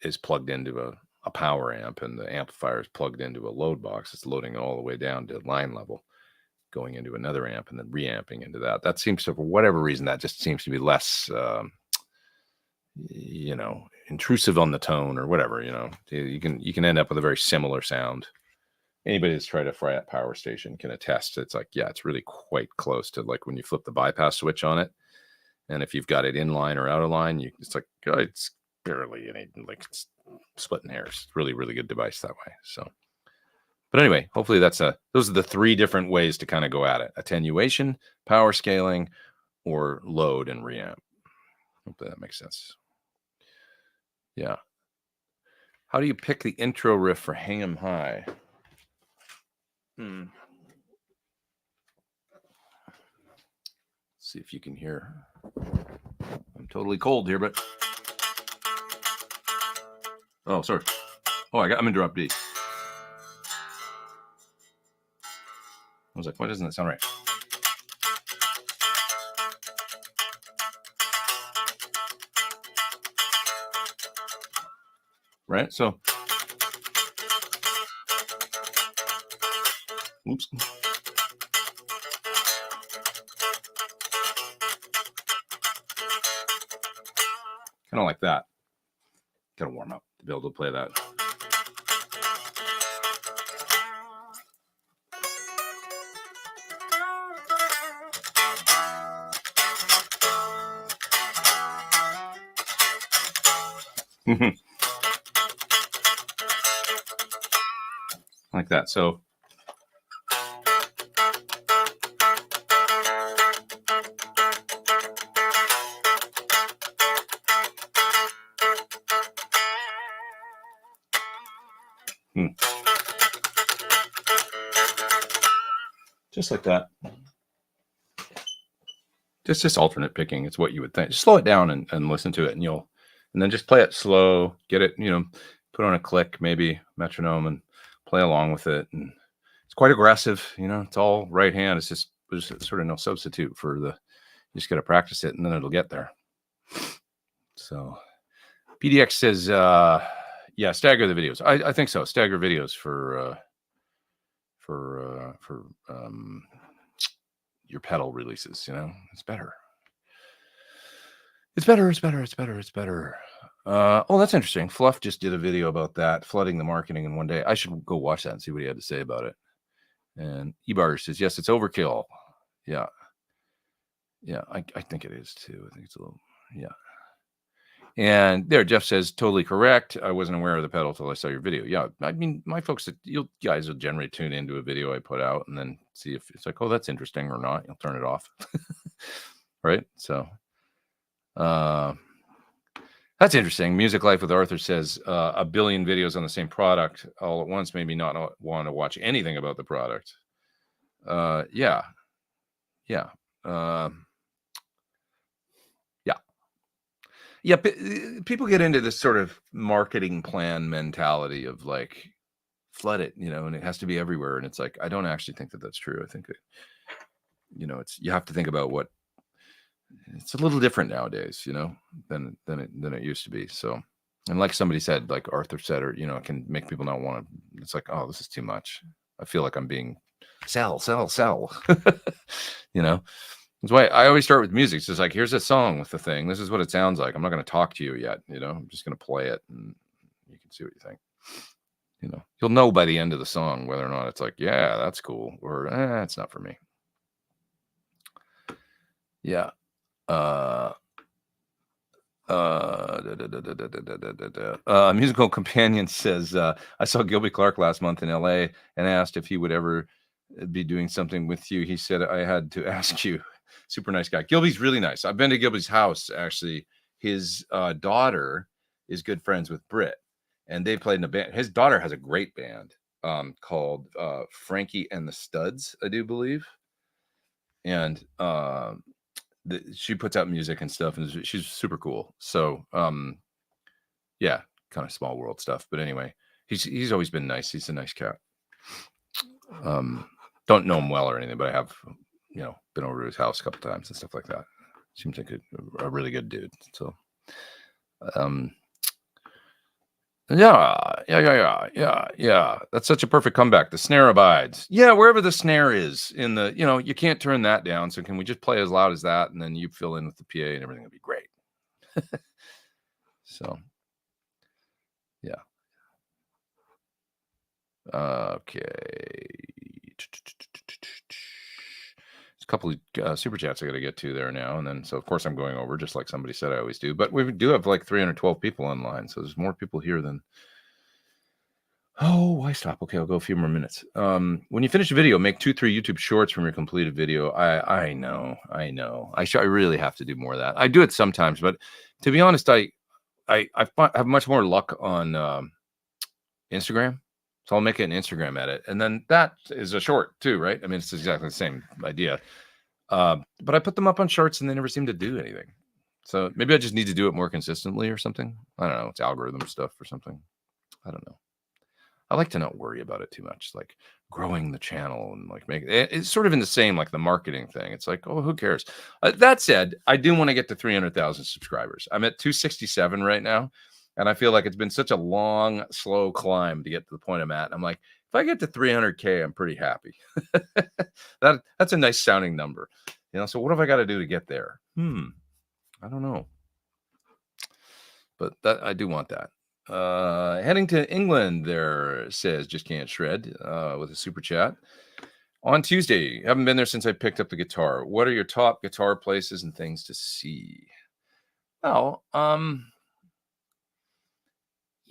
is plugged into a power amp, and the amplifier is plugged into a load box. It's loading all the way down to line level, going into another amp, and then reamping into that. That seems to, for whatever reason, that just seems to be less, you know, intrusive on the tone or whatever. You know, you can end up with a very similar sound. Anybody that's tried a Fryette power station can attest. It's like, yeah, it's really quite close to like when you flip the bypass switch on it. And if you've got it in line or out of line, it's like, it's barely any, like, it's splitting hairs. It's really, really good device that way. So, but anyway, hopefully those are the 3 different ways to kind of go at it: attenuation, power scaling, or load and reamp. Hopefully that makes sense. Yeah. How do you pick the intro riff for Hang 'Em High? See if you can hear. I'm totally cold here, but oh, sorry. Oh, I'm in drop D. I was like, why doesn't that sound right? Right? So, oops. Kind of like that. Gotta warm up to be able to play that. Like that. So Hmm. Just like that. Just alternate picking. It's what you would think. Just slow it down and listen to it, and then just play it slow. Get it, put on a click, maybe metronome, and play along with it. And it's quite aggressive. It's all right hand. There's sort of no substitute for the. You just got to practice it, and then it'll get there. So, PDX says, yeah, stagger the videos. I think so. Stagger videos for your pedal releases. It's better. It's better. Oh, that's interesting. Fluff just did a video about that, flooding the marketing in one day. I should go watch that and see what he had to say about it. And Ebar says, yes, it's overkill. Yeah. Yeah, I think it is too. I think it's a little, yeah. And there, Jeff says, totally correct. I wasn't aware of the pedal till I saw your video. Yeah, I mean, my folks, you guys will generally tune into a video I put out and then see if it's like, oh, that's interesting or not. You'll turn it off. Right? So, that's interesting. Music Life with Arthur says, a billion videos on the same product all at once made me not want to watch anything about the product. Yeah. Yeah. Yeah, people get into this sort of marketing plan mentality of like flood it, and it has to be everywhere. And it's like, I don't actually think that that's true. I think that, you have to think about what it's a little different nowadays, than it used to be. So, and like somebody said, like Arthur said, or, it can make people not want to, it's like, oh, this is too much. I feel like I'm being sell. That's why I always start with music. It's just like, here's a song with the thing. This is what it sounds like. I'm not going to talk to you yet. I'm just going to play it and you can see what you think. You'll know by the end of the song whether or not it's like, yeah, that's cool, or it's not for me. Yeah. Musical Companion says, I saw Gilby Clarke last month in LA and asked if he would ever be doing something with you. He said, I had to ask you. Super nice guy. Gilby's really nice. I've been to Gilby's house, actually. His daughter is good friends with Britt, and they played in a band. His daughter has a great band called Frankie and the Studs, I do believe. And she puts out music and stuff, and she's super cool. So, yeah, kind of small world stuff. But anyway, he's always been nice. He's a nice cat. Don't know him well or anything, but I have, been over to his house a couple times and stuff like that. Seems like a really good dude. So, yeah. That's such a perfect comeback. The snare abides. Yeah, wherever the snare is in the, you can't turn that down. So can we just play as loud as that, and then you fill in with the PA and everything will be great. So, yeah. Okay. There's a couple of super chats I got to get to there now, and then so of course I'm going over just like somebody said I always do. But we do have like 312 people online, so there's more people here than. Oh, why stop? Okay, I'll go a few more minutes. When you finish a video, make 2-3 YouTube shorts from your completed video. I know. I really have to do more of that. I do it sometimes, but to be honest, I have much more luck on Instagram. So I'll make an Instagram edit, and then that is a short too, right? I mean, it's exactly the same idea. But I put them up on shorts, and they never seem to do anything. So maybe I just need to do it more consistently or something. I don't know. It's algorithm stuff or something. I don't know. I like to not worry about it too much, like growing the channel and like make it's sort of in the same like the marketing thing. It's like, oh, who cares? That said, I do want to get to 300,000 subscribers. I'm at 267 right now, and I feel like it's been such a long, slow climb to get to the point I'm at. I'm like, if I get to 300K, I'm pretty happy. That's a nice sounding number, So what have I got to do to get there? I don't know, but that I do want that. Heading to England, there says just can't shred with a super chat on Tuesday. Haven't been there since I picked up the guitar. What are your top guitar places and things to see? Well,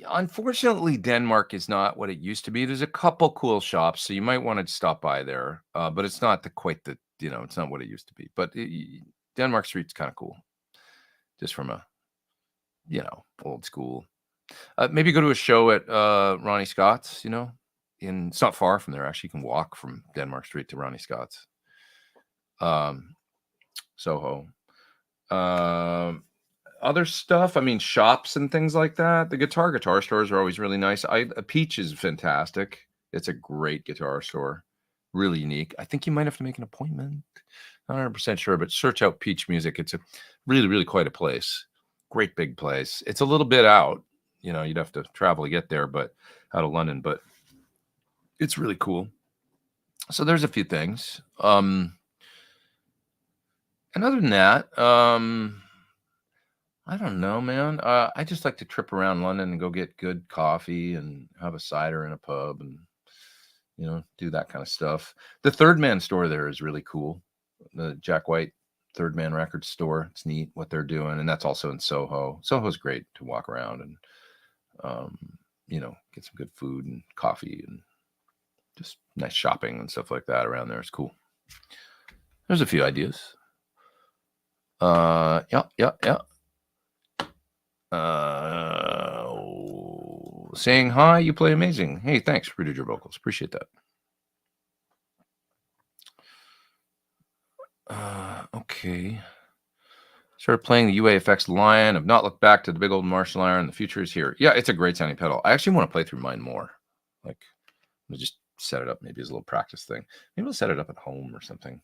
unfortunately, Denmark is not what it used to be. There's a couple cool shops, so you might want to stop by there, but it's not quite the it's not what it used to be. But Denmark Street's kind of cool, just from a old school Maybe go to a show at Ronnie Scott's. It's not far from there. Actually, you can walk from Denmark Street to Ronnie Scott's, Soho. Other stuff, I mean, shops and things like that. The guitar stores are always really nice. Peach is fantastic. It's a great guitar store, really unique. I think you might have to make an appointment. Not 100% sure, but search out Peach Music. It's a really, really quite a place. Great big place. It's a little bit out. You'd have to travel to get there, but out of London. But it's really cool. So there's a few things. And other than that, I don't know, man. I just like to trip around London and go get good coffee and have a cider in a pub and, do that kind of stuff. The Third Man store there is really cool. The Jack White Third Man Records store. It's neat what they're doing. And that's also in Soho. Soho's great to walk around and, get some good food and coffee and just nice shopping and stuff like that around there. It's cool. There's a few ideas. Yeah. Saying hi, you play amazing. Hey, thanks, Producer Vocals. Appreciate that. Okay. Started playing the UAFX Lion. I've not looked back to the big old Marshall Iron. The future is here. Yeah, it's a great sounding pedal. I actually want to play through mine more. Like, I'm just set it up maybe as a little practice thing. Maybe I'll set it up at home or something.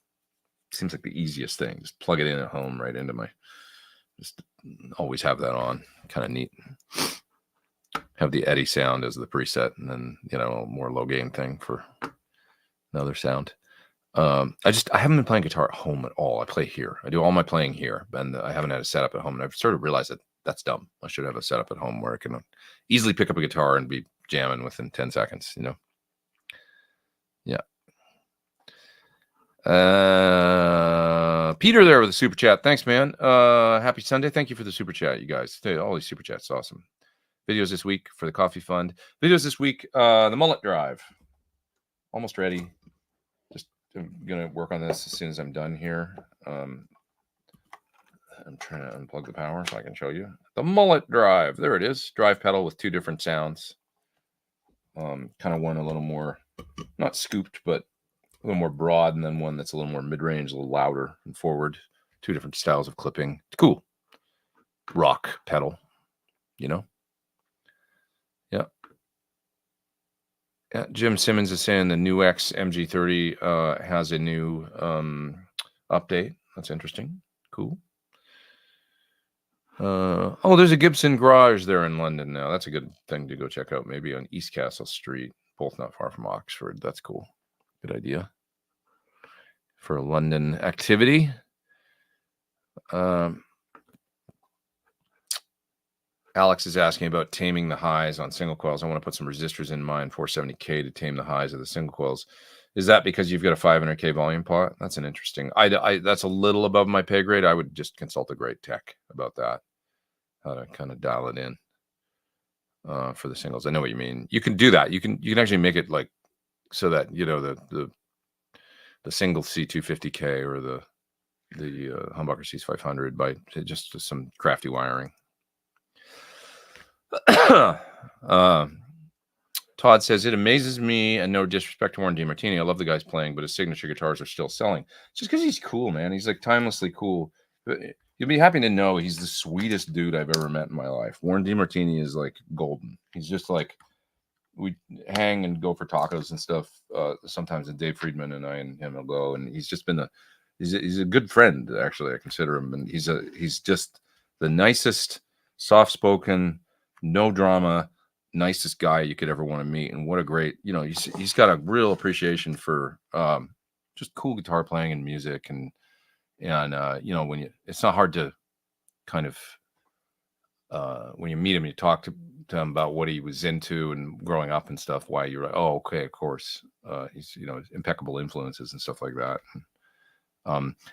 Seems like the easiest thing. Just plug it in at home right into my... Just always have that on. Kind of neat. Have the Eddie sound as the preset, and then a more low gain thing for another sound. I haven't been playing guitar at home at all. I play here. I do all my playing here, and I haven't had a setup at home. And I've sort of realized that that's dumb. I should have a setup at home where I can easily pick up a guitar and be jamming within 10 seconds. Yeah. Peter there with a super chat. Thanks, man. Happy Sunday. Thank you for the super chat, you guys. All these super chats, awesome. Videos this week for the coffee fund. Videos this week, the mullet drive. Almost ready. Just I'm gonna work on this as soon as I'm done here. I'm trying to unplug the power so I can show you. The mullet drive. There it is. Drive pedal with two different sounds. Kind of one a little more, not scooped, but a little more broad, and then one that's a little more mid-range, a little louder and forward. Two different styles of clipping. It's cool. Rock pedal, Yeah. Jim Simmons is saying the new X MG30 has a new update. That's interesting. Cool. There's a Gibson garage there in London now. That's a good thing to go check out. Maybe on East Castle Street, both not far from Oxford. That's cool. Good idea for a London activity. Alex is asking about taming the highs on single coils. I want to put some resistors in mine, 470K, to tame the highs of the single coils. Is that because you've got a 500K volume pot? That's an interesting. That's a little above my pay grade. I would just consult a great tech about that, how to kind of dial it in for the singles. I know what you mean. You can do that. You can actually make it like so that the single C250K or the humbucker C500 by just some crafty wiring. Todd says, it amazes me, and no disrespect to Warren DeMartini, I love the guy's playing, but his signature guitars are still selling. Just because he's cool, man. He's like timelessly cool. You'll be happy to know he's the sweetest dude I've ever met in my life. Warren DeMartini is like golden. He's just like, we hang and go for tacos and stuff sometimes, and Dave Friedman and I and him will go, and he's just been he's a good friend, actually. I consider him, and he's just the nicest, soft-spoken, no drama, nicest guy you could ever want to meet. And what a great, he's got a real appreciation for just cool guitar playing and music, and when it's not hard to kind of when you meet him, you talk to him about what he was into and growing up and stuff, why you're like, oh, okay, of course. He's impeccable influences and stuff like that.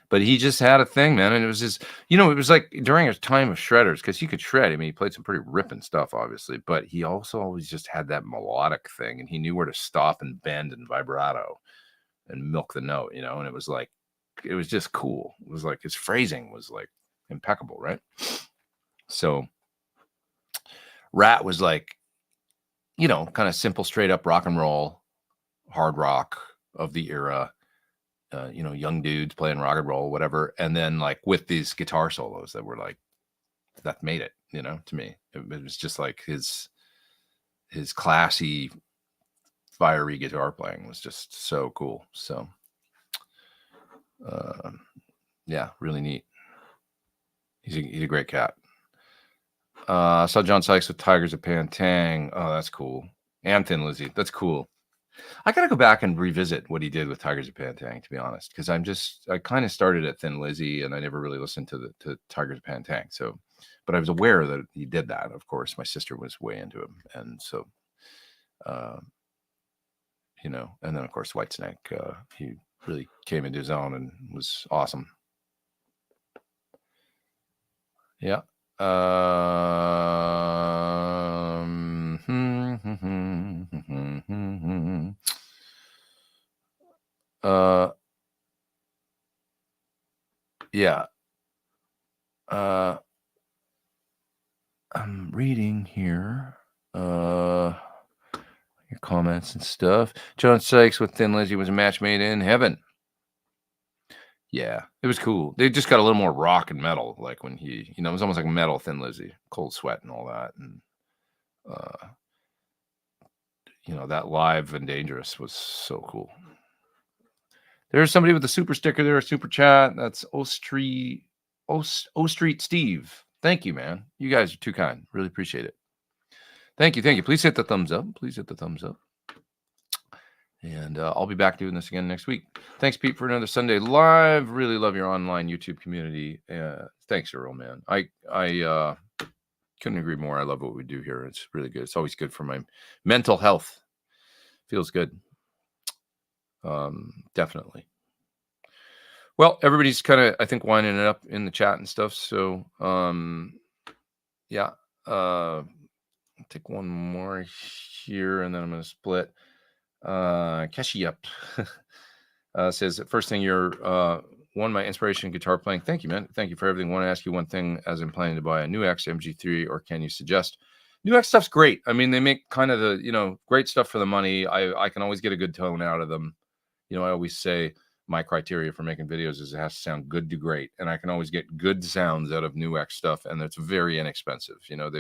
But he just had a thing, man. And it was just, it was like during his time of shredders, because he could shred. I mean, he played some pretty ripping stuff, obviously, but he also always just had that melodic thing, and he knew where to stop and bend and vibrato and milk the note, and it was like, it was just cool. It was like his phrasing was like impeccable, right? So Rat was like, you know, kind of simple, straight up rock and roll, hard rock of the era. You know, young dudes playing rock and roll, whatever. And then like with these guitar solos that were like, that made it, you know, to me. It was just like his classy, fiery guitar playing was just so cool. So, yeah, really neat. He's a great cat. Saw John Sykes with Tigers of Pantang. Oh, that's cool. And Thin Lizzy. That's cool. I gotta go back and revisit what he did with Tigers of Pantang, to be honest, because I kind of started at Thin Lizzy and I never really listened to Tigers of Pantang. So, but I was aware that he did that. Of course, my sister was way into him, and so, you know, and then of course Whitesnake, he really came into his own and was awesome. Yeah. Yeah. I'm reading here. Your comments and stuff. John Sykes with Thin Lizzy was a match made in heaven. Yeah, it was cool. They just got a little more rock and metal, like when he, you know, it was almost like metal Thin Lizzy, Cold Sweat and all that. And you know, that Live and Dangerous was so cool. There's somebody with a super sticker there, a super chat. That's O Street Steve. Thank you, man. You guys are too kind. Really appreciate it. Thank you. Thank you. Please hit the thumbs up. Please hit the thumbs up. And I'll be back doing this again next week. Thanks, Pete, for another Sunday Live. Really love your online YouTube community. Thanks, Earl, man. I couldn't agree more. I love what we do here. It's really good. It's always good for my mental health. Feels good. Definitely. Well, everybody's kind of, I think, winding it up in the chat and stuff. So, yeah. I'll take one more here, and then I'm going to split. Keshi up says, first thing, you're one, my inspiration guitar playing. Thank you, man. Thank you for everything. Want to ask you one thing, as I'm planning to buy a new X MG3, or can you suggest? New X stuff's great. I mean, they make kind of the, you know, great stuff for the money. I can always get a good tone out of them. You know, I always say my criteria for making videos is it has to sound good to great, and I can always get good sounds out of New X stuff, and it's very inexpensive. You know,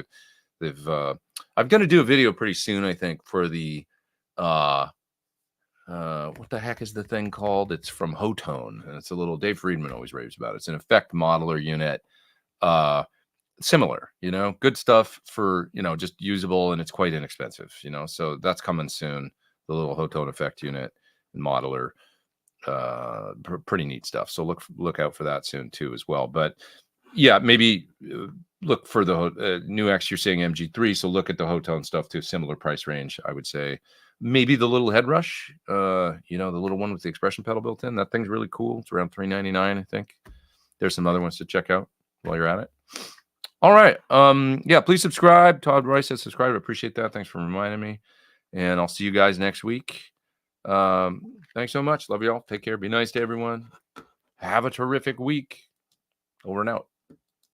I'm going to do a video pretty soon, I think, for the what the heck is the thing called? It's from Hotone, and it's a little, Dave Friedman always raves about it. It's an effect modeler unit, similar, you know, good stuff for, you know, just usable, and it's quite inexpensive, you know, so that's coming soon. The little Hotone effect unit and modeler, pretty neat stuff. So look out for that soon too as well. But yeah, maybe look for the New X. You're saying MG3, so look at the Hotone stuff too. Similar price range, I would say. Maybe the little head rush, you know, the little one with the expression pedal built in. That thing's really cool. It's around $399, I think. There's some other ones to check out while you're at it. All right. Yeah, please subscribe. Todd Rice says subscribe. I appreciate that. Thanks for reminding me. And I'll see you guys next week. Thanks so much. Love you all. Take care. Be nice to everyone. Have a terrific week. Over and out.